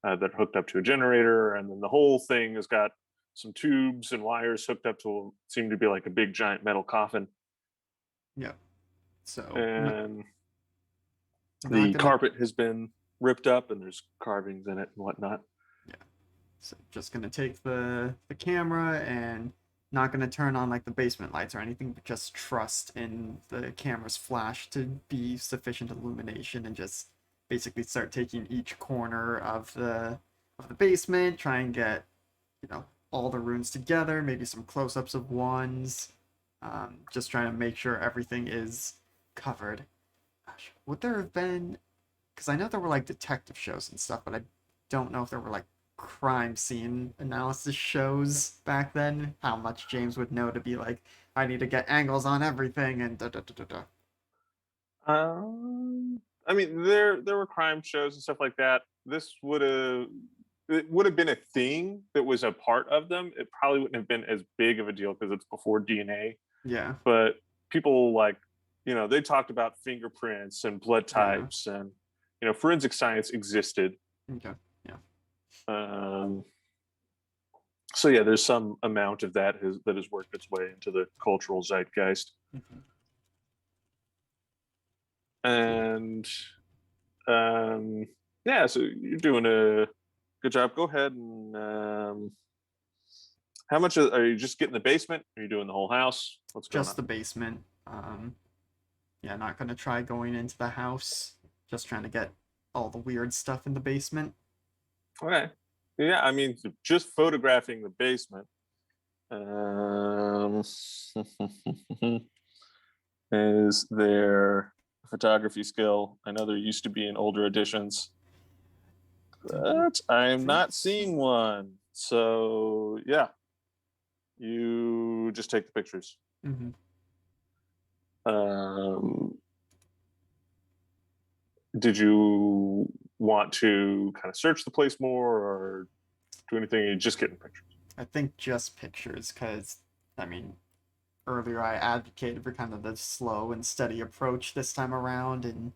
that are hooked up to a generator. And then the whole thing has got some tubes and wires hooked up to seem to be like a big giant metal coffin. Yeah. So. And the carpet has been ripped up and there's carvings in it and whatnot. Yeah. So just gonna take the camera and not gonna turn on like the basement lights or anything, but just trust in the camera's flash to be sufficient illumination and just basically start taking each corner of the basement, try and get all the runes together, maybe some close-ups of ones, just trying to make sure everything is covered. Gosh, would there have been? Because I know there were like detective shows and stuff, but I don't know if there were like crime scene analysis shows back then. How much James would know to be like, I need to get angles on everything and da da da da da. I mean, there were crime shows and stuff like that. This would have been a thing that was a part of them. It probably wouldn't have been as big of a deal because it's before DNA. Yeah. But people like, they talked about fingerprints and blood types, and forensic science existed. Okay. Yeah. So yeah, there's some amount of that has worked its way into the cultural zeitgeist. Mm-hmm. And yeah, so you're doing a good job. Go ahead and how much are you just getting the basement? Are you doing the whole house? What's going on? Just the basement. Yeah, not gonna try going into the house. Just trying to get all the weird stuff in the basement. Okay. Yeah, I mean, just photographing the basement. Is there photography skill? I know there used to be in older editions, but I'm not seeing one. So yeah, you just take the pictures. Mm-hmm. Did you want to kind of search the place more or do anything? You're just getting pictures. I think just pictures, because I mean, earlier I advocated for kind of the slow and steady approach this time around, and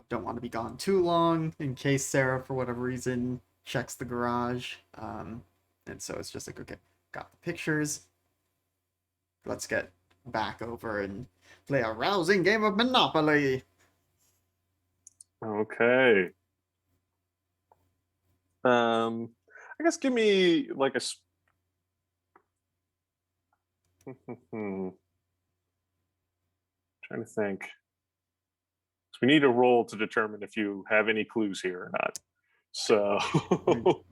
don't want to be gone too long in case Sarah, for whatever reason, checks the garage. And so it's just like, okay, got the pictures. Let's get back over and play a rousing game of Monopoly. Okay. I guess give me like a. Trying to think. So we need a roll to determine if you have any clues here or not. So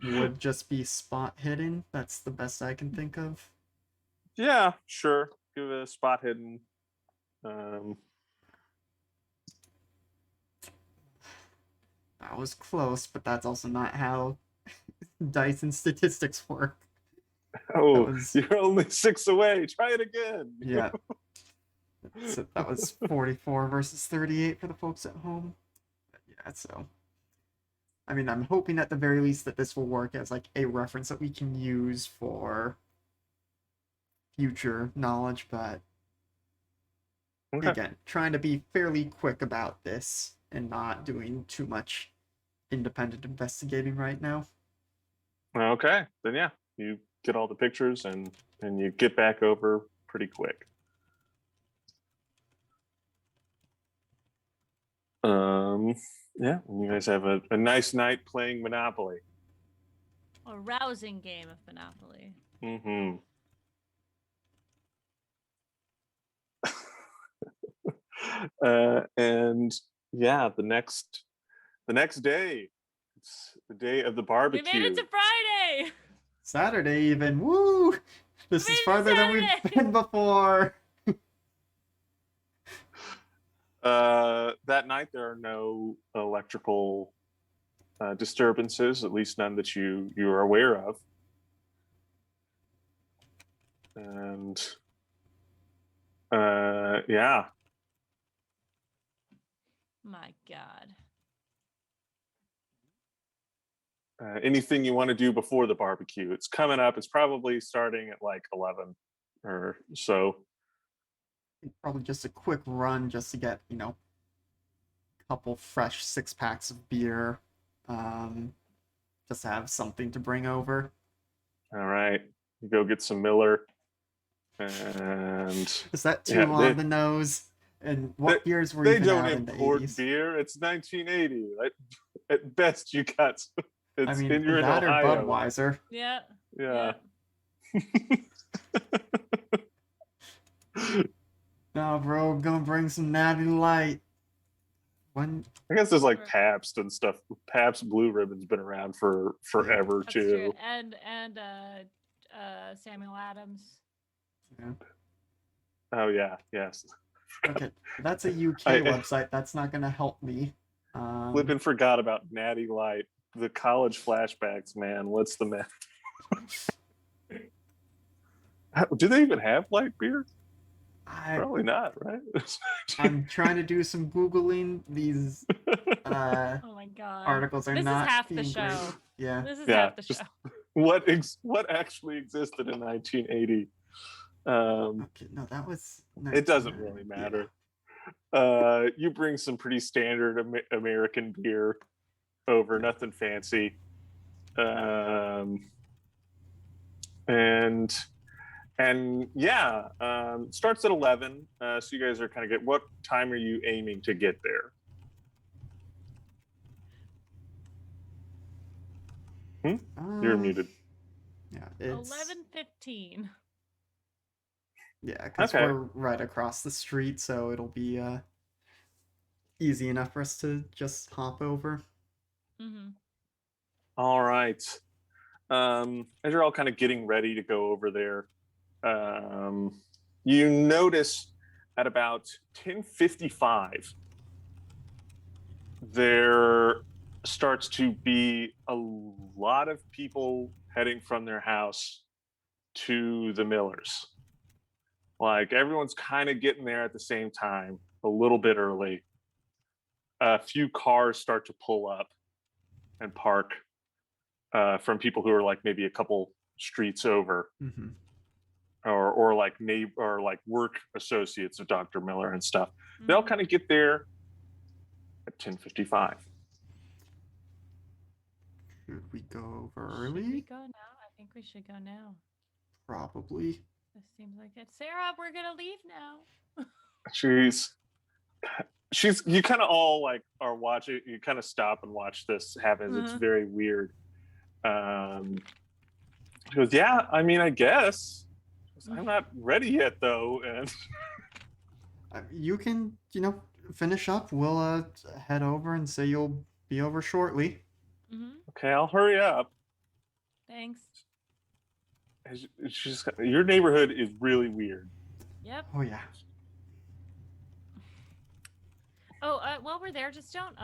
Would just be spot hidden. That's the best I can think of. yeah, sure. Give it a spot hidden. That was close, but that's also not how dice and statistics work. Oh, was- you're only 6 away. Try it again. Yeah. So that was 44 versus 38 for the folks at home. But yeah, so I mean, I'm hoping at the very least that this will work as like a reference that we can use for future knowledge, but Okay. again, trying to be fairly quick about this and not doing too much independent investigating right now. Okay. Then yeah, you get all the pictures and you get back over pretty quick. Yeah, you guys have a nice night playing Monopoly. A rousing game of Monopoly. Mm-hmm. And yeah, the next day, it's the day of the We barbecue. made it to Friday. Saturday even. Woo! This Made is it farther than we've Saturday! been before. That night there are no electrical disturbances, at least none that you are aware of. And yeah, My God. anything you want to do before the barbecue? It's coming up. It's probably starting at like 11 or so. Probably just a quick run just to get, a couple fresh 6-packs of beer. Just to have something to bring over. All right, you go get some Miller. And Is that too on the nose? And what beers were they even don't out in the import 80s? beer. It's 1980. At best, you got. I mean, and you're in that or Ohio. Budweiser. Yeah. Yeah. No, bro, I'm gonna bring some Natty Light. When I guess there's like Or- Pabst and stuff. Pabst Blue Ribbon's been around for forever That's too. true. And Samuel Adams. yeah. Oh yeah, yes. Okay, that's a UK I- website. That's not gonna help me. Flippin' forgot about Natty Light. The college flashbacks, man. What's the man? Do they even have light beer? Probably not, right? I'm trying to do some googling. These Oh my God. articles are This is not half the being great. show. Yeah. This is Yeah, half the just- show. what actually existed in 1980? Okay, no, that was. It doesn't 1990. really Yeah. matter. You bring some pretty standard American beer over, nothing fancy. And yeah, starts at 11. So you guys are kind of what time are you aiming to get there? You're muted. Yeah, it's 11:15. Yeah, because Okay. we're right across the street, so it'll be easy enough for us to just hop over. Mm-hmm. All right. As you're all kind of getting ready to go over there, you notice at about 10:55 there starts to be a lot of people heading from their house to the Millers. Like everyone's kind of getting there at the same time, a little bit early. A few cars start to pull up and park from people who are like maybe a couple streets over, Mm-hmm. or like neighbor or like work associates of Dr. Miller and stuff. They all kind of get there at 10:55. Should we go over Should we early? go now? I think we should go now. Probably. This seems like it. Sarah, we're gonna leave now. She's you kind of all like are watching. You kind of stop and watch this happen. It's very weird. She goes, yeah, I mean, I guess. She goes, I'm not ready yet, though. And You can, finish up. We'll head over and say you'll be over shortly. okay, I'll hurry up. Thanks. She's your neighborhood is really weird. Yep. Oh yeah. Oh, while we're there, just don't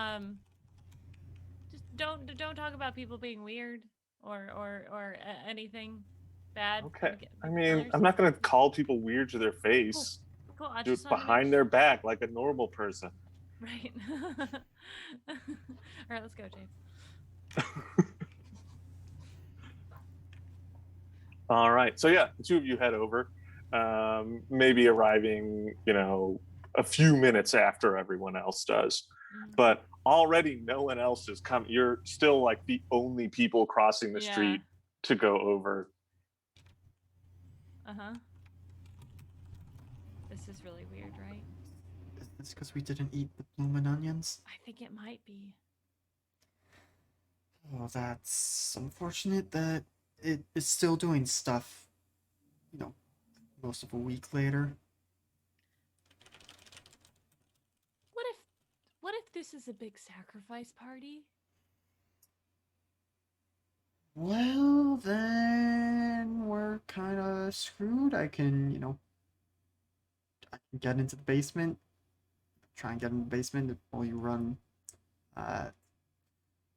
talk about people being weird or anything bad. Okay. I mean, I'm not gonna call people weird to their face. Cool. I Do just it wanna make behind their back like a normal person. Right. All right, let's go, James. All right. So yeah, the two of you head over. Maybe arriving, a few minutes after everyone else does. But already no one else has come. You're still like the only people crossing the street to go over. This is really weird, right? Is this because we didn't eat the bloomin' onions? I think it might be. Oh, that's unfortunate that it is still doing stuff, most of a week later. What if this is a big sacrifice party? Well, then we're kind of screwed. I can get into the basement, try and get in the basement while you run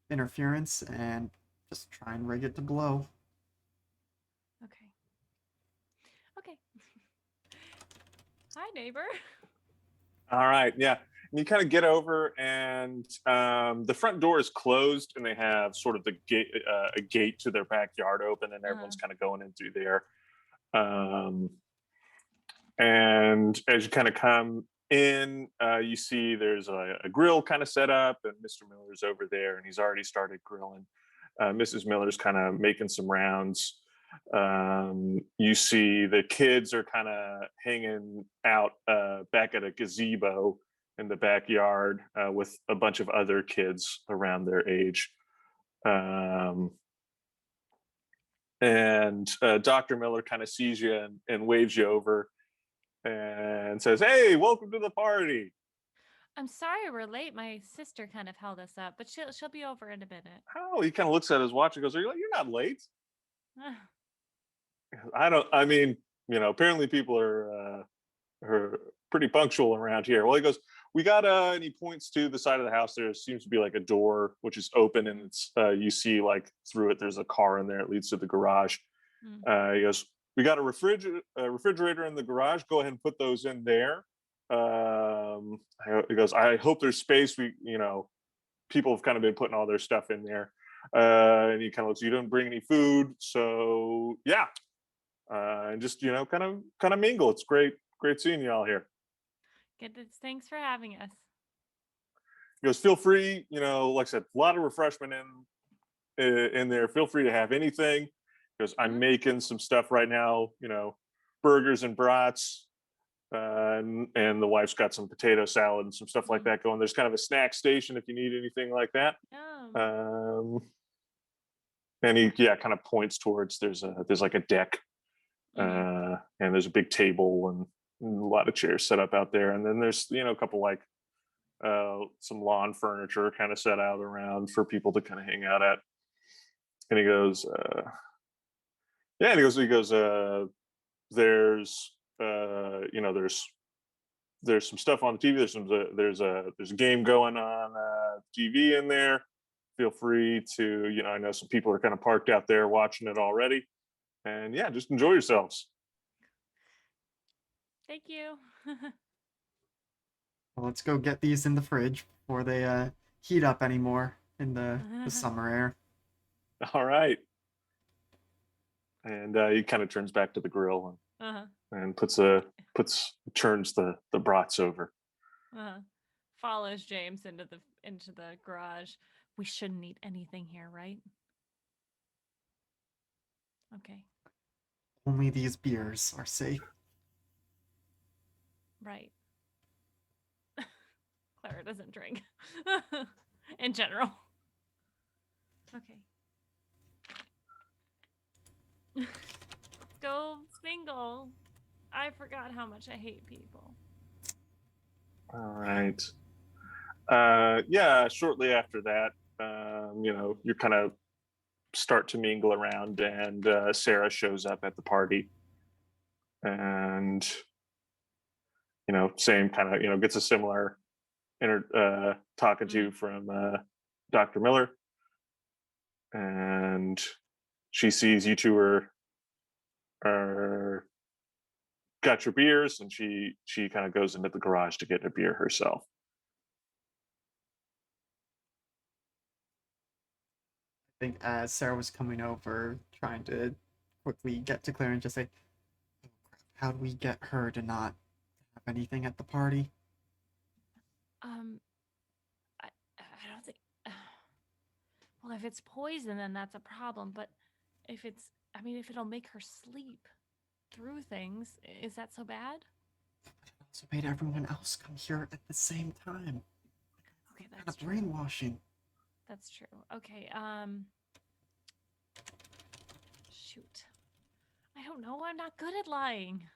interference and just try and rig it to blow. Okay. Hi, neighbor. All right. Yeah. And you kind of get over, and the front door is closed, and they have sort of the gate, a gate to their backyard open, and everyone's kind of going in through there. And as you kind of come in, you see there's a grill kind of set up, and Mr. Miller's over there, and he's already started grilling. Mrs. Miller's kind of making some rounds. You see the kids are kind of hanging out back at a gazebo in the backyard with a bunch of other kids around their age. And Dr. Miller kind of sees you and waves you over and says, hey, welcome to the party. I'm sorry we're late. My sister kind of held us up, but she'll be over in a minute. Oh, he kind of looks at his watch and goes, you're not late. Apparently people are pretty punctual around here. Well, he goes, we got, and he points to the side of the house. There seems to be like a door, which is open, and it's, you see like through it, there's a car in there. It leads to the garage. He goes, we got a refrigerator in the garage. Go ahead and put those in there. He goes, I hope there's space. People have kind of been putting all their stuff in there. And he kind of looks, you didn't bring any food. So yeah. And just, kind of mingle. It's great seeing you all here. Good. Thanks for having us. He goes, feel free, like I said, a lot of refreshment in there. Feel free to have anything. He goes, I'm making some stuff right now, burgers and brats. And the wife's got some potato salad and some stuff like that going. There's kind of a snack station if you need anything like that. And he kind of points towards there's like a deck, and there's a big table and a lot of chairs set up out there, and then there's a couple like some lawn furniture kind of set out around for people to kind of hang out at. And he goes, there's some stuff on the TV. There's a game going on TV in there. Feel free to, I know some people are kind of parked out there watching it already, and just enjoy yourselves. Thank you. Well, let's go get these in the fridge before they heat up anymore in the summer air. All right. And he kind of turns back to the grill and turns the brats over. Follows James into the garage. We shouldn't eat anything here, right? Okay. Only these beers are safe. Right. Clara doesn't drink. In general. Okay. Go single. I forgot how much I hate people. All right. Yeah, shortly after that, you kind of start to mingle around, and Sarah shows up at the party, and same kind of gets a similar talking to from Dr. Miller, and she sees you two are got your beers, and she kind of goes into the garage to get a beer herself. I think as Sarah was coming over, trying to quickly get to Claire and just say, "Oh, crap, how do we get her to not have anything at the party?" I don't think. Well, if it's poison, then that's a problem. But if it's, I mean, if it'll make her sleep through things, is that so bad? But it also made everyone else come here at the same time. Okay, Kind that's of true. brainwashing. That's true. Okay, shoot. I don't know. I'm not good at lying.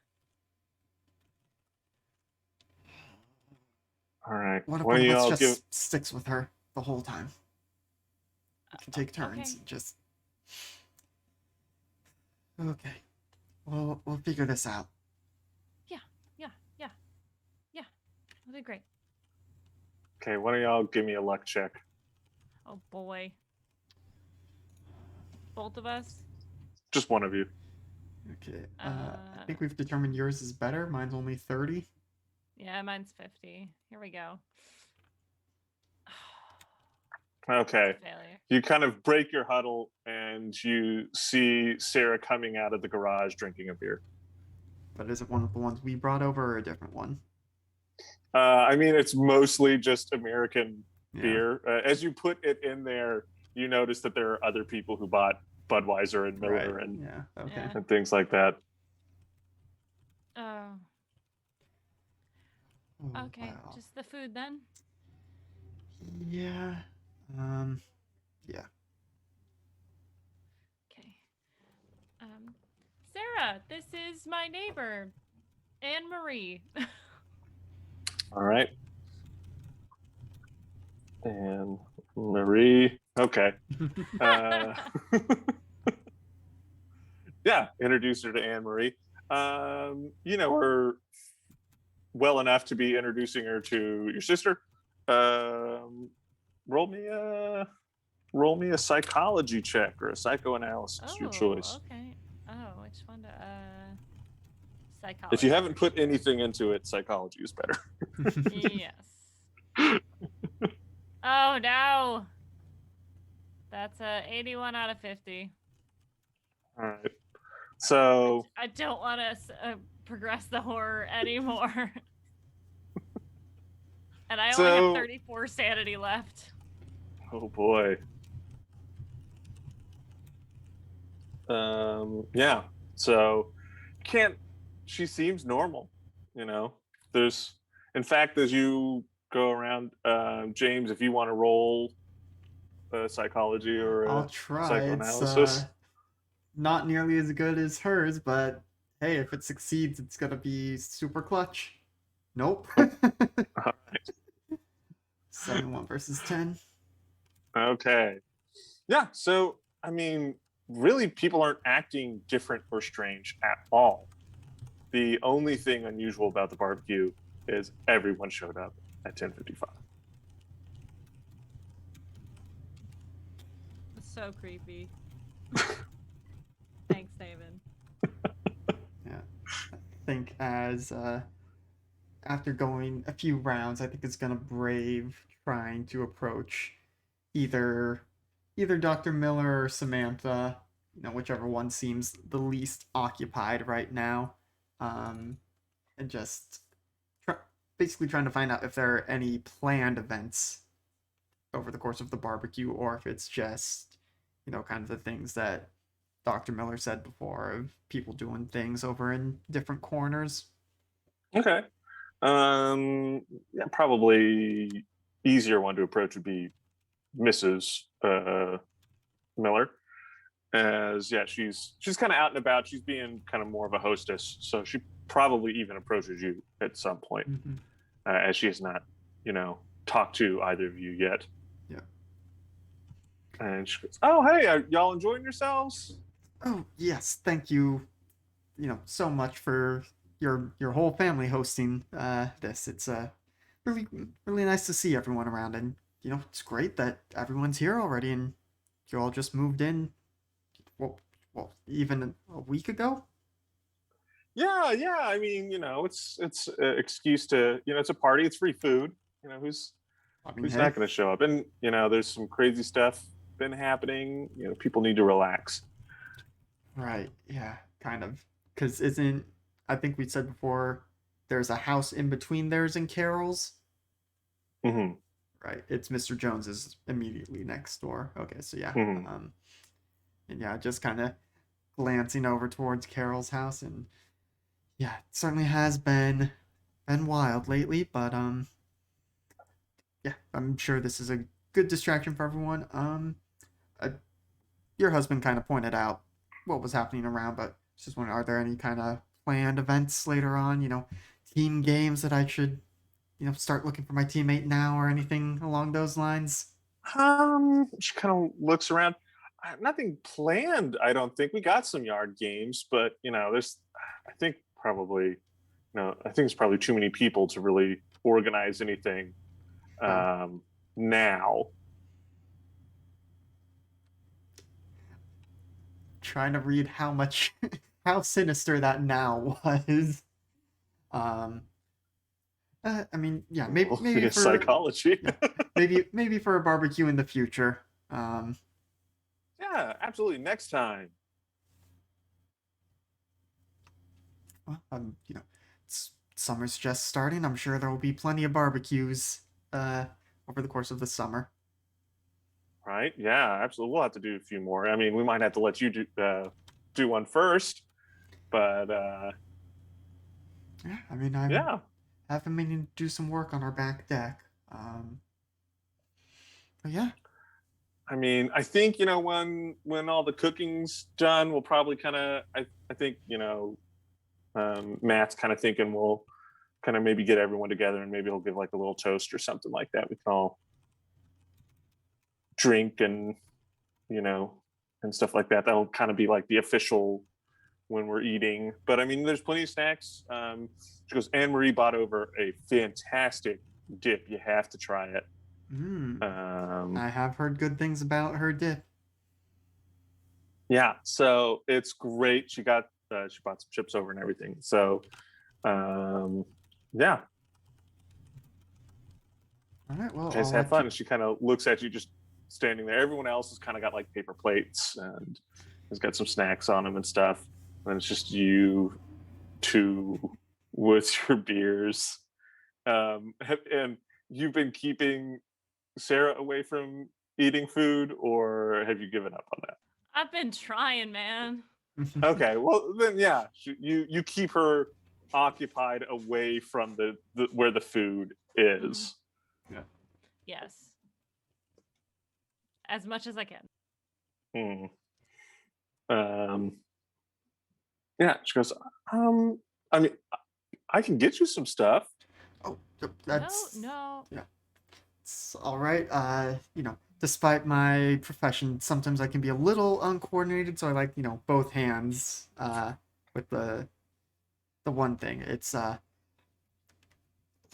All right. What if Why one don't of us y'all just give? sticks with her the whole time? We can take turns Okay. and just. Okay. We'll figure this out. Yeah. That'll be great. Okay, why don't y'all give me a luck check? Oh boy. Both of us. Just one of you. Okay. I think we've determined yours is better. Mine's only 30. Yeah, mine's 50. Here we go. Okay. Failure. You kind of break your huddle, and you see Sarah coming out of the garage drinking a beer. But is it one of the ones we brought over or a different one? I mean, it's mostly just American Yeah. beer. As you put it in there, you notice that there are other people who bought Budweiser and Miller Right. and, Yeah. Okay. Yeah. and things like that. Oh. Oh, Okay. wow. Just the food then? Yeah. Yeah. Okay. Sarah, this is my neighbor, Anne Marie. All right. And Marie. Okay. Yeah, introduce her to Anne Marie. You know her well enough to be introducing her to your sister. Roll me a psychology check or a psychoanalysis, your choice. Okay. Oh, which one to psychology. If you haven't put anything into it, psychology is better. Yes. Oh no. That's a 81 out of 50. All right. So I don't want to progress the horror anymore. And I only have 34 sanity left. Oh boy. Yeah. So she seems normal, you know. There's in fact, as you go around, James, if you want to roll a psychology or I'll a try. psychoanalysis. It's not nearly as good as hers, but hey, if it succeeds, it's gonna be super clutch. Nope. All right. 7-1 versus 10. Okay. Yeah. So I mean, really, people aren't acting different or strange at all. The only thing unusual about the barbecue is everyone showed up at 10:55. It's so creepy. Thanks, David. Yeah. I think as after going a few rounds, I think it's gonna brave trying to approach either Dr. Miller or Samantha, whichever one seems the least occupied right now, and just basically trying to find out if there are any planned events over the course of the barbecue, or if it's just kind of the things that Dr. Miller said before of people doing things over in different corners. Okay. Yeah, probably easier one to approach would be Mrs. Miller, as yeah, she's kind of out and about. She's being kind of more of a hostess, so she probably even approaches you at some point, Mm-hmm. as she has not, talked to either of you yet. Yeah. And she goes, "Oh, hey, are y'all enjoying yourselves?" Oh yes, thank you. So much for your whole family hosting this. It's really really nice to see everyone around, and it's great that everyone's here already, and you all just moved in. Well, even a week ago. Yeah, yeah. I mean, it's an excuse to, it's a party. It's free food. Who's I mean, who's hey, not going to show up? And there's some crazy stuff been happening. People need to relax. right? Yeah, kind of. Because isn't I think we said before there's a house in between theirs and Carol's. Hmm. Right. It's Mr. Jones's immediately next door. Okay, so yeah. Hmm. And yeah, just kind of glancing over towards Carol's house, and yeah, it certainly has been wild lately, but yeah, I'm sure this is a good distraction for everyone. Uh, your husband kind of pointed out what was happening around, but just wondering, are there any kind of planned events later on? Team games that I should start looking for my teammate now, or anything along those lines? She kind of looks around. Nothing planned. I don't think we got some yard games, but there's. I think probably, I think it's probably too many people to really organize anything Oh, now. trying to read how much how sinister that now was. Um, I mean, yeah, maybe Yeah, for psychology. yeah, maybe for a barbecue in the future. Yeah, absolutely. Next time. Well, summer's just starting. I'm sure there will be plenty of barbecues over the course of the summer. Right? Yeah, absolutely. We'll have to do a few more. I mean, we might have to let you do one first, but Yeah, I mean, I'm yeah. have been meaning to do some work on our back deck. But yeah, I mean, I think when all the cooking's done, we'll probably kind of. I think Matt's kind of thinking we'll kind of maybe get everyone together and maybe he'll give like a little toast or something like that. We can all drink and you know and stuff like that. That'll kind of be like the official when we're eating. But I mean, there's plenty of snacks. She goes, Anne Marie bought over a fantastic dip. You have to try it. mm, Um, I have heard good things about her dip. yeah, so it's great. She bought some chips over and everything. So yeah, All right, well, you guys I'll have let fun. you. And she kind of looks at you just standing there. Everyone else has kind of got like paper plates and has got some snacks on them and stuff. And it's just you two with your beers. And you've been keeping Sarah away from eating food, or have you given up on that? I've been trying, man. Okay, well then, yeah, you keep her occupied away from the where the food is. Yeah. Yes. As much as I can. Hmm. Um, yeah, she goes. I mean, I can get you some stuff. Oh, that's No. yeah. It's all right. Despite my profession, sometimes I can be a little uncoordinated, so I like, both hands with the one thing. It's a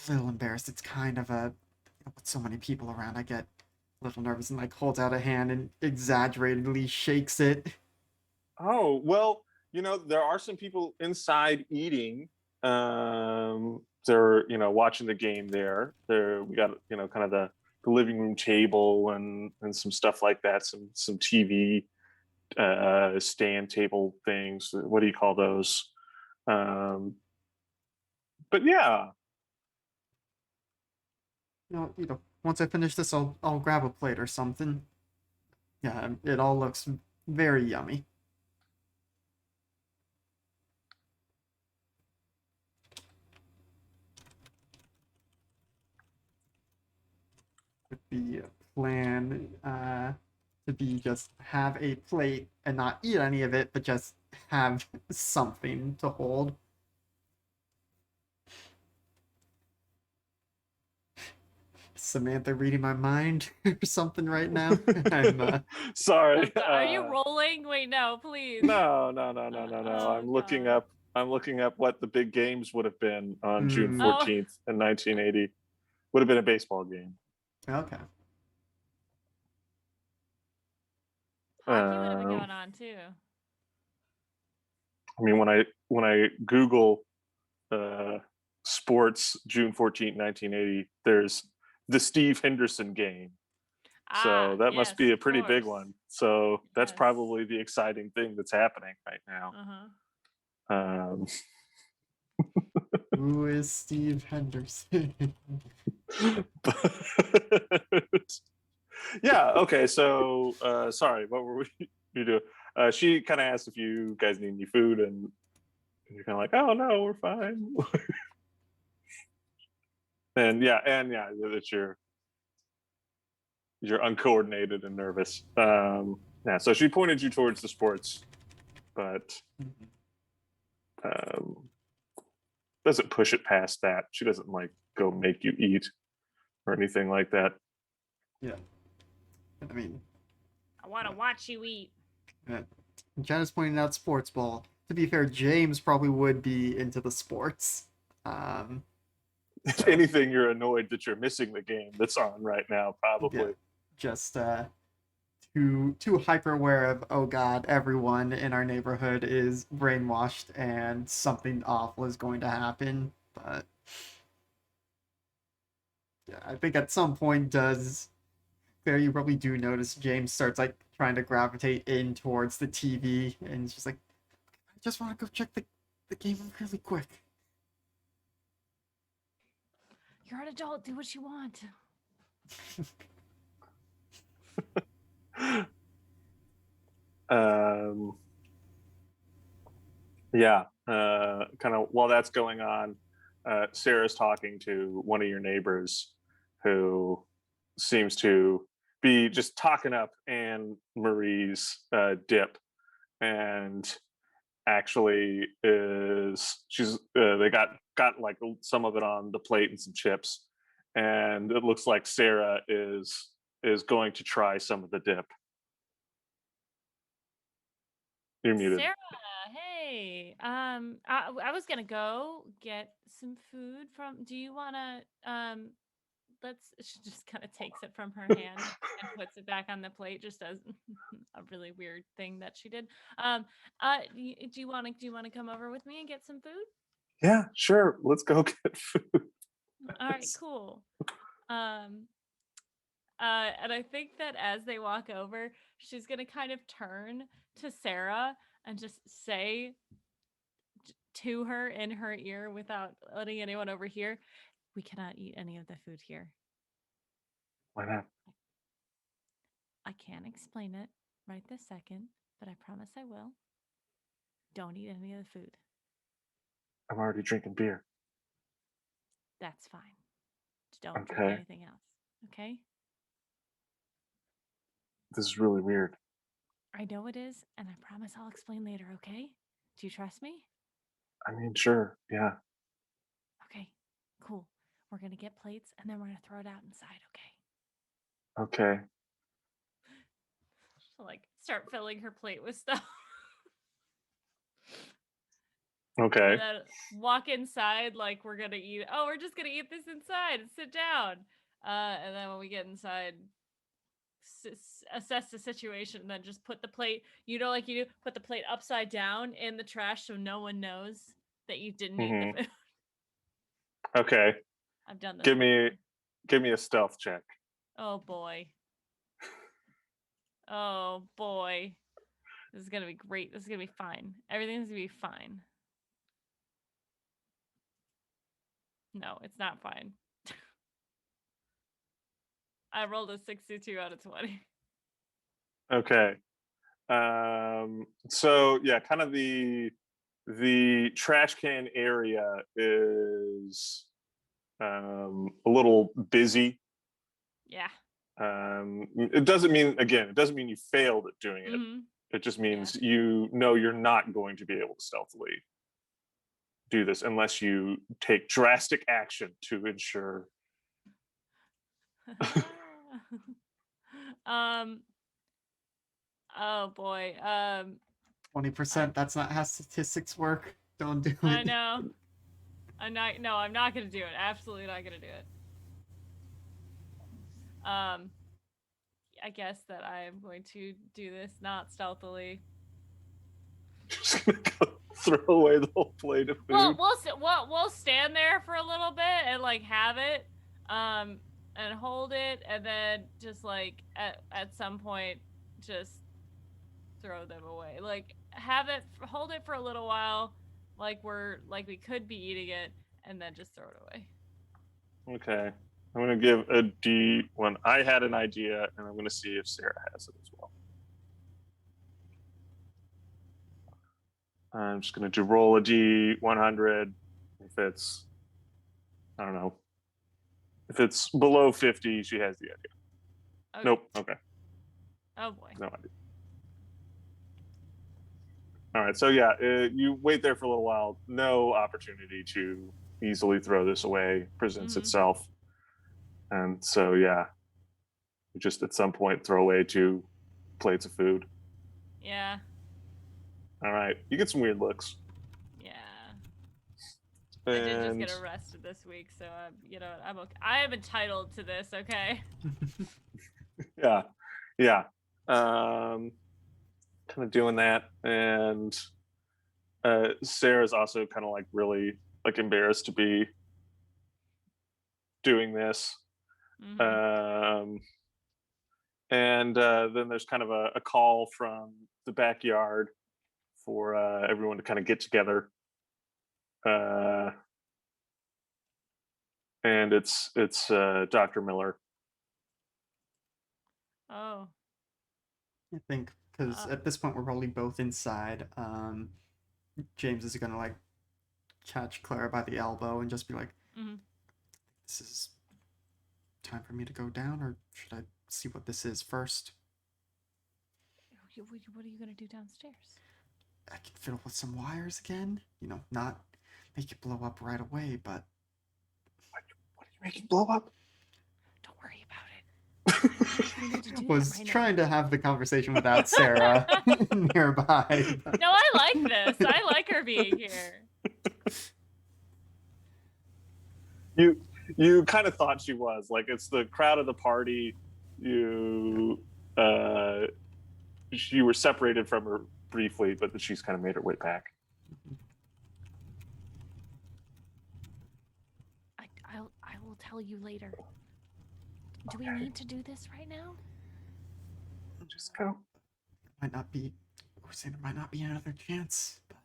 little embarrassed. It's kind of a with so many people around, I get a little nervous and like holds out a hand and exaggeratedly shakes it. Oh well, there are some people inside eating. They're watching the game there. There we got kind of the living room table and some stuff like that. Some TV stand table things. What do you call those? Um, but yeah, Once I finish this, I'll grab a plate or something. Yeah, it all looks very yummy. to be just have a plate and not eat any of it, but just have something to hold. Samantha reading my mind or something right now. I'm Sorry. Are you rolling? Wait, no, please. No. Oh, I'm looking God. up. I'm looking up what the big games would have been on June Mm. 14th in 1980. Would have been a baseball game. okay. Hockey would have been going on too. I mean, when I Google sports June 14th, 1980, there's the Steve Henderson game. So that Yes, must be a of pretty big course. one. So that's Yes. probably the exciting thing that's happening right now. Uh-huh. Who is Steve Henderson? But yeah, okay. So sorry, what were you doing? She kind of asked if you guys need any food, and you're kind of like, oh no, we're fine. and yeah, that you're uncoordinated and nervous. Yeah, so she pointed you towards the sports, but doesn't push it past that. She doesn't like go make you eat or anything like that. Yeah. I mean, I want to watch you eat. Janice pointed out sports ball. To be fair, James probably would be into the sports. If anything, you're annoyed that you're missing the game that's on right now, probably. Yeah, just too hyper aware of, oh god, everyone in our neighborhood is brainwashed and something awful is going to happen. But yeah, I think at some point there you probably do notice James starts like trying to gravitate in towards the TV and it's just like, I just want to go check the game really quick. You're an adult. Do what you want. Yeah, kind of while that's going on, Sarah's talking to one of your neighbors who seems to be just talking up Anne Marie's dip, and actually is she's they got like some of it on the plate and some chips, and it looks like Sarah is going to try some of the dip. You're muted. Sarah, hey. I was gonna go get some food from. Do you wanna She just kind of takes it from her hand and puts it back on the plate, just as a really weird thing that she did. Do you want to come over with me and get some food? Yeah, sure. Let's go get food. All right, cool. And I think that as they walk over, she's gonna kind of turn to Sarah and just say to her in her ear without letting anyone overhear, "We cannot eat any of the food here." Why not? I can't explain it right this second, but I promise I will. Don't eat any of the food. I'm already drinking beer. That's fine. Don't drink Okay. anything else. Okay? This is really weird. I know it is, and I promise I'll explain later, okay? Do you trust me? I mean, sure. Yeah. Okay, cool. We're gonna get plates and then we're gonna throw it out inside, okay? Okay. She'll like start filling her plate with stuff. Okay. And then walk inside like we're gonna eat. Oh, we're just gonna eat this inside and sit down. And then when we get inside, assess the situation and then just put the plate, like you do, put the plate upside down in the trash so no one knows that you didn't eat the food. Okay. I've done this. Give me a stealth check. Oh boy. Oh boy. This is gonna be great. This is gonna be fine. Everything's gonna be fine. No, it's not fine. I rolled a 62 out of 20. Okay. So yeah, kind of the trash can area is a little busy. Yeah. It doesn't mean you failed at doing it. Mm-hmm. It just means you know you're not going to be able to stealthily do this unless you take drastic action to ensure. Oh boy. 20%. That's not how statistics work. Don't do it. I know. I'm not gonna do it. Absolutely not gonna do it. I guess that I am going to do this not stealthily. Just gonna go throw away the whole plate of food. Well, we'll stand there for a little bit and like have it, and hold it, and then just like at some point just throw them away. Like hold it for a little while, like we could be eating it, and then just throw it away. Okay. I'm going to give a D1. I had an idea, and I'm going to see if Sarah has it as well. I'm just going to roll a D100. If it's, I don't know, if it's below 50, she has the idea. Okay. Nope. Okay. Oh boy. No idea. All right. So yeah, you wait there for a little while. No opportunity to easily throw this away presents itself. And so, yeah, you just at some point throw away 2 plates of food. Yeah. All right. You get some weird looks. Yeah. And... I did just get arrested this week, so you know, I'm okay. I am entitled to this, okay? Yeah. Yeah. Kind of doing that. And Sarah's also kind of like really like embarrassed to be doing this. And then there's kind of a call from the backyard for everyone to kind of get together, and it's Dr. Miller. Oh. I think because at this point we're probably both inside. James is gonna like catch Clara by the elbow and just be like, "This is time for me to go down, or should I see what this is first?" What are you gonna do downstairs? I can fiddle with some wires again. You know, not make it blow up right away, but what are you making blow up? Don't worry about it. We need to do was that right trying now. to have the conversation without Sarah nearby. But... No, I like this. I like her being here. You kind of thought she was like, it's the crowd of the party. You were separated from her briefly, but then she's kind of made her way back. I will tell you later. Do we need to do this right now? Just go. Might not be. We're saying there might not be another chance, but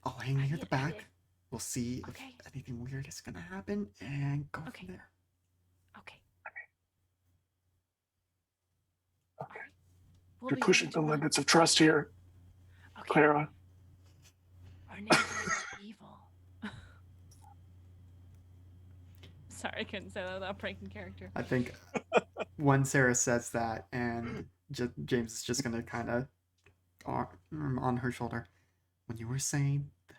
I'll hang near the back. We'll see if anything weird is gonna happen, and go from there. Okay. Okay. You're pushing the limits of trust here, Clara. Our neighbors are evil. Sorry, I couldn't say that without breaking character. I think when Sarah says that, and James is just gonna kind of on her shoulder, when you were saying that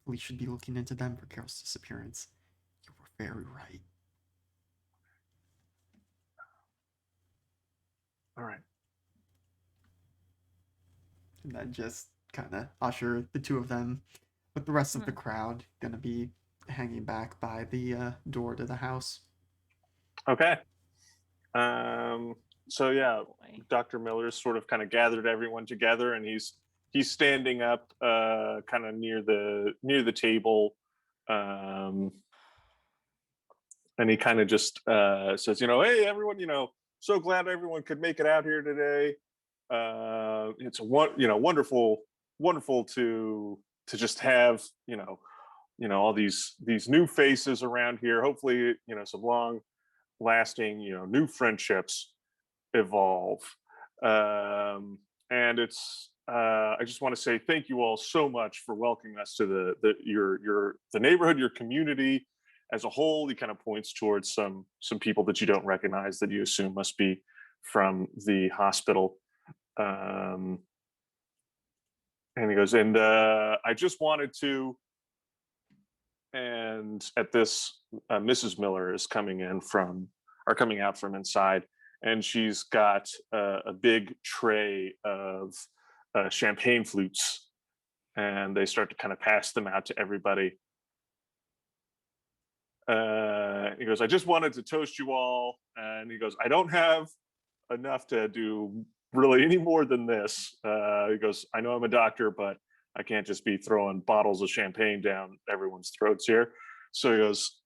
we should be looking into them for Carol's disappearance, you were very right. All right. And then just kind of usher the 2 of them with the rest of the crowd gonna be hanging back by the door to the house. Okay. So yeah, Dr. Miller's sort of kind of gathered everyone together, and he's standing up kind of near the table, and he kind of just says, hey everyone, so glad everyone could make it out here today. It's wonderful to just have all these new faces around here. Hopefully some long lasting new friendships evolve, and it's I just want to say thank you all so much for welcoming us to the neighborhood, your community. as a whole, he kind of points towards some people that you don't recognize that you assume must be from the hospital. And he goes, and I just wanted to. And at this, Mrs. Miller is coming out from inside, and she's got a big tray of champagne flutes, and they start to kind of pass them out to everybody. He goes, I just wanted to toast you all. And he goes, I don't have enough to do really any more than this. He goes, I know I'm a doctor, but I can't just be throwing bottles of champagne down everyone's throats here. So he goes,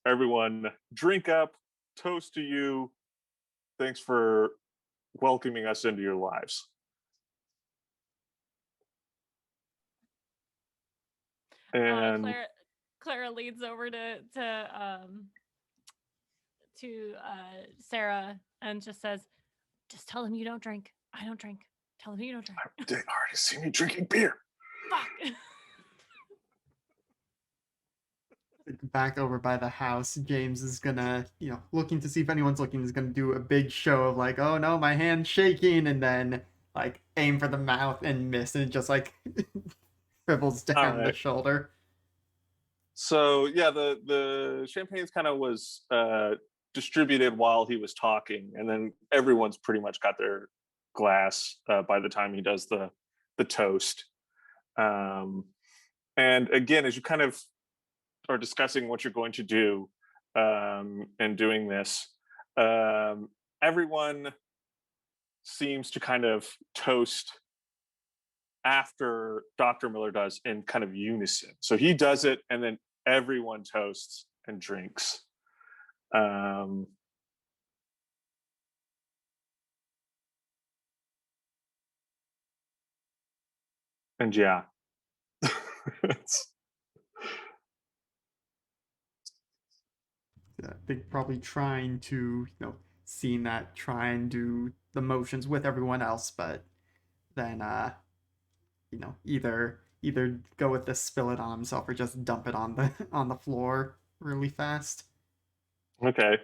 everyone drink up, toast to you. Thanks for welcoming us into your lives. And Clara leads over to Sarah and just says, just tell him you don't drink. I don't drink. Tell him you don't drink. They already see me drinking beer. Fuck. Back over by the house, James is gonna, looking to see if anyone's looking, is gonna do a big show of like, oh no, my hand's shaking, and then like aim for the mouth and miss, and it just like dribbles down the shoulder. So yeah, the champagne kind of was distributed while he was talking, and then everyone's pretty much got their glass by the time he does the toast. And again, as you kind of are discussing what you're going to do and doing this, everyone seems to kind of toast after Dr. Miller does in kind of unison. So he does it, and then everyone toasts and drinks. And yeah. I think probably trying to, seeing that, try and do the motions with everyone else, but then, either go with the spill it on himself or just dump it on the floor really fast. Okay.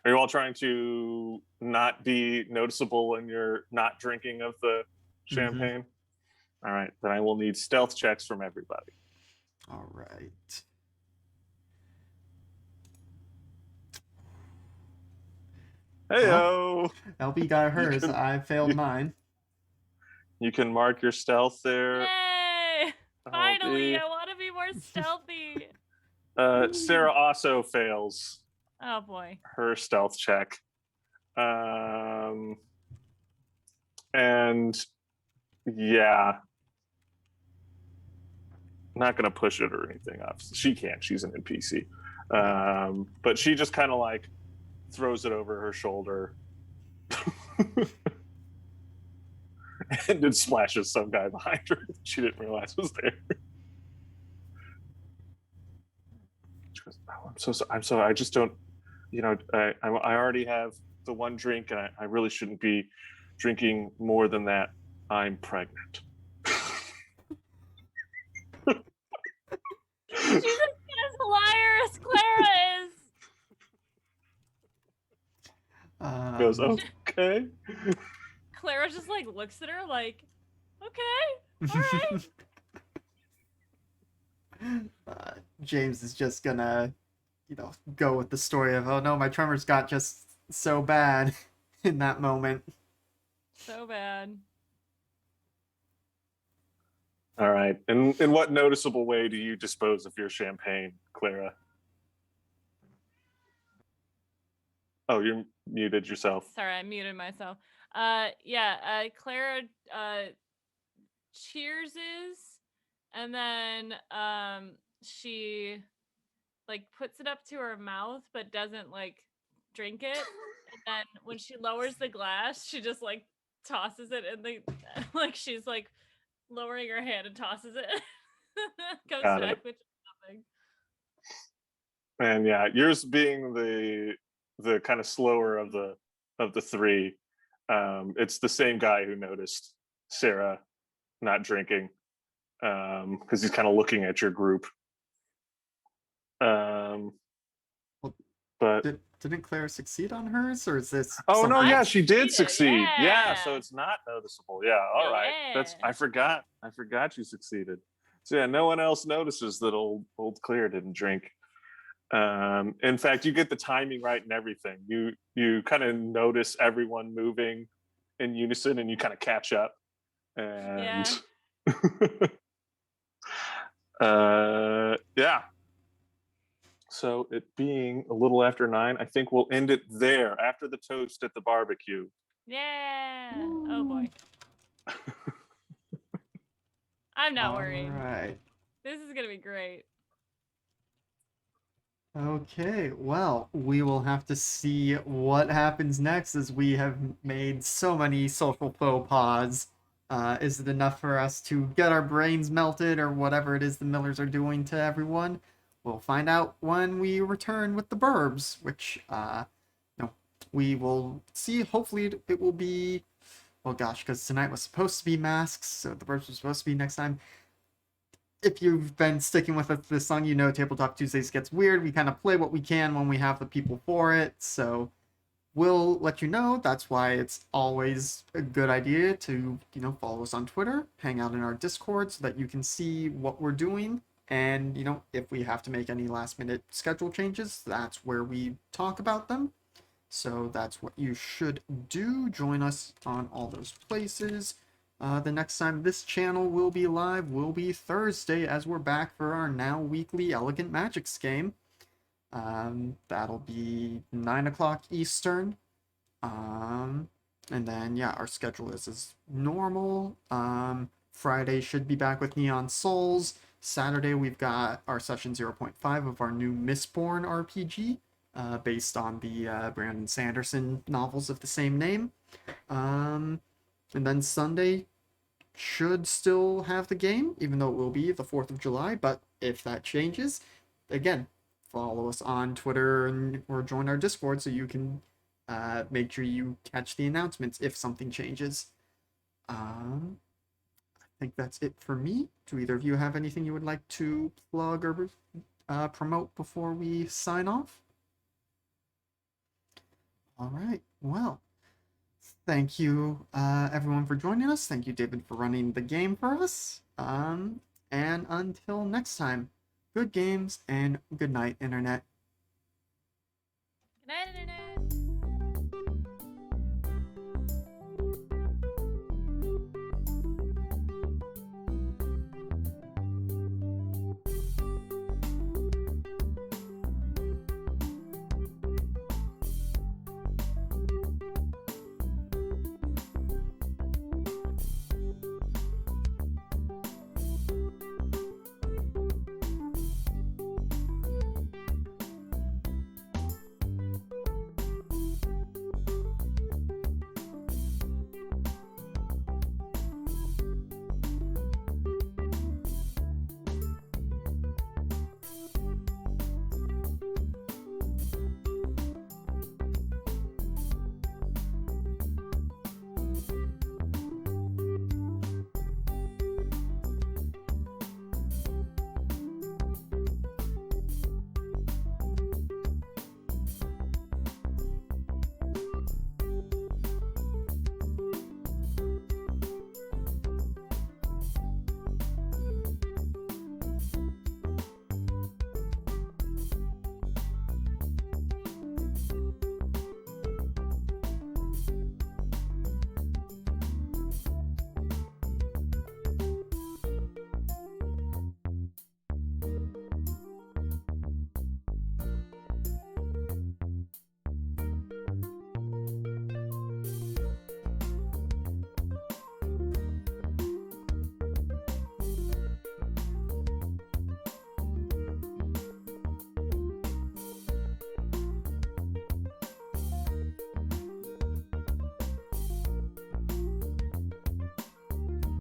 Are you all trying to not be noticeable in your not drinking of the champagne? Mm-hmm. All right. Then I will need stealth checks from everybody. All right. Heyo! LB got hers. I failed mine. You can mark your stealth there. Yay! Finally, I want to be more stealthy. Sarah also fails. Oh boy. Her stealth check. And yeah. Not gonna push it or anything, obviously. She can't, she's an NPC. But she just kind of like throws it over her shoulder. And it splashes some guy behind her that she didn't realize was there. She goes, oh, I'm sorry. I just don't, I already have the one drink, and I really shouldn't be drinking more than that. I'm pregnant. She's as hilarious, Clara is. Goes, okay. Clara just like looks at her like, okay, all right. James is just gonna, go with the story of, oh no, my tremors got just so bad in that moment. So bad. All right. And in what noticeable way do you dispose of your champagne, Clara? Oh, you're muted yourself. Sorry, I muted myself. Clara cheerses, and then she like puts it up to her mouth but doesn't like drink it. And then when she lowers the glass, she just like tosses it in the like she's like lowering her hand and tosses it. Goes back with nothing. And yeah, yours being the kind of slower of the three. It's the same guy who noticed Sarah not drinking, because he's kind of looking at your group. Well, But didn't Claire succeed on hers, or is this? oh no, something yeah, else? she did succeed. Yeah, so Yeah. it's not noticeable. Yeah, all right. That's Yeah. I forgot. I forgot you succeeded. So yeah, no one else notices that old Claire didn't drink. In fact, you get the timing right and everything. You kind of notice everyone moving in unison, and you kind of catch up. And Yeah. yeah. So it being a little after 9, I think we'll end it there after the toast at the barbecue. Yeah. Oh boy. Woo. I'm not All worried. right. This is gonna be great. Okay, well, we will have to see what happens next as we have made so many social faux pas. Is it enough for us to get our brains melted or whatever it is the Millers are doing to everyone? We'll find out when we return with the Burbs, which, you know, we will see. Hopefully, it will be. Oh gosh, because tonight was supposed to be masks, so the Burbs was supposed to be next time. If you've been sticking with us this long, you know Tabletop Tuesdays gets weird. We kind of play what we can when we have the people for it, so we'll let you know. That's why it's always a good idea to, follow us on Twitter, hang out in our Discord so that you can see what we're doing. And, if we have to make any last minute schedule changes, that's where we talk about them. So that's what you should do. Join us on all those places. The next time this channel will be live will be Thursday, as we're back for our now weekly Elegant Magics game. That'll be 9 o'clock Eastern. And then, yeah, our schedule is as normal. Friday should be back with Neon Souls. Saturday, we've got our session 0.5 of our new Mistborn RPG, based on the Brandon Sanderson novels of the same name. And then Sunday should still have the game, even though it will be the 4th of July. But if that changes, again, follow us on Twitter or join our Discord so you can make sure you catch the announcements if something changes. I think that's it for me. Do either of you have anything you would like to plug or promote before we sign off? All right. Well, thank you, everyone, for joining us. Thank you, David, for running the game for us. And until next time, good games and good night, Internet. Good night,